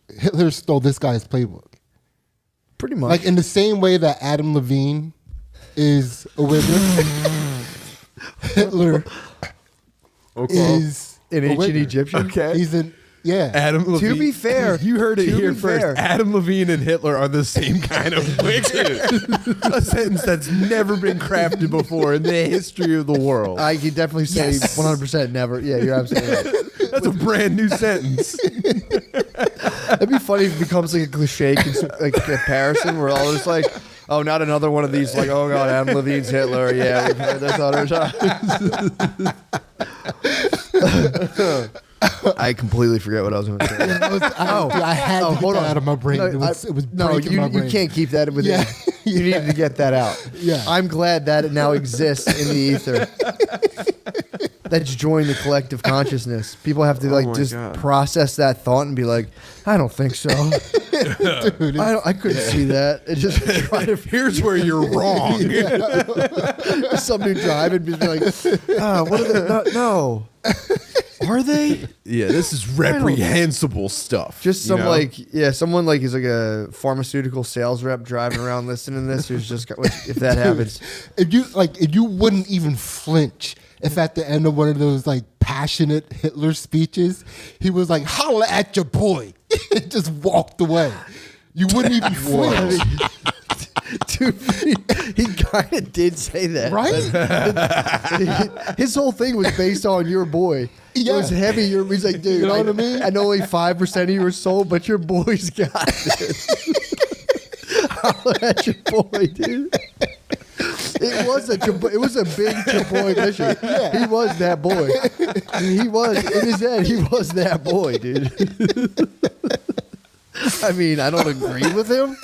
stole this guy's playbook. pretty much Like in the same way that Adam Levine is a wigger, Hitler is an a ancient wigger. Egyptian. He's an Yeah. Adam Levine. To be fair, you heard it to here be first. fair. Adam Levine and Hitler are the same kind of wicked. A sentence that's never been crafted before in the history of the world. I can definitely say 100% never. Yeah, you're absolutely right. That's a brand new sentence. It'd be funny if it becomes like a cliche comparison where all just like, oh, not another one of these like, oh god, Adam Levine's Hitler. Yeah, we've heard this 100 times. I completely forget what I was going to say. I had to get hold that on. out of my brain. No, it was No, breaking my brain. you can't keep that within. Yeah. You need to get that out. Yeah. I'm glad that it now exists in the ether. That's joined the collective consciousness. People have to my just God. process that thought and be like, I don't think so. Dude, I couldn't see that. It just try to. Here's where you're wrong. Some dude driving be like, what are they? No. Are they? Yeah, this is reprehensible stuff. Just you some know? someone like is like a pharmaceutical sales rep driving around listening to this who's just got, if that happens. if you wouldn't even flinch if at the end of one of those like passionate Hitler speeches he was like, holla at your boy, and just walked away, you wouldn't even flinch. Dude, he kind of did say that, Right? His whole thing was based on your boy. Yeah. It was heavy. He's like, dude, You know what I mean? I know only 5% of you were sold, but your boy's got this. Holla at your boy, dude. It was a big Chaboy mission. Yeah. He was that boy. He was in his head. He was that boy, dude. I mean, I don't agree with him,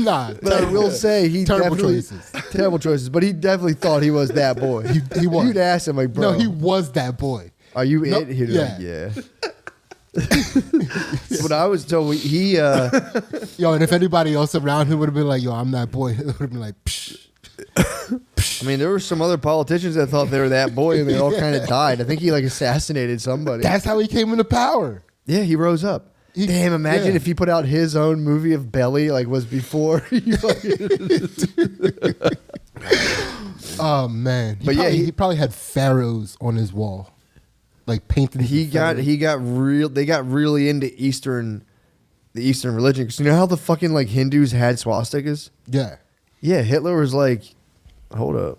Nah, but I will say he terrible definitely choices. terrible choices. But he definitely thought he was that boy. He was. You'd ask him like, bro, No, he was that boy. are you No, it? He'd be yeah. like, yeah. What I was told, he Yo, and if anybody else around him would have been like, yo, I'm that boy, it would have been like, psh. I mean, there were some other politicians that thought they were that boy, and they all kind of died. I think he like assassinated somebody. That's how he came into power. Yeah, he rose up. Damn, imagine yeah. if he put out his own movie of Belly, like was before. Oh man, But yeah, he probably had pharaohs on his wall, like painted. They got really into the Eastern religion. Because you know how the fucking like Hindus had swastikas? Yeah. Yeah, Hitler was like, hold up.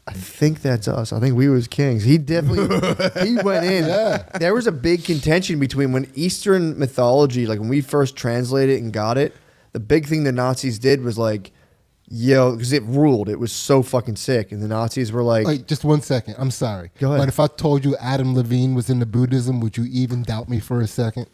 I think that's us. I think we was kings. He definitely he went in. Yeah. There was a big contention between when Eastern mythology, like when we first translated it and got it, the big thing the Nazis did was like, yo, because it ruled. It was so fucking sick. And the Nazis were like, Wait, just 1 second. I'm sorry. Go ahead. But if I told you Adam Levine was into Buddhism, would you even doubt me for a second?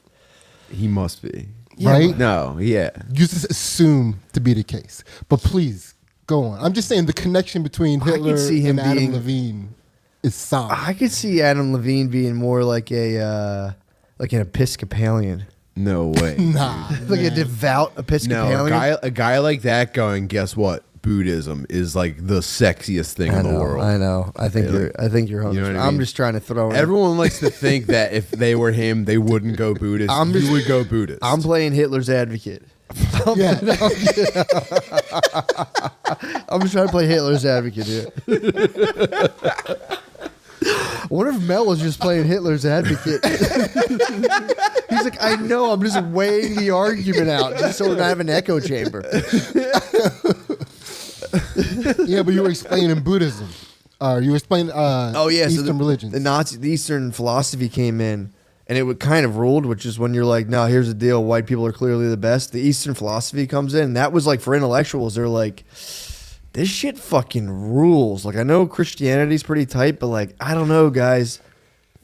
He must be. Yeah, right? No, yeah. You just assume to be the case. But please, go on. I'm just saying the connection between I could Hitler see him and Adam being- Levine is solid. I could see Adam Levine being more like an Episcopalian. No way. Nah. Like a man. devout No, Episcopalian. a guy like that going, guess what? Buddhism is like the sexiest thing in the world. I know. I think Yeah, you're. you know what I I'm mean? just trying to throw in. Everyone likes to think that if they were him, they wouldn't go Buddhist. You would go Buddhist. I'm playing Hitler's advocate. Yeah. I'm just trying to play Hitler's advocate here. I wonder if Mel was just playing Hitler's advocate. He's like, I know, I'm just weighing the argument out just so we don't have an echo chamber. Yeah, but you were explaining Buddhism. You were explaining Eastern religions. The Eastern philosophy came in, and it would kind of ruled, which is when you're like, no, here's the deal. White people are clearly the best. The Eastern philosophy comes in, and that was like for intellectuals. They're like, this shit fucking rules. Like, I know Christianity's pretty tight, but like, I don't know, guys.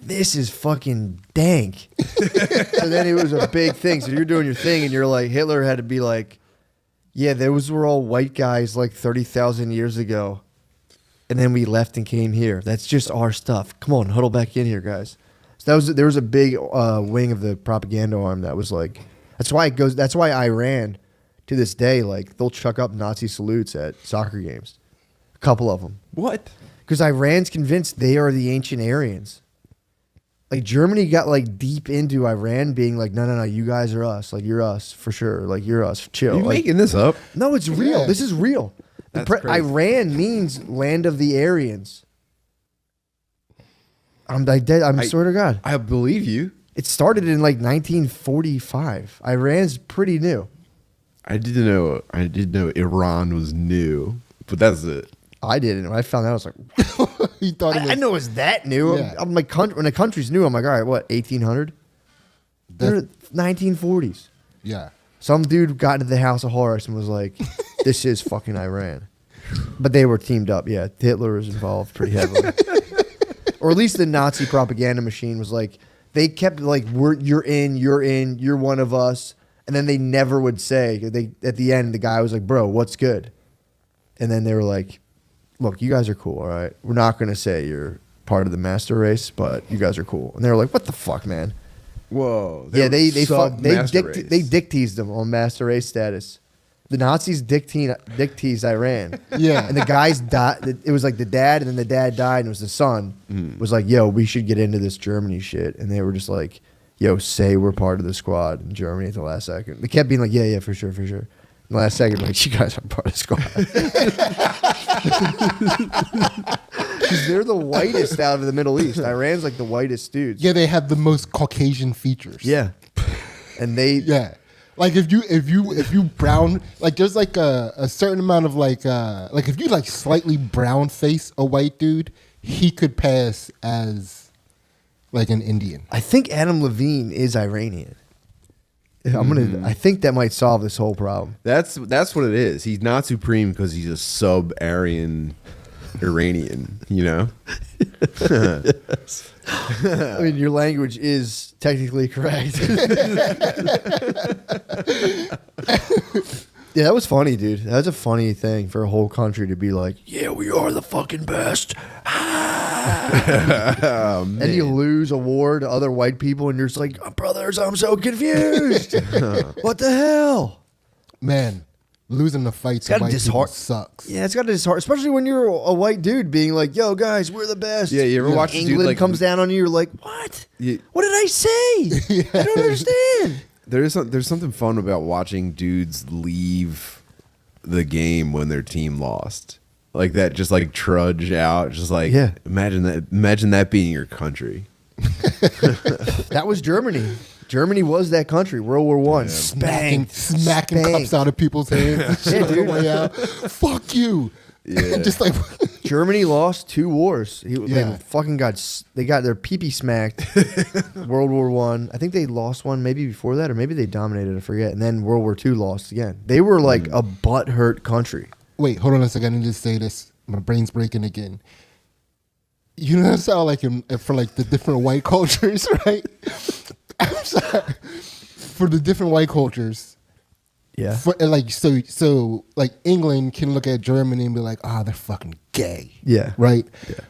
This is fucking dank. So then it was a big thing. So you're doing your thing, and you're like, Hitler had to be like, yeah, those were all white guys like 30,000 years ago. And then we left and came here. That's just our stuff. Come on, huddle back in here, guys. So there was a big wing of the propaganda arm that was like, that's why Iran to this day, like, they'll chuck up Nazi salutes at soccer games. A couple of them. what? Because Iran's convinced they are the ancient Aryans. Like, Germany got like deep into Iran being like, no, you guys are us. Like, you're us for sure. Like, you're us. Chill. Are you Like, making this up? no, it's real. Yeah. This is real. That's crazy. Iran means land of the Aryans. I swear to God. I believe you. It started in like 1945. Iran's pretty new. I didn't know Iran was new, but that's it. I didn't. When I found out, I was like, He thought it was I know it's that new. Yeah. I'm like, when a country's new, I'm like, all right, what, 1800? They're 1940s. yeah. Some dude got into the House of Horrors and was like, this is fucking Iran. But they were teamed up. Yeah, Hitler was involved pretty heavily. Or at least the Nazi propaganda machine was like, they kept like, you're in, you're one of us. And then they never would say, at the end, the guy was like, bro, what's good? And then they were like, look, you guys are cool, all right? We're not going to say you're part of the master race, but you guys are cool. And they were like, what the fuck, man? Whoa. Yeah, they Master race. dick teased them on master race status. The Nazis dick teased Iran. Yeah. And the guys died. It was like the dad, and then the dad died, and it was the son. Was like, yo, we should get into this Germany shit. And they were just like, yo, say we're part of the squad in Germany at the last second. They kept being like, yeah, for sure. In the last second, like, you guys are part of the squad. Because they're the whitest out of the Middle East. Iran's like the whitest dudes. Yeah, they have the most Caucasian features. Yeah. And they... Yeah. Like if you brown, like there's like a certain amount of like if you like slightly brown face a white dude, he could pass as like an Indian. I think Adam Levine is Iranian. I think that might solve this whole problem. That's what it is. He's not supreme because he's a sub-Aryan Iranian, you know? I mean, your language is technically correct. Yeah, that was funny, dude. That was a funny thing for a whole country to be like, yeah, we are the fucking best. And you lose a war to other white people, and you're just like, oh, brothers, I'm so confused. What the hell? Man, losing the fight to white people sucks. Yeah, it's got to dishearten, especially when you're a white dude being like, yo, guys, we're the best. Yeah, you ever watch this dude, England like, comes down on you, you're like, what? What did I say? I don't understand. There's something fun about watching dudes leave the game when their team lost. Like that, just like trudge out. Just like, yeah. Imagine that being your country. That was Germany. Germany was that country. World War I. Smacking cups out of people's hands. Yeah, dude. Way out. Fuck you. Yeah. Just like Germany lost 2 wars. They Yeah. fucking got their pee-pee smacked. World War I. I think they lost one maybe before that, or maybe they dominated, I forget. And then World War II lost again. They were like a butthurt country. wait, hold on a second. I need to say this. My brain's breaking again. You notice how like for like the different white cultures, right? I'm sorry. For the different white cultures. Yeah. For, like so like England can look at Germany and be like, ah, they're fucking gay. Yeah. Right? Yeah.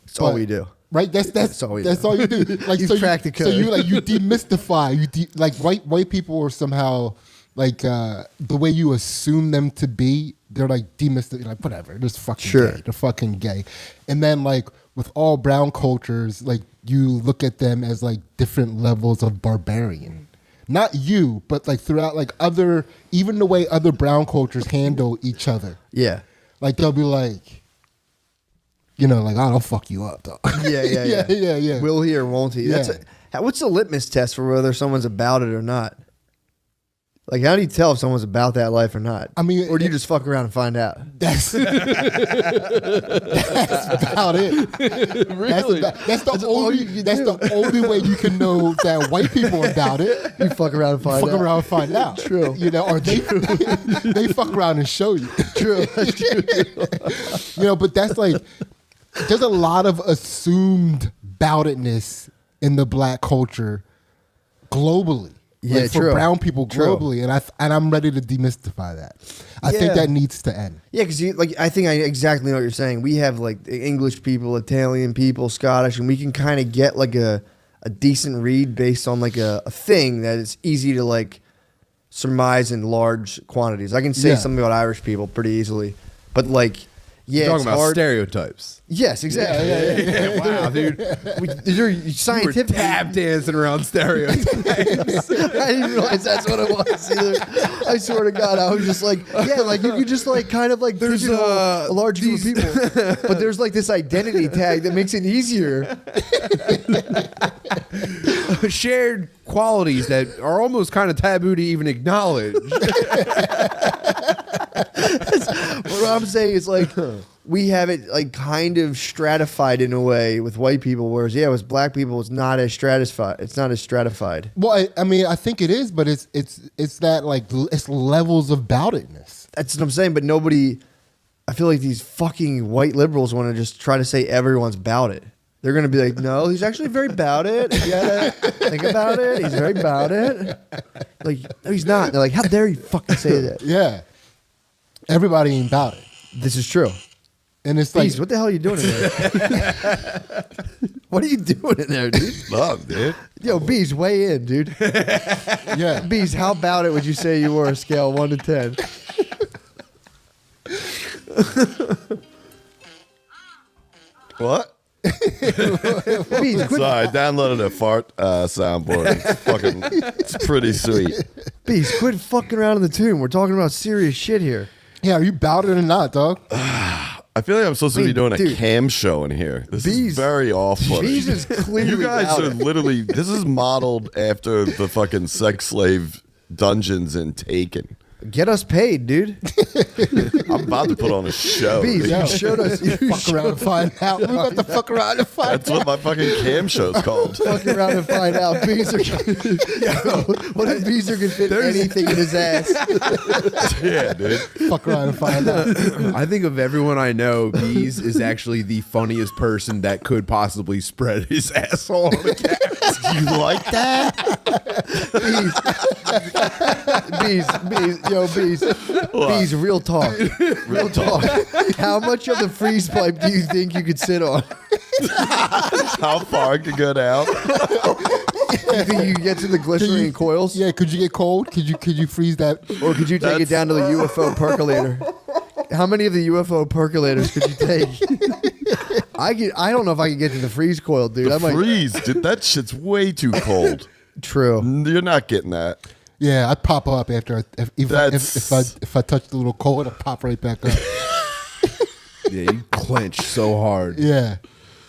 That's all we do. Right? That's all you do. Like You've cracked the code. So you like you demystify like white people are somehow like the way you assume them to be, they're like demystified, like whatever, they're just fucking gay. They're fucking gay. And then like with all brown cultures, like you look at them as like different levels of barbarian. Not you, but like throughout like other, even the way other brown cultures handle each other. Yeah. Like they'll be like, you know, like, oh, I'll fuck you up, though. Yeah. Will he or won't he? Yeah. What's the litmus test for whether someone's about it or not? Like, how do you tell if someone's about that life or not? I mean, or do you just fuck around and find out? That's about it. Really? That's the only way you can know that white people are about it. You fuck around and find out. Fuck around and find out. True. You know, or they fuck around and show you. True. You know, but that's like, there's a lot of assumed boutedness in the black culture globally. Yeah, like for brown people globally, and I'm ready to demystify that. I think that needs to end. Yeah, because I think I exactly know what you're saying. We have like English people, Italian people, Scottish, and we can kind of get like a decent read based on like a thing that is easy to like surmise in large quantities. I can say something about Irish people pretty easily, but like, yeah, You're it's talking about hard. Stereotypes. Yes, exactly. Yeah. Wow, dude. You're scientific. Tap dancing around stereotypes. I didn't realize that's what it was either. I swear to God, I was just like, yeah, like you could just like kind of like there's a large group of people, but there's like this identity tag that makes it easier. shared qualities that are almost kind of taboo to even acknowledge. What I'm saying is like we have it like kind of stratified in a way with white people, whereas with black people it's not as stratified. It's not as stratified. Well, I mean, I think it is, but it's that like it's levels of boutedness. That's what I'm saying. But nobody, I feel like these fucking white liberals want to just try to say everyone's about it. They're gonna be like, no, he's actually very about it. You gotta think about it. He's very about it. Like, no, he's not. They're like, how dare you fucking say that? Yeah, everybody ain't about it, This is true. and it's Bees, like what the hell are you doing in there? What are you doing in there, dude? Love, dude. Yo, Bees, weigh in, dude. yeah. Bees, how about it would you say you were a scale 1 to 10? What? Bees, quit, Sorry, I downloaded a fart soundboard. It's pretty sweet. Bees, quit fucking around in the tune. We're talking about serious shit here. Yeah, are you about it or not, dog? I feel like I'm supposed to be doing a Dude. cam show in here. This is Bees- very off-putting. Bees is clearly You guys about are it. literally. This is modeled after the fucking sex slave dungeons in Taken. Get us paid, dude. I'm about to put on a show. Bees, you showed us. You Fuck around and find out. We're about to fuck around and find That's what my fucking cam show's called. fuck around and find out. Bees are. Yo, what if Bees are gonna fit anything in his ass? Yeah, dude. Fuck around and find out. I think of everyone I know, Bees is actually the funniest person that could possibly spread his asshole on the couch. You like that? Bees, yo, Bees, real talk. Real talk. How much of the freeze pipe do you think you could sit on? How far it could go down? You think you could get to the glycerine coils? Yeah, could you get cold? Could you freeze that? Or could you take it down to the UFO percolator? How many of the UFO percolators could you take? I don't know if I can get to the freeze coil, dude. The I'm like, freeze, dude, that shit's way too cold. true. You're not getting that. Yeah, I'd pop up after if I touch the little cold, I'd pop right back up. Yeah, you clench so hard. Yeah.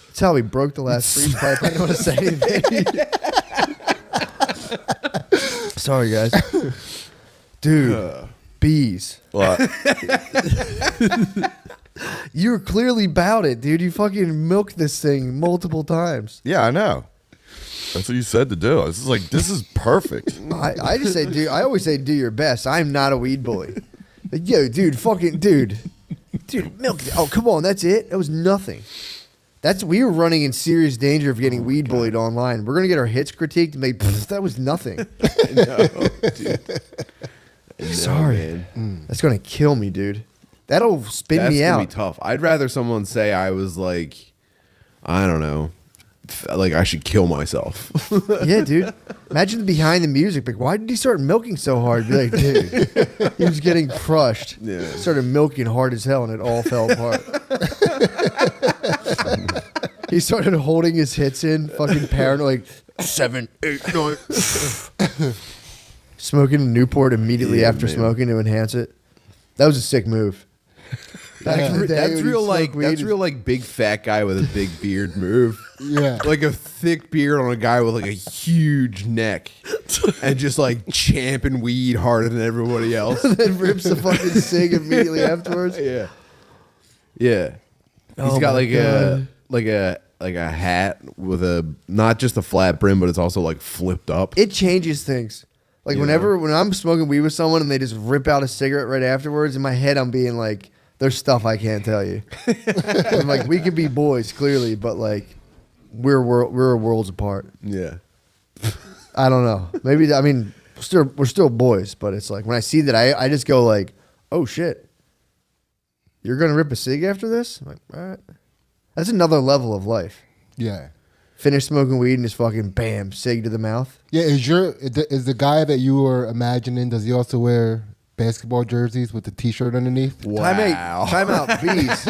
That's how we broke the last freeze pipe. I don't want to say anything. Sorry, guys. Dude, Bees. What? You're clearly about it, dude. You fucking milked this thing multiple times. Yeah, I know. That's what you said to do. This is perfect. I just say, dude. I always say, do your best. I'm not a weed bully. Like, yo, dude, dude, milk. Oh, come on, that's it. That was nothing. We were running in serious danger of getting weed bullied online. We're gonna get our hits critiqued and make that was nothing. No, dude. Sorry, that's gonna kill me, dude. That'll spin That's me gonna out. be tough. I'd rather someone say I was like, I don't know, like I should kill myself. Yeah, dude. Imagine behind the music. Like, why did he start milking so hard? Be like, dude, he was getting crushed. Yeah. Started milking hard as hell, and it all fell apart. He started holding his hits in, fucking paranoid, like 7, 8, 9. Smoking a Newport immediately after smoking to enhance it. That was a sick move. Back in the day That's when real you like smoked weed, that's real like big fat guy with a big beard move. Yeah. Like a thick beard on a guy with like a huge neck and just like champing weed harder than everybody else. then rips the fucking cig immediately afterwards. Yeah. Yeah. He's Oh got my like God. a hat with a not just a flat brim, but it's also like flipped up. It changes things. Like when I'm smoking weed with someone and they just rip out a cigarette right afterwards, in my head I'm being like, there's stuff I can't tell you. I'm like, we could be boys clearly, but like we're worlds apart. Yeah. I don't know. Maybe we're still boys, but it's like when I see that I just go like, oh shit. You're gonna rip a cig after this? I'm like, all right. That's another level of life. Yeah. Finish smoking weed and just fucking bam, cig to the mouth. Yeah, is the guy that you were imagining, does he also wear basketball jerseys with the t-shirt underneath? Wow. Time out, Bees.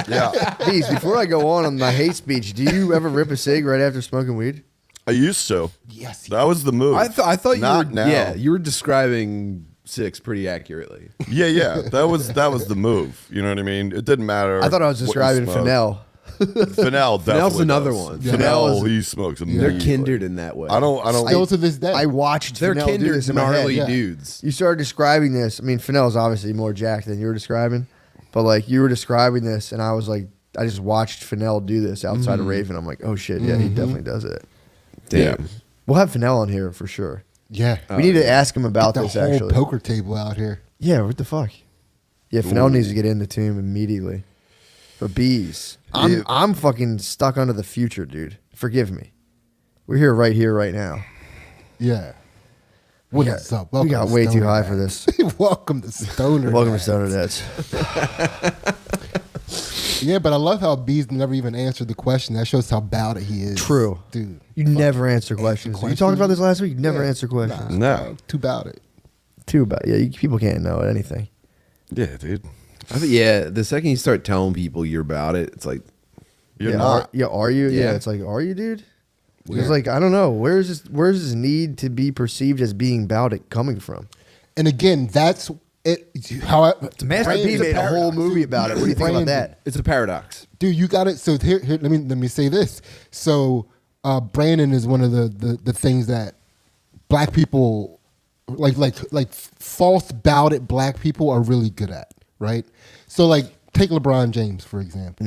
Yeah. Bees, before I go on my hate speech, do you ever rip a cig right after smoking weed? I used to. Yes. That was the move. I thought you Not were now. yeah, you were describing 6 pretty accurately. Yeah. That was the move. You know what I mean? It didn't matter. I thought I was what you describing smoked. Fennell. Fennell definitely Fennell's another does. one. Yeah. Fennell, he smokes They're immediately. kindred in that way. I don't. Still to this day. I watched They're Fennell do kindred this in my head. gnarly Yeah. dudes. You started describing this. I mean, Fennell's obviously more jacked than you were describing, but like you were describing this, and I was like, I just watched Fennell do this outside of Raven. I'm like, oh shit, yeah, he definitely does it. Damn. We'll have Fennell on here for sure. yeah. We need to ask him about the this whole actually. poker table out here. Yeah, what the fuck? Yeah, Fennell needs to get into Tomb immediately. But bees, I'm fucking stuck under the future, dude. Forgive me. We're here, right now. Yeah. What is up? We got to way too Stoner high Dads. for this. Welcome to Stoner. Welcome to Dads. Stoner Dads. Yeah, but I love how Bees never even answered the question. That shows how about it he is. True. Dude. You never answer questions. You talked about this last week. You never answer questions. No. Too about it. Too bad. Yeah, people can't know anything. Yeah, dude. I think, yeah, the second you start telling people you're about it, it's like, You're yeah, not. are you? Yeah. Yeah. It's like, are you, dude? It's like, I don't know. Where's this need to be perceived as being about it coming from? And again, that's it. How I, Master P made a whole movie about it. What do you think about that? it's a paradox. Dude, you got it. So here let me say this. So Brandon is one of the things that black people like false bout it black people are really good at, right? So like take LeBron James for example.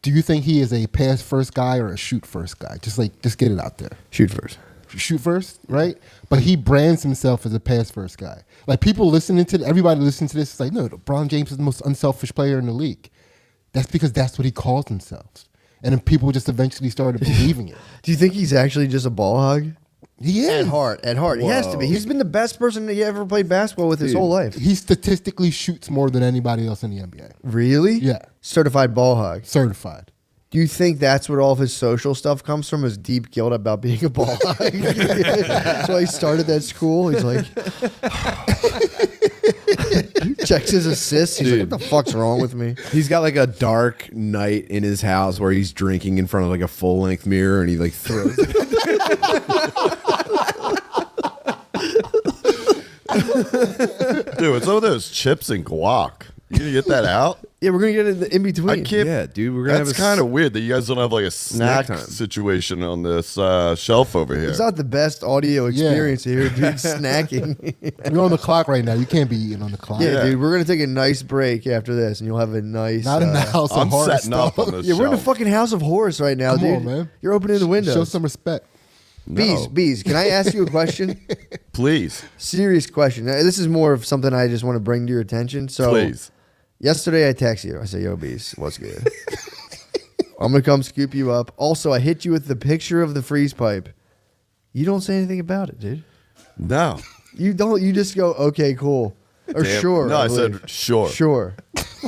Do you think he is a pass first guy or a shoot first guy? Just get it out there. Shoot first. Shoot first, right? But he brands himself as a pass first guy. Like people everybody listening to this is like, no, LeBron James is the most unselfish player in the league. That's because that's what he calls himself. And then people just eventually started believing it. Do you think he's actually just a ball hog? He is. At heart. He has to be. He's been the best person that he ever played basketball with his whole life. He statistically shoots more than anybody else in the NBA. Really? Yeah. Certified ball hog. Certified. Do you think that's what all of his social stuff comes from? Is deep guilt about being a ball hog? That's why he started that school. He's like, checks his assists. He's like, what the fuck's wrong with me? He's got like a dark night in his house where he's drinking in front of like a full length mirror and he like throws it. Dude, what's over those chips and guac? You gonna get that out? Yeah, we're gonna get it in between. I can't. Yeah, dude, we're gonna That's have a kind of weird that you guys don't have like a snack time. situation on this shelf over here. It's not the best audio experience here, dude. Snacking. You're on the clock right now. You can't be eating on the clock. Yeah, dude. We're gonna take a nice break after this, and you'll have a nice. Not in the house of I'm horror setting up stuff. on this Yeah, we're in the shelf. fucking house of horrors right now, Come dude. on, man. You're opening the windows. Show some respect. Bees. Can I ask you a question? Please, Serious question. Now, this is more of something I just want to bring to your attention. So, please. yesterday I text you. I said, "Yo, Bees, what's good? I'm gonna come scoop you up." Also, I hit you with the picture of the freeze pipe. You don't say anything about it, dude. No. You don't. You just go, "Okay, cool," or Damn. "Sure." No, I believe. said sure. Sure.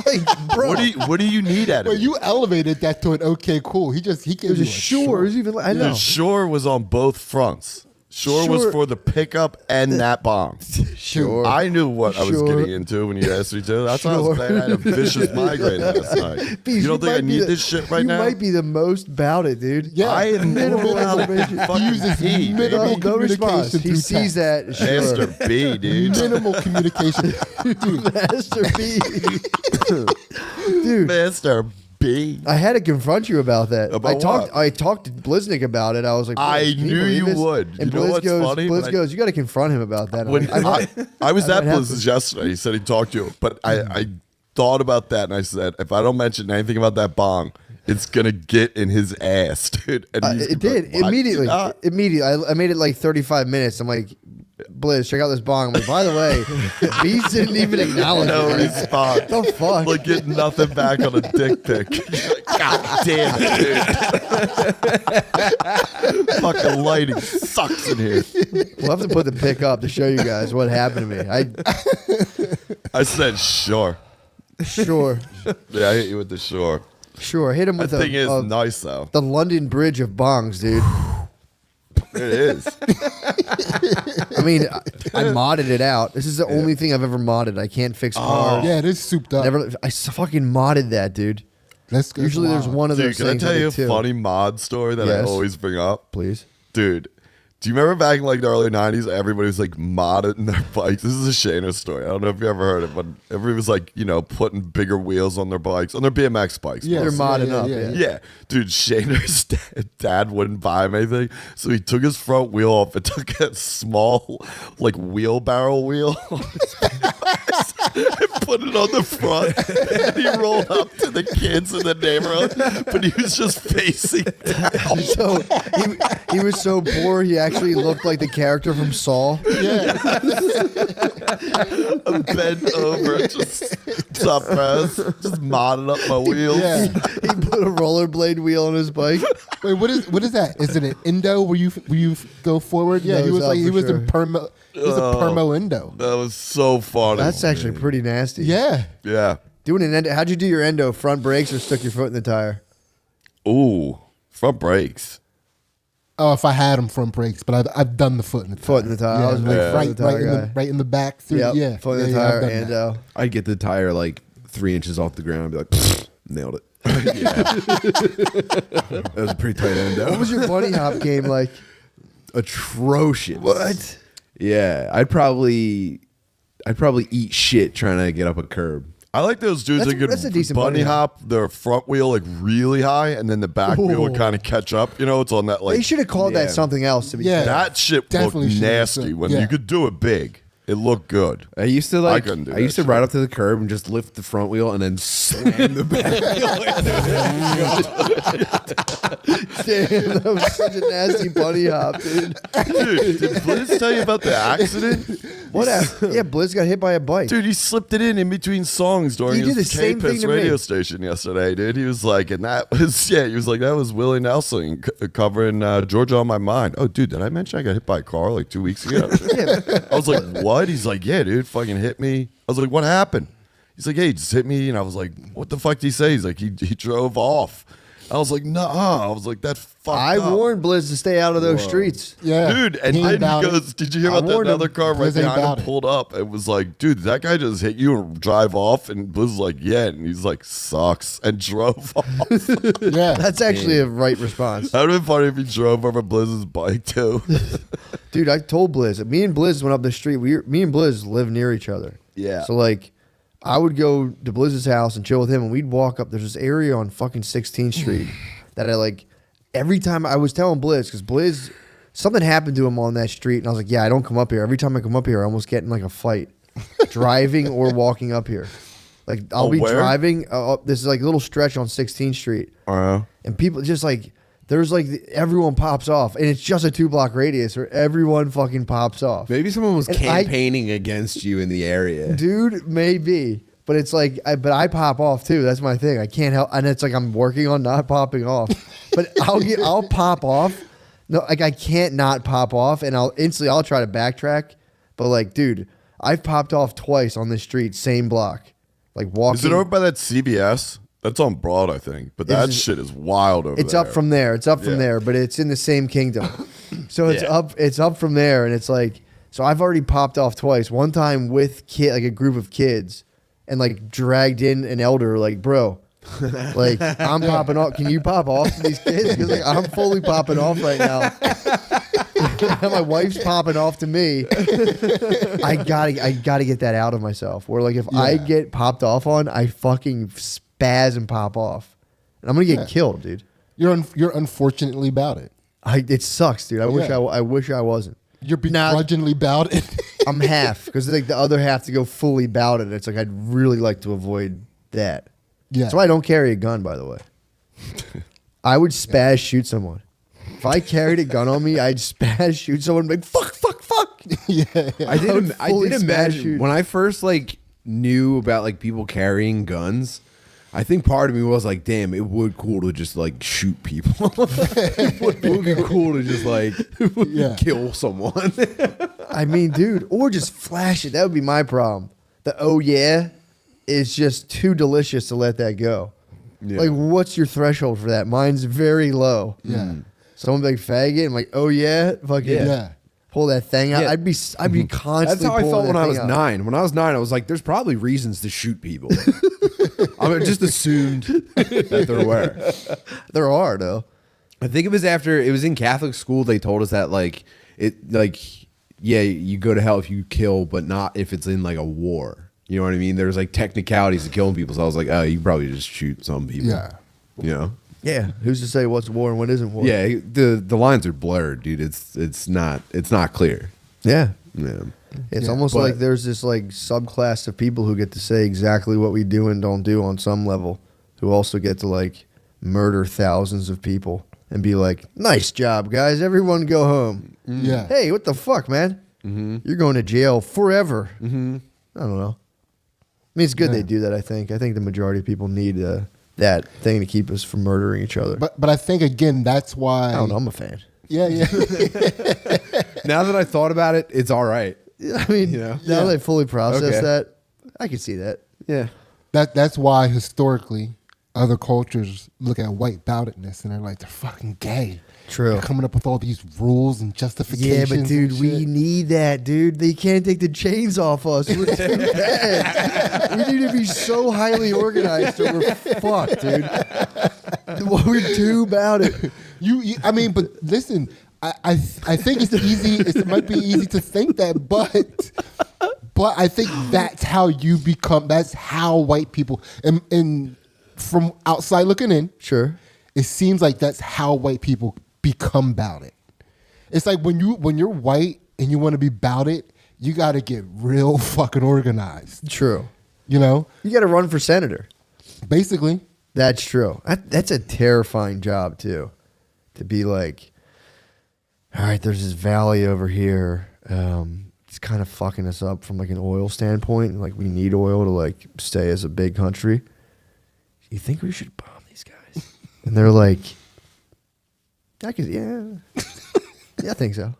Like, bro. What do you need out of But me? you elevated that to an okay, cool. He It gave was you a sure. It was even. I know. Dude, sure was on both fronts. Sure was Sure. for the pickup and that bomb. Sure. I knew what I was Sure. getting into when you asked me to. That's why I was Sure. saying I had a vicious migraine last night. Bees, You don't think I might be need the- this shit right you now? might be the most about it, dude. Yeah. I am Minimal about information. fucking uses P, minimal baby. No response. communication He through sees text. that. Sure. Master B, dude. Minimal communication. Dude, Master B. Dude, Master B. I had to confront you about that. About what? I talked to Bliznick about it. I was like, I "Blizz, can knew believe you this?" would. And You know Blizz what's goes, funny? Blizz When I- goes, you got to confront him about that. I'm When like, I was at might have Blizz's yesterday, he said he talked to you, but I thought about that and I said, if I don't mention anything about that bong, it's gonna get in his ass, dude. And he's it gonna be did like, "What?" immediately. Ah. Immediately, I made it like 35 minutes. I'm like, Blizz, check out this bong. I'm like, by the way, Beast didn't even acknowledge No it. response. The fuck? Like getting nothing back on a dick pic. You're like, God damn it, dude. Fucking lighting sucks in here. We'll have to put the pic up to show you guys what happened to me. I said sure. Sure. Yeah, I hit you with the sure. Sure. Hit him That with thing is nice though. the London Bridge of bongs, dude. It is. I mean, I modded it out. This is the only thing I've ever modded. I can't fix cars. yeah, it is souped up. Never. Fucking modded that, dude. That's good. Usually there's Wow. one of Dude, those can I things. tell you a too. funny mod story that I Yes. always bring up? Please. Dude, Do you remember back in like the early 90s, everybody was like modding their bikes? This is a Shane story. I don't know if you ever heard it, but everybody was like, you know, putting bigger wheels on their bikes, on their BMX bikes. Yeah, They're modding up. Yeah, dude, Shaner's dad wouldn't buy him anything, so he took his front wheel off and took a small, like, wheelbarrow wheel on his BMX and put it on the front. And he rolled up to the kids in the neighborhood, but he was just facing down. So he was so poor he actually looked like the character from Saw. I'm bent over, just top ass, just modding up my wheels. Yeah. He put a rollerblade wheel on his bike. Wait, what is that? Is it an endo where you go forward? Yeah, Nose he was up like he for was sure. in permo. He's a permo endo. That was so funny. That's actually pretty nasty. Yeah. Yeah. Doing an endo. How'd you do your endo? Front brakes or stuck your foot in the tire? Ooh, front brakes. Oh, if I had them front brakes, but I've done the foot in the tire. Foot in the tire. I was a big foot in the tire guy. right in the back. Through, Yep. Yeah, Foot in the yeah, I've tire. done And that. I'd get the tire like 3 inches off the ground and be like, "Pfft, nailed it. That was a pretty tight endo. what was your bunny hop game like? Atrocious. What? Yeah, I'd probably eat shit trying to get up a curb. I like those dudes that That's a could decent bunny bunny hop their front wheel like really high, and then the back wheel would kind of catch up. You know, it's on that like They should have called that something else. To be Yeah. fair. that shit Definitely looked should've nasty said- when yeah. you could do it big. It looked good. I used to like. couldn't do I that used to shit. ride up to the curb and just lift the front wheel and then slam the back wheel. Damn, that was such a nasty bunny hop, dude. Dude, did Blizz tell you about the accident? What? Yeah, Blizz got hit by a bike. Dude, he slipped it in between songs during He did his the same thing K-Piss to me. radio station yesterday, dude. He was like, and that was, yeah, he was like, that was Willie Nelson covering Georgia on My Mind. Oh, dude, did I mention I got hit by a car like 2 weeks ago? I was like, what? He's like, yeah, dude, fucking hit me. I was like, what happened? He's like, hey, he just hit me. And I was like, what the fuck did he say? He's like, he drove off. I was like, nah. I was like, that's fucked I up. warned Blizz to stay out of those streets. Yeah, Dude, and He ain't then he about it. goes, did you hear I about that warned him. other car right Blizz ain't behind about him it. pulled up? It was like, dude, did that guy just hit you and drive off? And Blizz was like, yeah. And he's like, sucks. And drove off. Yeah, That's actually a right response. That would have been funny if he drove over Blizz's bike, too. Dude, I told Blizz. Me and Blizz went up the street. Me and Blizz live near each other. Yeah. So, like, I would go to Blizz's house and chill with him, and we'd walk up. There's this area on fucking 16th Street that I, like, every time I was telling Blizz, because Blizz, something happened to him on that street, and I was like, yeah, I don't come up here. Every time I come up here, I almost get in, like, a fight, driving or walking up here. Like, I'll be where? driving. This is, like, a little stretch on 16th Street. And people just, like, there's, like, everyone pops off, and it's just a 2-block radius where everyone fucking pops off. Maybe someone was And campaigning against you in the area. Dude, maybe. But it's like, I pop off too. That's my thing. I can't help. And it's like I'm working on not popping off. But I'll pop off. No, like I can't not pop off. And I'll try to backtrack. But like, dude, I've popped off twice on the street, same block. Like walking. Is it over by that CBS? That's on Broad, I think. But that shit is wild over It's there. up from there. It's up from Yeah. there, but it's in the same kingdom. So it's up from there, and it's like, so I've already popped off twice. One time with like a group of kids, and like dragged in an elder, like, bro, like I'm popping off. Can you pop off to these kids? Because like I'm fully popping off right now. My wife's popping off to me. I gotta get that out of myself. Where like if I get popped off on, I fucking spaz and pop off, and I'm gonna get killed, dude. you're unfortunately about it. It sucks, dude. I wish I wasn't. You're begrudgingly about it. I'm half because like the other half to go fully bout it. It's like I'd really like to avoid that. Yeah. That's why I don't carry a gun, by the way. I would spaz shoot someone. If I carried a gun on me, I'd spaz shoot someone and be like, fuck. I did fully smash imagine you. when I first like knew about like people carrying guns. I think part of me was like, damn, it would cool to just like shoot people. It would be cool to just like kill someone. I mean, dude, or just flash it. That would be my problem. The oh yeah is just too delicious to let that go. Yeah. Like, what's your threshold for that? Mine's very low. Yeah. Someone be like faggot. I'm like, oh yeah, fucking Yeah. pull that thing out. Yeah. I'd be constantly. That's how I pulling felt when that I thing was out. 9. When I was 9, I was like, there's probably reasons to shoot people. I just assumed that there were. There are though. I think it was after it was in Catholic school. They told us that like it like, yeah, you go to hell if you kill, but not if it's in like a war. You know what I mean? There's like technicalities to killing people. So I was like, oh, you probably just shoot some people. Yeah. You know? Yeah. Who's to say what's war and what isn't war? Yeah, the lines are blurred, dude. It's not clear. Yeah. Yeah. It's Yeah, almost but- like there's this like subclass of people who get to say exactly what we do and don't do on some level, who also get to like murder thousands of people and be like, nice job, guys. Everyone go home. Yeah. Hey, what the fuck, man? You're going to jail forever. I don't know. I mean, it's good they do that, I think. I think the majority of people need that thing to keep us from murdering each other. But I think, again, that's why. I don't know. I'm a fan. Yeah, yeah. Now that I thought about it, it's all right. I mean, You know? now that I fully process Okay. that, I can see that. Yeah. That's why historically other cultures look at white boutedness and they're like, they're fucking gay. True. They're coming up with all these rules and Yeah, justifications. but dude, and we shit. need that, dude. They can't take the chains off us. We're too bad. We need to be so highly organized or we're fucked, dude. We're too about it. I mean, but listen, I think it's easy. It might be easy to think that, but I think that's how you become. That's how white people, and from outside looking in, Sure. it seems like that's how white people become about it. It's like when you're white and you want to be about it, you got to get real fucking organized. True. You know, You got to run for senator. basically. That's true. That's a terrifying job, too. To be like, all right, there's this valley over here. It's kind of fucking us up from like an oil standpoint. Like we need oil to like stay as a big country. You think we should bomb these guys? And they're like, I could, yeah, I think so.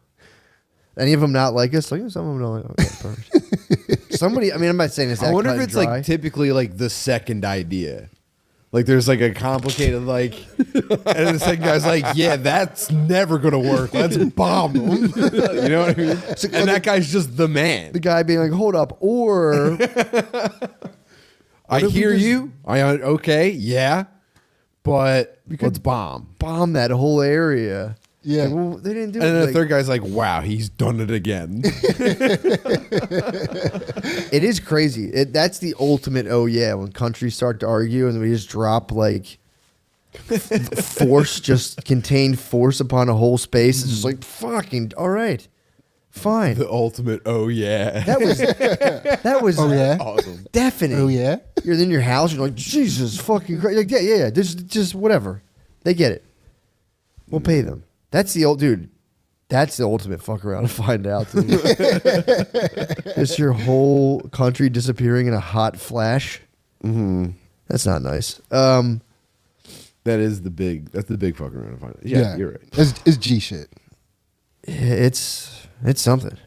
Any of them not like us? Like some of them don't like. Okay, perfect. Somebody, I mean, I'm not saying it's. I that wonder cut if and it's like dry. typically like the second idea. Like there's like a complicated like, and the second guy's like, yeah, that's never gonna work. Let's bomb them. You know what I mean? And that guy's just the man. the guy being like, hold up, or I if we hear just- you. Okay, yeah, but let's bomb. bomb that whole area. Yeah. Like, well, they didn't do And it. then the like- third guy's like, wow, he's done it again. It is crazy. That's the ultimate. Oh yeah, when countries start to argue and we just drop like force, just contained force upon a whole space. It's just like fucking all right, fine. The ultimate, oh yeah. That was Oh yeah. Awesome. deafening. Oh yeah. You're in your house. You're like Jesus fucking Christ. Like, yeah. Just whatever. They get it. We'll pay them. That's the old dude. That's the ultimate fuck around to find out. Dude. Just your whole country disappearing in a hot flash. Mm-hmm. That's not nice. That's the big fucking around to find it. Yeah, you're right. It's G shit. It's something.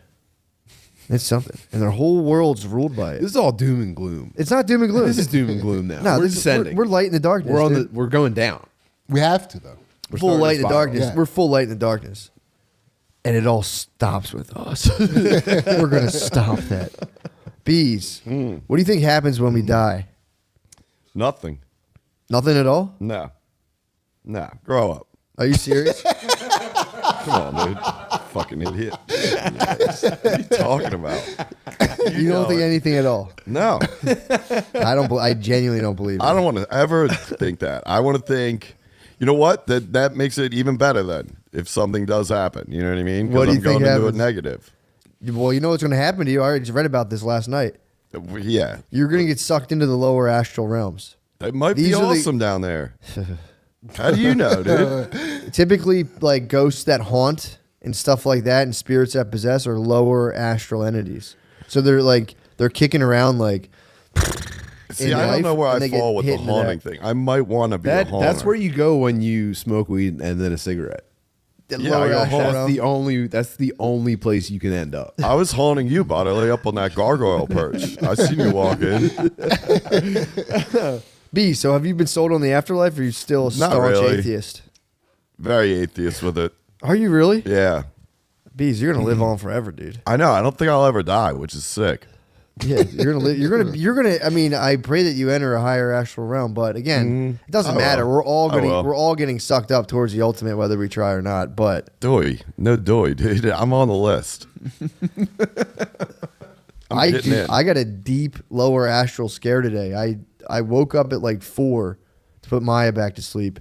It's something, and their whole world's ruled by it. This is all doom and gloom. It's not doom and gloom. This is doom and gloom now. No, we're this is- descending. We're light in the darkness. We're on dude. we're going down. We have to though. We're Full starting light to in the spiral. darkness. Yeah. We're full light in the darkness. And it all stops with us. We're going to stop that. Bees, what do you think happens when we die? Nothing. Nothing at all? No. Nah. Grow up. Are you serious? Come on, dude. Fucking idiot. What are you talking about? You don't know think it. anything at all? No. I genuinely don't believe it. I don't want to ever think that. I want to think, you know what? That makes it even better then if something does happen. You know what I mean? What do you I'm going think into it happens? negative. Well, you know what's going to happen to you. I already just read about this last night. Yeah. You're going to get sucked into the lower astral realms. That might These be are the- awesome down there. How do you know, dude? Typically, like ghosts that haunt and stuff like that and spirits that possess are lower astral entities. So they're kicking around like See, in I don't life, know where and I they get fall with the hit into haunting that. thing. I might want to be a haunter. That's where you go when you smoke weed and then a cigarette. The Yeah, lower I go astral haunt. realm. That's the only place you can end up. I was haunting you, bud. I lay up on that gargoyle perch. I seen you walk in. B, so have you been sold on the afterlife or are you still a Not staunch really. atheist? Very atheist with it. Are you really? Yeah. Bees, you're going to live on forever, dude. I know. I don't think I'll ever die, which is sick. Yeah, you're gonna live. You're gonna. I mean, I pray that you enter a higher astral realm, but again, it doesn't matter. We're all we're all getting sucked up towards the ultimate, whether we try or not. But Doy, no doy, dude. I'm on the list. I got a deep lower astral scare today. I woke up at like 4 to put Maya back to sleep.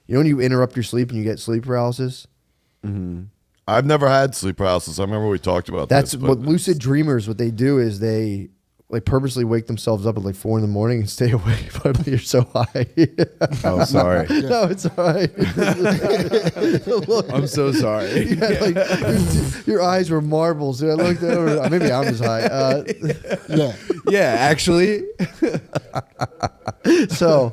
You know when you interrupt your sleep and you get sleep paralysis? Mm-hmm. I've never had sleep paralysis. I remember we talked about That's this. what lucid dreamers, what they do is they like purposely wake themselves up at like 4 a.m. and stay awake, but you're so high. Oh, sorry. No, it's all right. I'm so sorry. You had, like, your eyes were marbles. And I looked over. Maybe I'm just high. Yeah, actually. So,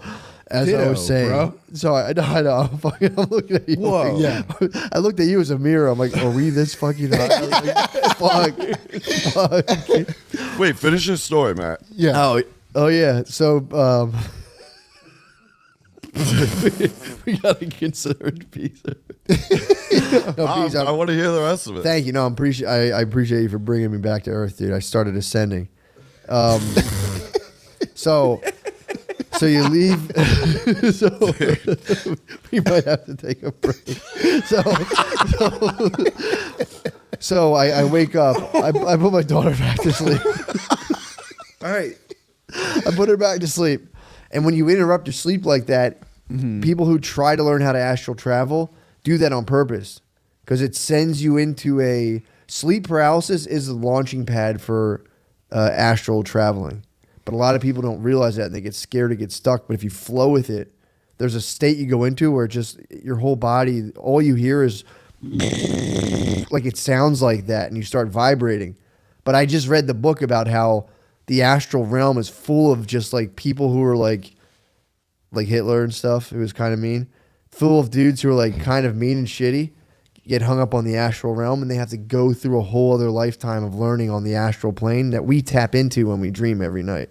as I was saying, bro. so I know. I'm looking at you. Whoa. Yeah. I looked at you as a mirror. I'm like, are we this fucking high? I was like, fuck. Wait, finish your story, Matt. Yeah. Oh yeah. So we gotta consider it pizza. No, I want to hear the rest of it. Thank you. No, I appreciate you for bringing me back to earth, dude. I started ascending. So you leave. So we might have to take a break. So I wake up. I put my daughter back to sleep. All right. I put her back to sleep. And when you interrupt your sleep like that, people who try to learn how to astral travel do that on purpose because it sends you into a sleep paralysis is the launching pad for astral traveling. But a lot of people don't realize that and they get scared to get stuck. But if you flow with it, there's a state you go into where just your whole body, all you hear is like it sounds like that and you start vibrating. But I just read the book about how the astral realm is full of just like people who are like Hitler and stuff. It was kind of mean. Full of dudes who are like kind of mean and shitty, get hung up on the astral realm and they have to go through a whole other lifetime of learning on the astral plane that we tap into when we dream every night.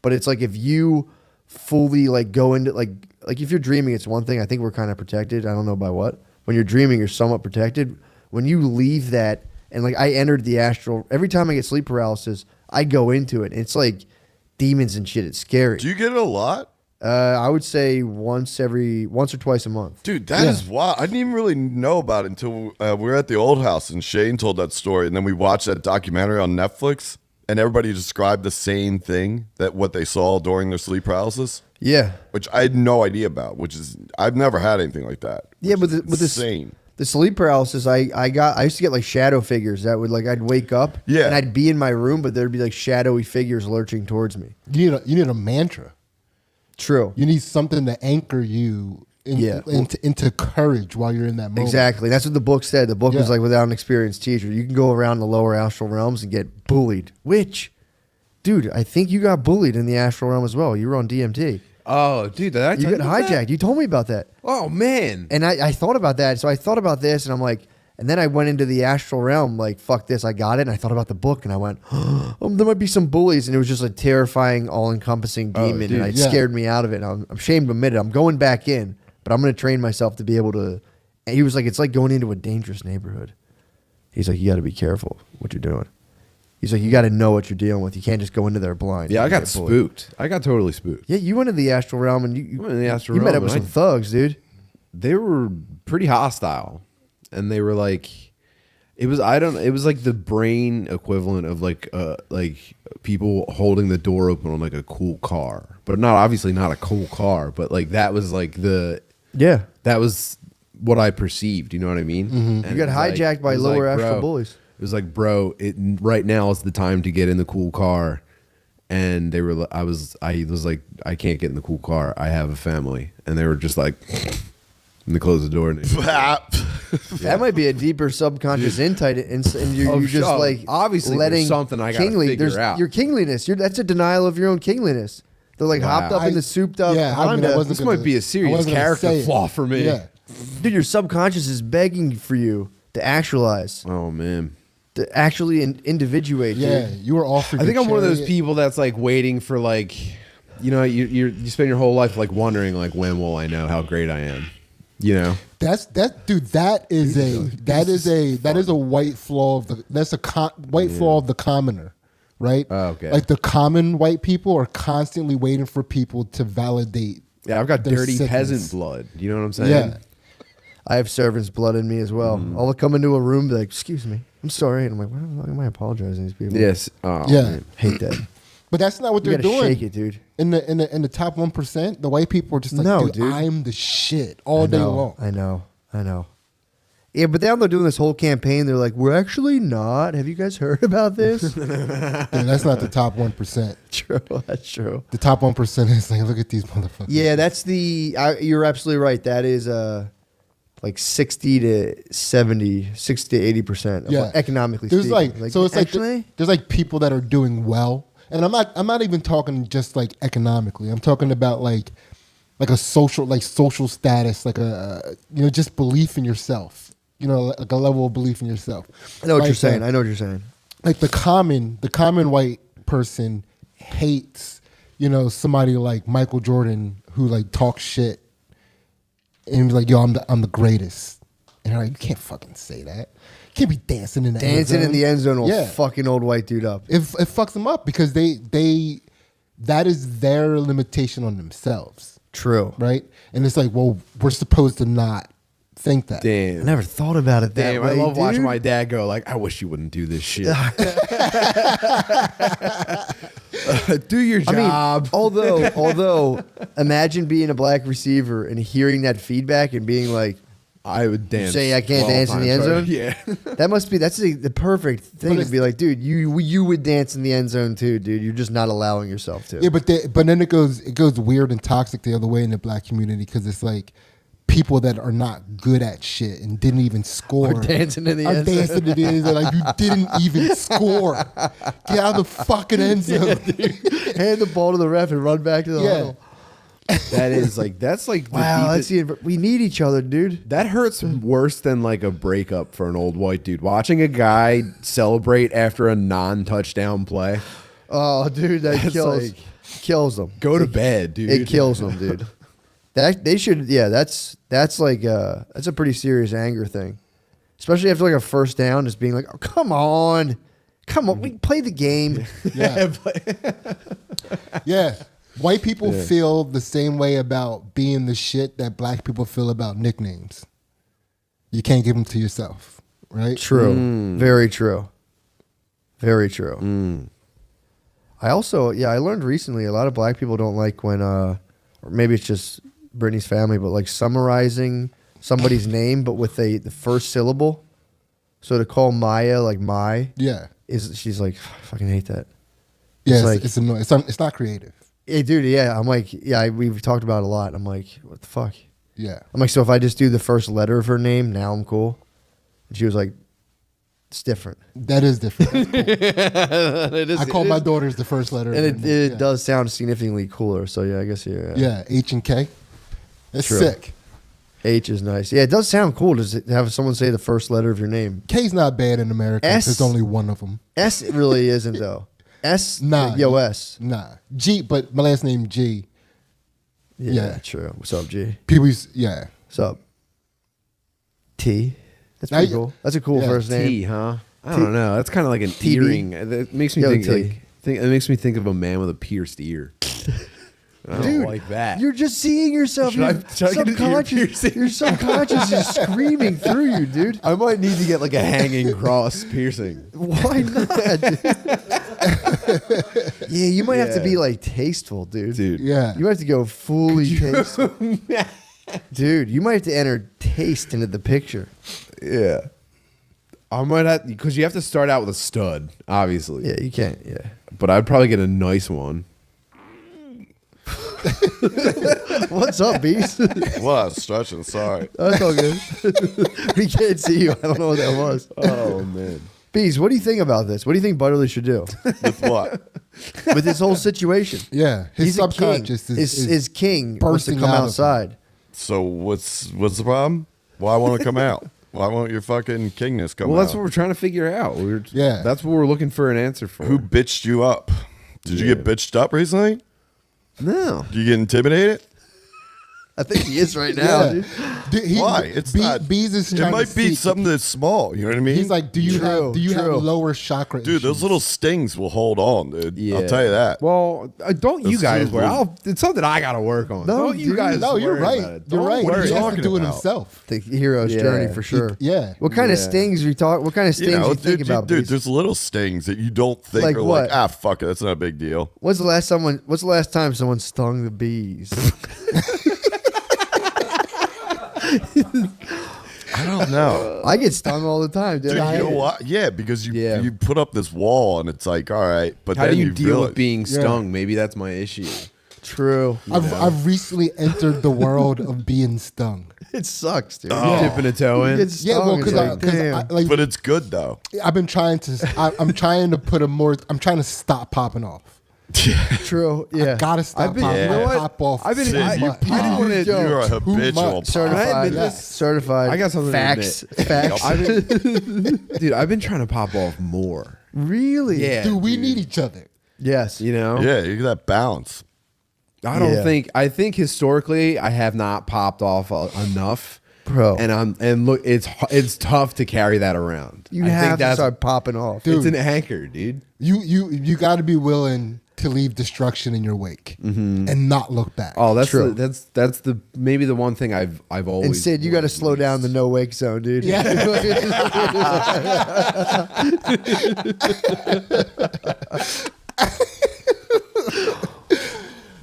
But it's like if you fully like go into like if you're dreaming, it's one thing. I think we're kind of protected. I don't know by what. When you're dreaming, you're somewhat protected. When you leave that and like I entered the astral, every time I get sleep paralysis, I go into it. It's like demons and shit. It's scary. Do you get it a lot? I would say once or twice a month. Dude, that is wild. I didn't even really know about it until we were at the old house and Shane told that story. And then we watched that documentary on Netflix and everybody described the same thing, that what they saw during their sleep paralysis. Yeah. Which I had no idea about, I've never had anything like that. Yeah, but with insane. The sleep paralysis, I used to get like shadow figures that would like, I'd wake up and I'd be in my room, but there'd be like shadowy figures lurching towards me. You need a mantra. True. You need something to anchor you into courage while you're in that moment. Exactly. That's what the book said. The book was like, without an experienced teacher, you can go around the lower astral realms and get bullied. Which, dude, I think you got bullied in the astral realm as well. You were on DMT. Oh, dude, that you got hijacked. That? You told me about that. Oh, man. And I thought about that. So I thought about this, and I'm like, and then I went into the astral realm, like, fuck this, I got it. And I thought about the book, and I went, there might be some bullies. And it was just a terrifying, all-encompassing demon, and it scared me out of it. And I'm ashamed to admit it. I'm going back in, but I'm going to train myself to be able to. And he was like, it's like going into a dangerous neighborhood. He's like, you got to be careful what you're doing. He's like, you got to know what you're dealing with. You can't just go into there blind. Yeah, I got spooked. I got totally spooked. Yeah, you went into the astral realm, and you met up with some thugs, dude. They were pretty hostile. And they were like, it was like the brain equivalent of like people holding the door open on like a cool car, but obviously not a cool car, but like that was like that was what I perceived. You know what I mean? Mm-hmm. You got hijacked by lower astral bullies. It was like, bro, right now is the time to get in the cool car. And I was like, I can't get in the cool car. I have a family. And they were just like, and they closed the door. And that might be a deeper subconscious insight, and you're just like obviously letting something I gotta figure out. Your kingliness. That's a denial of your own kingliness. They're like hopped up in the souped up. Yeah, this might be a serious character flaw for me. Yeah. Dude, your subconscious is begging for you to actualize. Oh man. To actually individuate. Yeah, dude. you were offered. I think I'm one of those people that's like waiting for like, you spend your whole life like wondering like, when will I know how great I am? You know, that is a white flaw of the commoner. right? Oh, okay. Like the common white people are constantly waiting for people to validate. Yeah, I've got their dirty sickness. peasant blood. You know what I'm saying? Yeah. I have servant's blood in me as well. I'll come into a room and be like, excuse me, I'm sorry. And I'm like, why the fuck am I apologizing to these people? Yes. Oh, Yeah. man. Hate that. But that's not what You they're gotta doing. shake it, dude. In the top 1%, the white people are just like, No, dude, dude. I'm the shit all day long. I know. Yeah, but now they're doing this whole campaign. They're like, we're actually not. Have you guys heard about this? Yeah, that's not the top 1%. True, that's true. The top 1% is like, look at these motherfuckers. Yeah, that's the. You're absolutely right. That is like 60 to 70, 60 to 80%. Yeah. Economically There's speaking. like, so it's actually, like there's like people that are doing well, and I'm not even talking just like economically. I'm talking about like a social status, like a just belief in yourself. Like a level of belief in yourself. I know what Like, you're saying. I know what you're saying. Like the common white person hates, somebody like Michael Jordan who like talks shit and be like, yo, I'm the greatest. And you're like, you can't fucking say that. You can't be dancing in the end zone. Dancing in the end zone will Yeah. fucking old white dude up. It fucks them up because that is their limitation on themselves, True. right? And it's like, well, we're supposed to not think that. I Damn. never thought about it that Damn, way. I love watching dude. my dad go like, I wish you wouldn't do this shit. Do your I mean, job. although, imagine being a black receiver and hearing that feedback and being like, I would dance. say I can't 12 dance in the end times zone? Yeah. that's the perfect thing to it's- be like, dude, you would dance in the end zone too, dude. You're just not allowing yourself to. Yeah, but then it goes weird and toxic the other way in the black community because it's like people that are not good at shit and didn't even score Are dancing in the are end zone. dancing in the end zone like you didn't even score. Get out of the fucking end zone. Hand the ball to the ref and run back to the Yeah. huddle. That's like the Wow, deepest- we need each other, dude. that hurts worse than like a breakup for an old white dude. Watching a guy celebrate after a non-touchdown play. Oh, dude, that That's kills them. Go to bed, dude. It kills them, dude. They should, yeah. That's like that's a pretty serious anger thing, especially after like a first down, just being like, oh, come on, we play the game. Yeah. Yeah. White people feel the same way about being the shit that black people feel about nicknames. You can't give them to yourself, right? True, very true, very true. I also, I learned recently a lot of black people don't like when, or maybe it's just Brittany's family, but like summarizing somebody's name, but with the first syllable. So to call Maya like my Yeah. she's like, I fucking hate that. Yeah, It's like- it's annoying. It's not creative. Hey, dude, yeah. I'm like, we've talked about it a lot. I'm like, what the fuck? Yeah. I'm like, so if I just do the first letter of her name, now I'm cool. And she was like, it's different. That is different. It is, I call my daughters the first letter. and of the it name. does sound significantly cooler. So yeah, I guess Yeah, H and K. That's True. sick. H is nice. Yeah, it does sound cool to have someone say the first letter of your name. K's not bad in America. S- There's only one of them. S it really isn't though. S, Nah. yo, S. Nah. G, but my last name G. Yeah, Yeah. true. What's up, G? People used, yeah. What's up? T. That's Now pretty you- cool. That's a cool yeah, first name. T, huh? I don't know. That's kind of like an TB. earring. It makes me Yo, think T. like it makes me think of a man with a pierced ear. I don't Dude, like that. You're just seeing yourself. Should Your I get an ear piercing? Your subconscious is screaming through you, dude. I might need to get like a hanging cross piercing. Why not, dude? Yeah, you might have to Yeah. be like tasteful, dude. Dude. Yeah. You might have to go fully tasteful. Dude, you might have to enter taste into the picture. Yeah. I might have because you have to start out with a stud, obviously. Yeah, you can't. Yeah. But I'd probably get a nice one. What's up, Beast? What? Stretching. Sorry. That's all good. We can't see you. I don't know what that was. Oh man. Beast, what do you think about this? What do you think Butterly should do With what? with this whole situation? Yeah. His He's a king. subconscious is His king wants to bursting come out of him. outside. So what's the problem? Why won't it come out? Why won't your fucking kingness come Well, out? that's what we're trying to figure out. Yeah. That's what we're looking for an answer for. Who bitched you up? Did you get bitched up recently? No. Did you get intimidated? I think he is right now, dude. Why? It's not. Bees is It trying might to be see. something that's small. You know what I mean? He's like, do you have True. lower chakra dude, those issues? little stings will hold on, dude. Yeah. I'll tell you that. Well, don't you Those guys little- worry. It's something I got to work on. No, Don't you dude, guys No, you're worry right. about it. You're Don't right. worry. He has to talking do it about? himself. The hero's Yeah. journey for sure. Yeah. What kind of Yeah. stings are you talk? What kind of stings you think about? dude, Bees? there's little stings that you don't think Like are what? like, fuck it, that's not a big deal. What's the last time someone stung the bees? I don't know. I get stung all the time, dude. Dude, I you know hate it. what? Yeah, because Yeah. you put up this wall and it's like, all right, but How then do you deal realize- with being stung? Maybe that's my issue. True. I've recently entered the world of being stung. It sucks, dude. Dipping a toe in. It's Yeah, well, stung, it's because like, damn. like But it's good though. I've been trying to. I'm trying to put a more. I'm trying to stop popping off. True. Yeah. Gotta stop I've been- popping. you know I what? pop off. I've been- too I- You much. I didn't wanna- You're a too habitual much. popper. Certified. Yes. Certified. I got something to Facts. Facts. Dude, I've been trying to pop off more. Really? Yeah. Dude, we need each other. Yes. You know? Yeah, you get that balance. I don't Yeah. I think historically I have not popped off enough. Bro. And look, it's tough to carry that around. You I think have to that's start popping off. it's an anchor, dude. You got to be willing to leave destruction in your wake and not look back. Oh, that's True. that's the maybe the one thing I've always. And Sid, you got to slow down the no wake zone, dude. Yeah.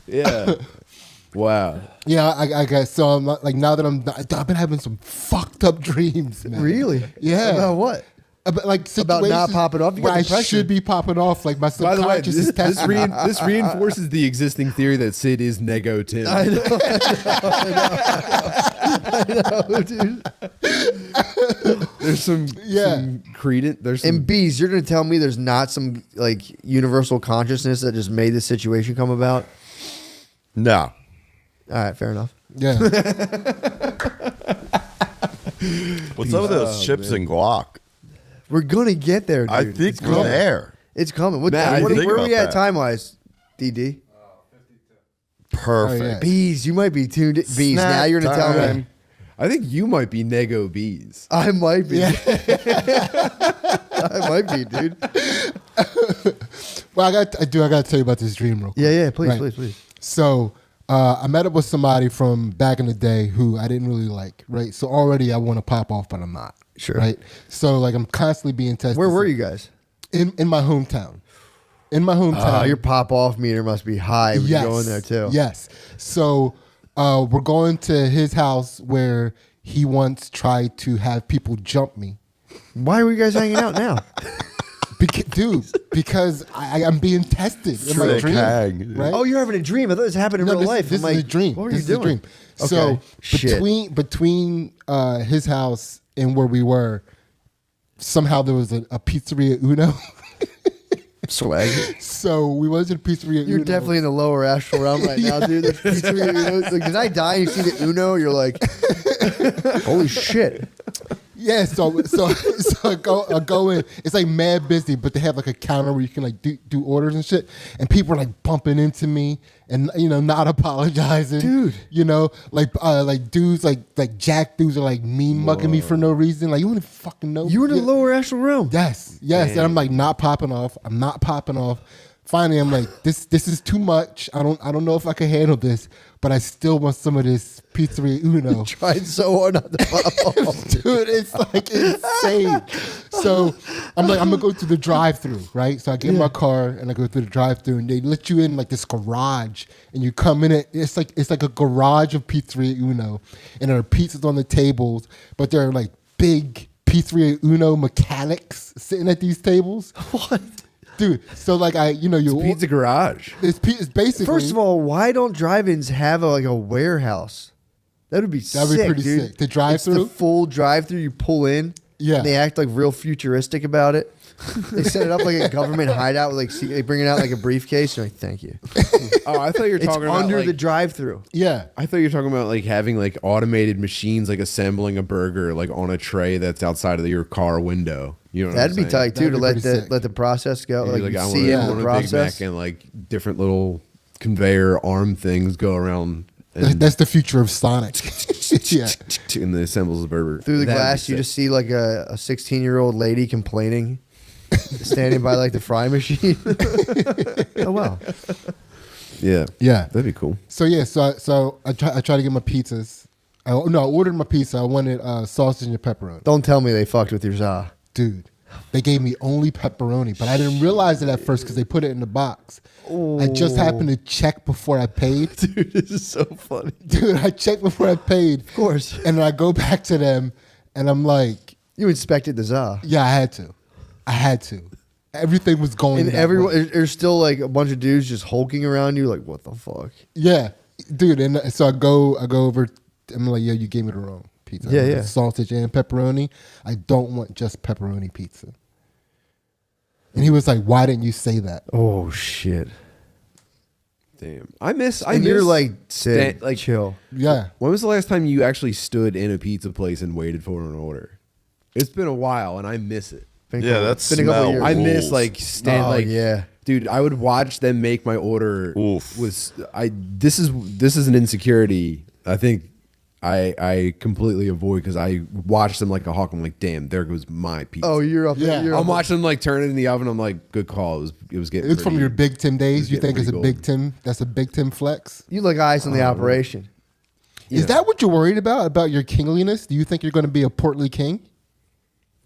Yeah. Wow. Yeah, I guess so. I'm not, like now that I've been having some fucked up dreams, man. Really? Yeah. About what? About like About not situations popping off? You where got I depression. should be popping off. Like my By the way, subconscious is this testing. me. this reinforces the existing theory that Sid is Nego Tim. I know, dude. There's some credence. There's some And bees, you're gonna tell me there's not some like universal consciousness that just made this situation come about? No. All right, fair enough. Yeah. What's up with those chips and guac? We're gonna get there, dude. I think It's we're coming. there. It's coming. What, Matt, I where think are we about at that. time wise, DD? Perfect. Oh, yeah. Bees, you might be tuned. Bees. Snack Now you're gonna tell me. time. I think you might be Nego Bees. I might be. Yeah. I might be, dude. Well, I got to tell you about this dream real quick. Yeah, please, Right. please. So I met up with somebody from back in the day who I didn't really like, right? So already I want to pop off, but I'm not. Sure. Right? So like I'm constantly being tested. Where were you guys? In my hometown. In my hometown. Your pop off meter must be high when you go in there too. Yes. So we're going to his house where he once tried to have people jump me. Why were you guys hanging out now? Because I'm being tested in my Trick dream. hag. Right? Oh, you're having a dream. I thought this happened in No, real life. This I'm is like, a dream. What were This you is a doing? dream. So Okay. Shit. between his house and where we were, somehow there was a pizzeria Uno. Swag. So we went to the pizzeria You're Uno. definitely in the lower astral realm right now, dude. There's pizzeria Uno. Like, did I die and you see the Uno? You're like, holy shit. Yeah, so I go in. It's like mad busy, but they have like a counter where you can like do orders and shit. And people are like bumping into me and not apologizing, Dude. Like dudes like jack dudes are like mean mugging me for no reason. Like you wouldn't fucking know. You were in the lower astral realm. Yes. And I'm like not popping off. I'm not popping off. Finally, I'm like, this is too much. I don't know if I can handle this, but I still want some of this pizzeria Uno. Tried so hard not to pop off. Dude, it's like insane. So I'm like, I'm gonna go through the drive-through, right? So I get in my car and I go through the drive-through, and they let you in like this garage, and you come in it. It's like a garage of pizzeria Uno, and there are pizzas on the tables, but there are like big pizzeria Uno mechanics sitting at these tables. What? Dude, so like you Pizza Garage. It's basically First of all, why don't drive-ins have a warehouse? That would be sick, That'd be pretty dude. sick. The drive-thru? It's the full drive-through. You pull in. Yeah. And they act like real futuristic about it. They set it up like a government hideout. With they bring it out like a briefcase. You're like, thank you. Oh, I thought you were It's talking about under like, the drive-through. yeah. I thought you were talking about like having like automated machines like assembling a burger like on a tray that's outside of your car window. You know what That'd I'm be saying? tight too That'd to be let pretty sick. let the process go. You'd Like be you I see want in the a Big Mac process. and like different little conveyor arm things go around That's the future of Sonic. Yeah. And the assembles the burger. Through the That'd be glass, you sick. just see like a 16-year-old lady complaining, standing by like the fry machine. Oh wow. Yeah. Yeah. That'd be cool. So yeah, so I try to get my pizzas. I ordered my pizza. I wanted sausage and pepperoni. Don't tell me they fucked with your za. Dude, they gave me only pepperoni, but I didn't realize it at first because they put it in the box. I just happened to check before I paid. Dude, this is so funny. Dude, I checked before I paid. Of course. And then I go back to them and I'm like, You inspected the za. yeah, I had to. Everything was going. And that everyone, way. there's still like a bunch of dudes just hulking around you, like, what the fuck? Yeah, dude. And so I go over. I'm like, yeah, you gave me the wrong pizza. Yeah, I want yeah. Sausage and pepperoni. I don't want just pepperoni pizza. And he was like, why didn't you say that? Oh, shit. Damn. I miss. And you're like, sit, like chill. Yeah. When was the last time you actually stood in a pizza place and waited for an order? It's been a while, and I miss it. Yeah, that's been a couple smell. years. I miss rules. like stand Oh, like yeah. dude. I would watch them make my order. Oof. This is an insecurity. I think I completely avoid because I watch them like a hawk. I'm like, damn, there goes my pizza. Oh, you're up Yeah. there. You're I'm up watching them like turn it in the oven. I'm like, good call. It was getting. It's from pretty- your Big Tim days. You getting think it's a pretty Big Tim? That's a Big Tim flex. You like eyes on the operation. Is that what you're worried about your kingliness? Do you think you're going to be a portly king?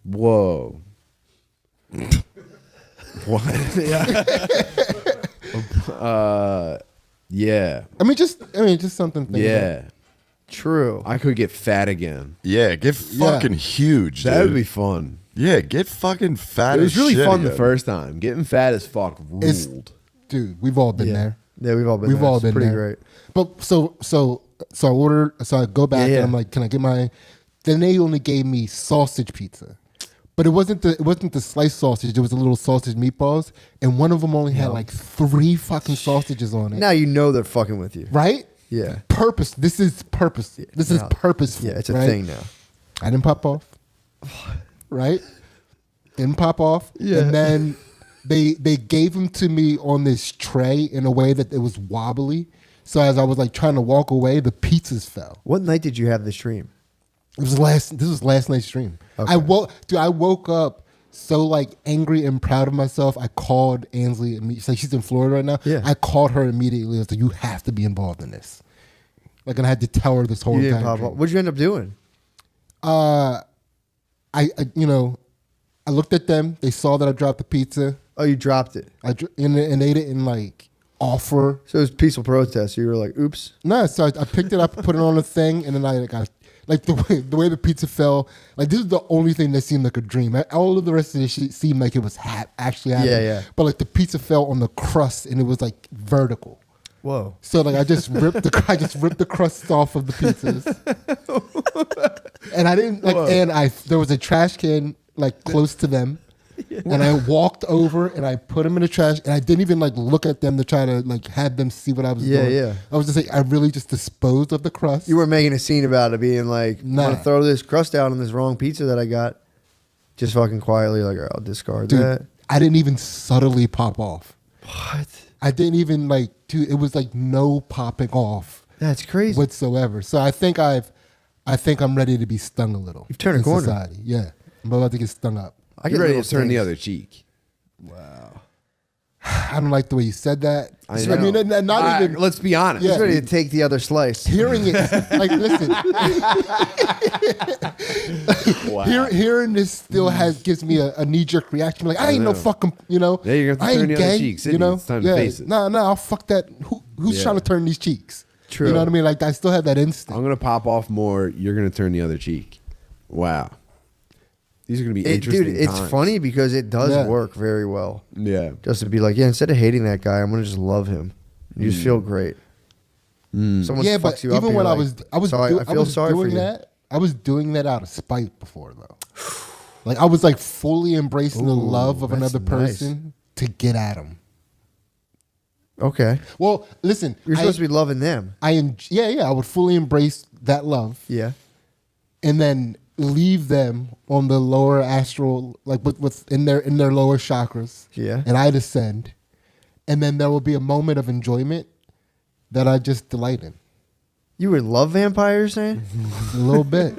Whoa. What? Yeah. I mean, just something. to think Yeah. about. True. I could get fat again. Yeah, get fucking huge, dude. That would be fun. Yeah, get fucking fat. It was as really shit fun the again. first time. Getting fat as fuck It's- ruled. Dude, we've all been Yeah. there. Yeah, we've all been We've there. all It's been pretty there. great. But so I ordered. So I go back Yeah, yeah. and I'm like, can I get my? Then they only gave me sausage pizza, but it wasn't the sliced sausage. It was the little sausage meatballs, and one of them only had like 3 fucking sausages on it. Now you know they're fucking with you. Right? Yeah. Purpose. This is purpose. This is No. purposeful. Yeah, it's a right? thing now. I didn't pop off. Right? Didn't pop off. Yeah. And then they gave them to me on this tray in a way that it was wobbly. So as I was like trying to walk away, the pizzas fell. What night did you have the stream? This was last night's stream. Okay. I woke up so like angry and proud of myself. I called Ansley. She's in Florida right now. Yeah. I called her immediately. I was like, you have to be involved in this. Like, and I had to tell her this whole You didn't entire pop dream. up. What'd you end up doing? I looked at them. They saw that I dropped the pizza. Oh, you dropped it. And they didn't like offer. So it was peaceful protest. So you were like, oops. No, so I picked it up, put it on a thing, and then I got like the way the pizza fell. Like this is the only thing that seemed like a dream. All of the rest of it seemed like it was actually happening. Yeah, yeah. But like the pizza fell on the crust, and it was like vertical. Whoa. So like I just ripped the crust off of the pizzas, and I didn't like. And there was a trash can like close to them, and I walked over and I put them in the trash, and I didn't even like look at them to try to like have them see what I was doing. Yeah. I was just like, I really just disposed of the crust. You were making a scene about it, being like, I'm Nah. going to throw this crust out on this wrong pizza that I got. Just fucking quietly, like, I'll discard Dude, that. I didn't even subtly pop off. What? I didn't even like, dude, it was like no popping off That's crazy. whatsoever. So I think I'm ready to be stung a little. You've turned a in corner. Society. Yeah. I'm about to get stung up. I You're get ready little to turn the stings. other cheek. I don't like the way you said that. I mean, know. not even Let's be honest. Yeah. He's ready to take the other slice. hearing it. Like, listen, Wow. hearing this still gives me a knee jerk reaction. Like, I ain't no know. fucking, Yeah, you're gonna have to I turn ain't the other gang, cheek, Sydney. It's time to face it. No, I'll fuck that. Who's Yeah. trying to turn these cheeks? True. You know what I mean? Like, I still have that instinct. I'm gonna pop off more. You're gonna turn the other cheek. Wow. These are gonna be interesting. Dude, it's times. funny because it does Yeah. work very well. Yeah. Just to be like, yeah, instead of hating that guy, I'm going to just love him. You just feel great. Someone Yeah, fucks but you up. even and when you're I like, was sorry, I feel sorry for doing you. that, I was doing that out of spite before though. Like I was like fully embracing the love of that's another nice. person to get at him. Okay. Well, listen, You're supposed to be loving them. I would fully embrace that love Yeah. and then leave them on the lower astral, like with in their lower chakras. Yeah. And I descend, and then there will be a moment of enjoyment that I just delight in. You would love vampires, saying? A little bit.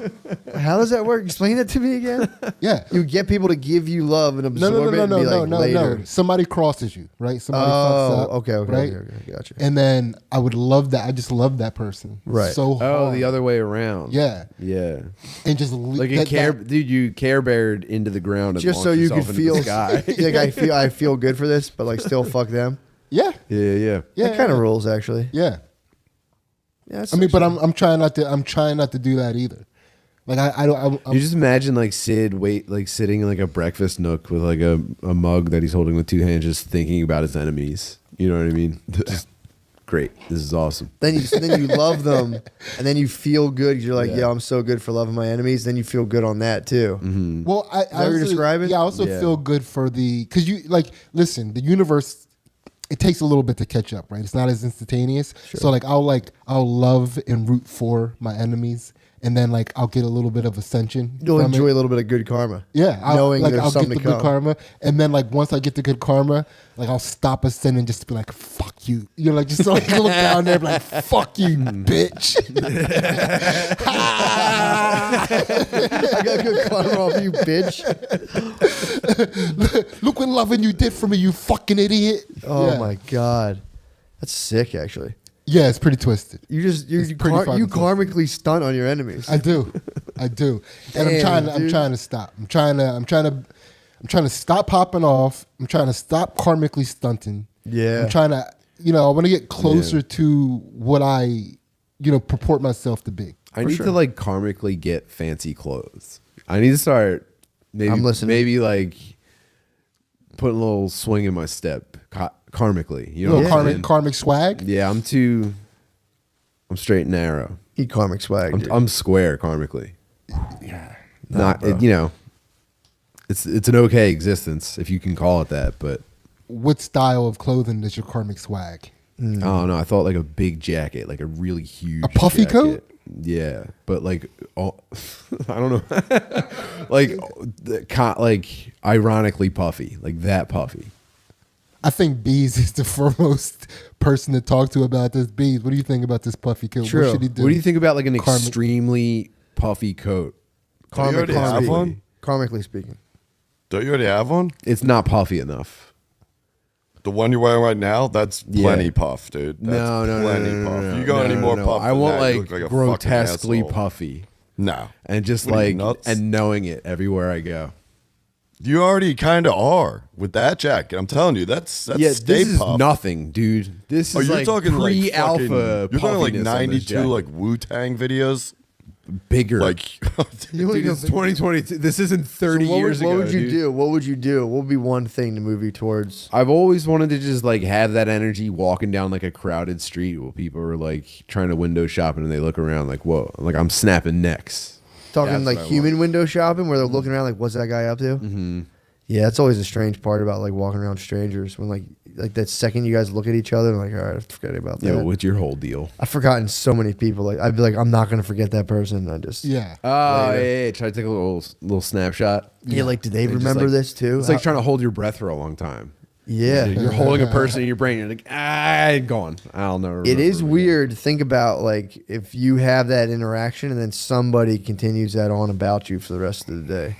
How does that work? Explain that to me again. Yeah. You get people to give you love and absorb No, it and be like later. no. Somebody crosses you, right? Somebody fucks up. Okay, right? okay, gotcha. And then I would love that. I just love that person. Right. So hard. Oh, the other way around. Yeah. Yeah. And just Like a dude, you Care Beared into the ground and Just so launched you could yourself into the feel sky. like I feel good for this, but like still fuck them. Yeah. yeah. That kind of rules, actually. Yeah. Yeah, I mean, but I'm trying not to do that either. Like I'm You just imagine like Sid sitting in like a breakfast nook with like a mug that he's holding with two hands, just thinking about his enemies. You know what I mean? Just great. This is awesome. then you love them, and then you feel good. You're like, Yeah. yeah, I'm so good for loving my enemies. Then you feel good on that too. well, I what you're describing? Yeah, I also Yeah. feel good for because you listen, the universe. It takes a little bit to catch up, right? It's not as instantaneous. So I'll love and root for my enemies, and then like I'll get a little bit of ascension. You'll from enjoy it. a little bit of good karma. Yeah, knowing there's I'll something get the to good come. karma, and then like once I get the good karma, like I'll stop ascending just to be like, "Fuck you," you know, like just like look down there, and be like, "Fuck you, bitch." I got good karma off you, bitch. Look what loving you did for me, you fucking idiot. Oh Yeah. my god, that's sick. Actually, Yeah, it's pretty twisted. you just you It's pretty fucking you twisted. karmically stunt on your enemies. I do, and Damn, I'm dude. trying to stop. I'm trying to stop popping off. I'm trying to stop karmically stunting. Yeah. I'm trying to, I want to get closer to what I, purport myself to be. I need to like karmically get fancy clothes. I need to start I'm listening. maybe like putting a little swing in my step karmically. You know, Little what I'm saying? karmic swag. Yeah, I'm straight and narrow. Eat karmic swag. dude. I'm square karmically. Yeah, not it's an okay existence if you can call it that, but What style of clothing is your karmic swag? I don't know. I thought like a big jacket, like a really huge, A puffy jacket. coat? Yeah, but like, I don't know, like ironically puffy, like that puffy. I think Bees is the foremost person to talk to about this. Bees, what do you think about this puffy coat? True. What should he do? What do you think about like an Karmic- extremely puffy coat? Don't you already have one? Karmically speaking. Don't you already have one? It's not puffy enough. The one you're wearing right now, that's plenty puff, dude. That's No, plenty puff. You got any more puff? I than want that, you like look a grotesquely fucking asshole. puffy, No, and just What are you, like nuts? and knowing it everywhere I go. you already kind of are with that jacket. I'm telling you, that's Yeah, Stay this is Puft. nothing, dude. This Oh, is you're like talking like pre-alpha. fucking, you're talking like puffiness on this 92 jacket. like Wu-Tang videos. bigger. Like, dude, it's 2022. This isn't 30 years ago. What would you dude. do? What would you do? What would be one thing to move you towards? I've always wanted to just like have that energy walking down like a crowded street while people are like trying to window shopping and they look around like, whoa, like I'm snapping necks. Talking That's like what I human window shopping where they're looking around like, what's that guy up to? Mm-hmm. Yeah, that's always a strange part about like walking around strangers when like that second you guys look at each other and like, all right, I forgot about that. Yo, what's your whole deal? I've forgotten so many people. Like I'd be like, I'm not gonna forget that person. I just Yeah. Oh, yeah. Try to take a little snapshot. yeah. Like, do they Like, just, remember like- this too? It's like trying to hold your breath for a long time. yeah. You're holding a person in your brain. You're like, gone. I'll never. It is remember weird to think about like if you have that interaction and then somebody continues that on about you for the rest of the day.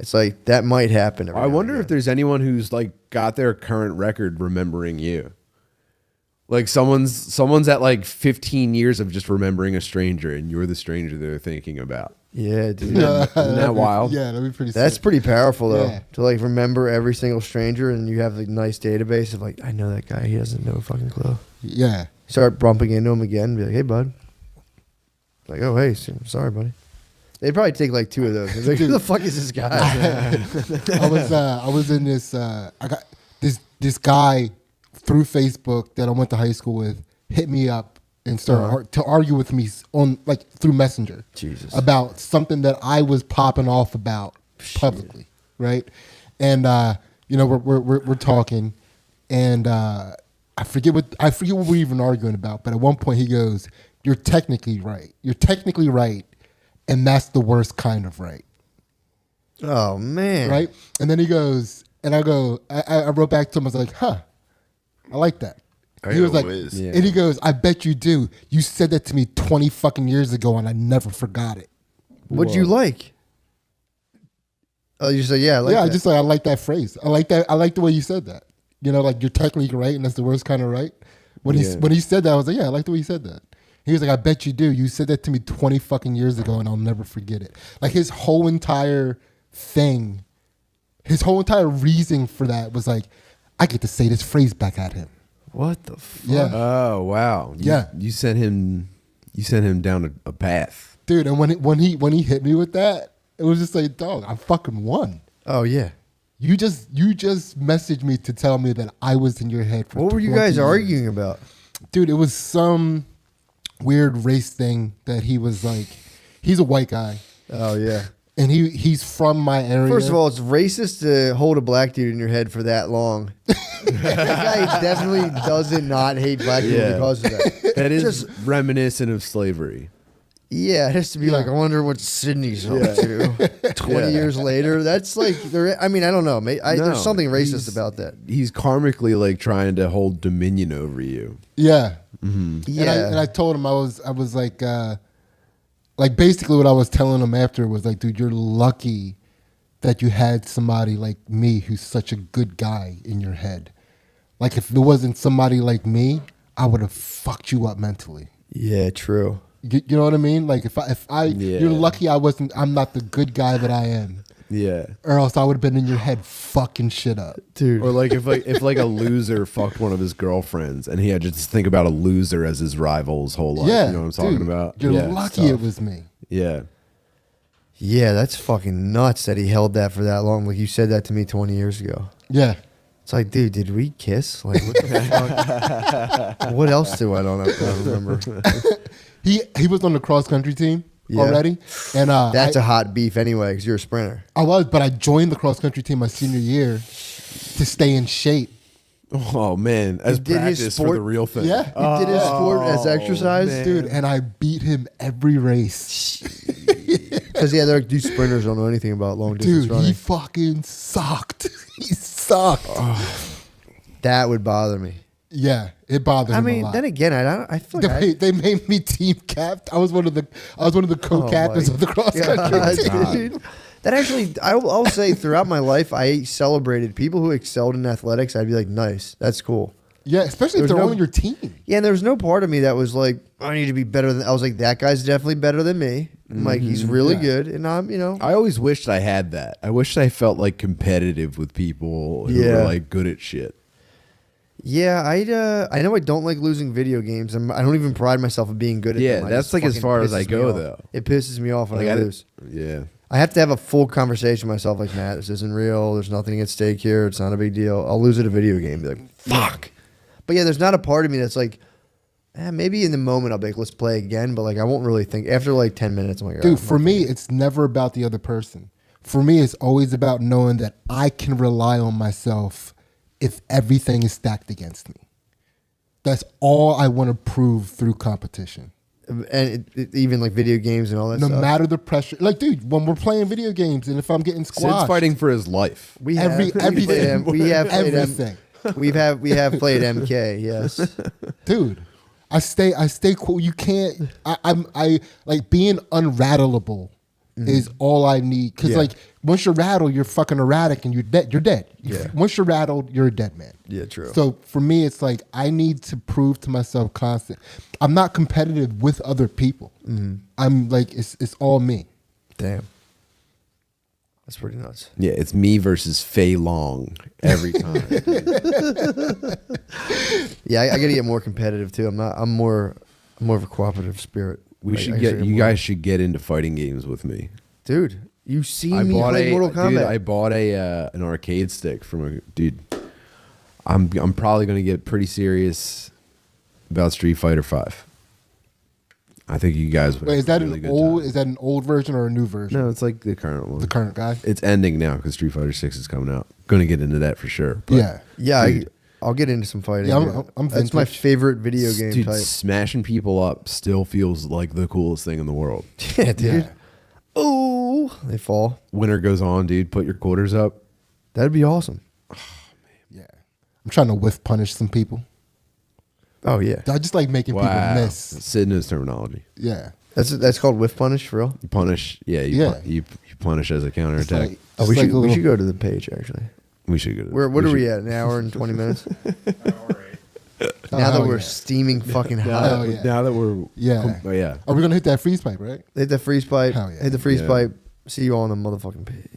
It's like that might happen. every I now wonder and if again. there's anyone who's like got their current record remembering you. Like someone's at like 15 years of just remembering a stranger, and you're the stranger they're thinking about. Yeah, dude. Isn't that wild? Yeah, that'd be pretty That's sick. pretty powerful though. Yeah. To like remember every single stranger and you have a nice database of like, I know that guy, he doesn't know a fucking clue. Yeah. Start bumping into him again and be like, hey bud. Like, oh hey, sorry buddy. They'd probably take like two of those. It's like, who the fuck is this guy? I was in this. I got this guy through Facebook that I went to high school with hit me up and started to argue with me on like through Messenger. Jesus. About something that I was popping off about publicly, right? And we're talking, and I forget what we're even arguing about. But at one point he goes, "You're technically right. You're technically right." And that's the worst kind of right. Oh man. Right? And then he goes, and I go, I wrote back to him, I was like, huh, I like that. He was like, whiz. and he goes, I bet you do. You said that to me 20 fucking years ago, and I never forgot it. What'd you like? Oh, you say, yeah, I like Yeah, that. I just like, I like that phrase. I like that. I like the way you said that. You know, like you're technically right, and that's the worst kind of right. When he said that, I was like, yeah, I like the way you said that. He was like, I bet you do. You said that to me 20 fucking years ago, and I'll never forget it. Like his whole entire thing, his whole entire reason for that was like, I get to say this phrase back at him. What the fuck? Yeah. Oh wow. You sent him down a path. Dude, and when he hit me with that, it was just like, dog, I fucking won. Oh, yeah. You just messaged me to tell me that I was in your head for What were you 20 guys years. arguing about? Dude, it was some weird race thing that he was like, he's a white guy. Oh, yeah. And he's from my area. First of all, it's racist to hold a black dude in your head for that long. That guy definitely doesn't not hate black people Yeah. because of that. That is Just- reminiscent of slavery. Yeah, it has to be like, I wonder what Sydney's up to 20 years later. That's like, I mean, I don't know. There's something racist about that. He's karmically like trying to hold dominion over you. Yeah. Yeah. And I told him I was like basically what I was telling him after was like, dude, you're lucky that you had somebody like me who's such a good guy in your head. Like if it wasn't somebody like me, I would have fucked you up mentally. Yeah, true. You know what I mean? Like if I Yeah. you're lucky I'm not the good guy that I am. Yeah. Or else I would have been in your head fucking shit up. Dude. Or like if a loser fucked one of his girlfriends and he had to just think about a loser as his rival his whole life. Yeah. You know what I'm talking dude, about? You're Yeah, it's lucky tough. it was me. Yeah. Yeah, that's fucking nuts that he held that for that long. Like you said that to me 20 years ago. Yeah. It's like, dude, did we kiss? Like, what the fuck? What else do I don't remember? He was on the cross country team Yeah. already. And That's a hot beef anyway, because you're a sprinter. I was, but I joined the cross country team my senior year to stay in shape. Oh man, as did his practice for sport- the real thing. Yeah. He did his sport as exercise? man. Dude, and I beat him every race. Because, yeah, they're like, these sprinters don't know anything about long distance Dude, running. he fucking sucked. He sucked. That would bother me. Yeah, it bothered I him a mean, lot. then again, I feel like They made me team capped. I was one of the co-captains of the cross country team. Dude. That actually, I'll say throughout my life, I celebrated people who excelled in athletics. I'd be like, nice, that's cool. Yeah, especially if There's they're no- on your team. Yeah, and there was no part of me that was like, I need to be better than. I was like, that guy's definitely better than me. I'm like, he's really Yeah. good, and I'm, I always wished I had that. I wished I felt like competitive with people who Yeah. were like good at shit. yeah, I know I don't like losing video games. I don't even pride myself in being good at Yeah, them. I that's just like as fucking far as I pisses me go, off. though. It pisses me off when Like I I lose. Yeah. I have to have a full conversation with myself, like, Matt, this isn't real. There's nothing at stake here. It's not a big deal. I'll lose at a video game. Be like, fuck. But yeah, there's not a part of me that's like, maybe in the moment I'll be like, let's play again. But like, I won't really think. After like 10 minutes, I'm like, Dude, I'm for okay. me, it's never about the other person. For me, it's always about knowing that I can rely on myself if everything is stacked against me. That's all I want to prove through competition. And even like video games and all that No stuff. matter the pressure. Like, dude, when we're playing video games and if I'm getting squashed. Sid's fighting for his life. We have everything. We have played Everything. We have played MK. Yes. Dude, I stay cool. You can't. I like being unrattleable is all I need. Because Yeah. like once you're rattled, you're fucking erratic and you're dead. You're dead. Yeah. Once you're rattled, you're a dead man. Yeah, true. So for me, it's like I need to prove to myself constant. I'm not competitive with other people. I'm like it's all me. Damn. That's pretty nuts. Yeah, it's me versus Fei Long every time. Yeah, I got to get more competitive too. I'm more of a cooperative spirit. We Like, should I get should you more- guys should get into fighting games with me. dude. You see me play Mortal Kombat. Dude, I bought an arcade stick from a dude. I'm probably gonna get pretty serious about Street Fighter 5. I think you guys would. Wait, have is that a really an good old? time. Is that an old version or a new version? No, it's like the current one. The current guy. It's ending now because Street Fighter 6 is coming out. Gonna get into that for sure. But Yeah. Yeah, Dude. I'll get into some fighting. Yeah, dude. I'm That's my vintage. favorite video game dude, type. smashing people up still feels like the coolest thing in the world. Yeah, dude. Yeah. Oh, they fall. Winter goes on, dude. Put your quarters up. That'd be awesome. Yeah. I'm trying to whiff punish some people. Oh yeah, I just like making people miss. Sid knows terminology. Yeah. that's called whiff punish for real. You punish. Yeah. You punish as a counterattack. We should go to the page actually. We should go to. What are we at? An hour and 20 minutes. Now that we're steaming fucking hot. Oh, yeah. Now that we're yeah. Are we gonna hit that freeze pipe, right? Hit the freeze pipe. Hell yeah. Hit the freeze Yeah. pipe. See you all on the motherfucking page.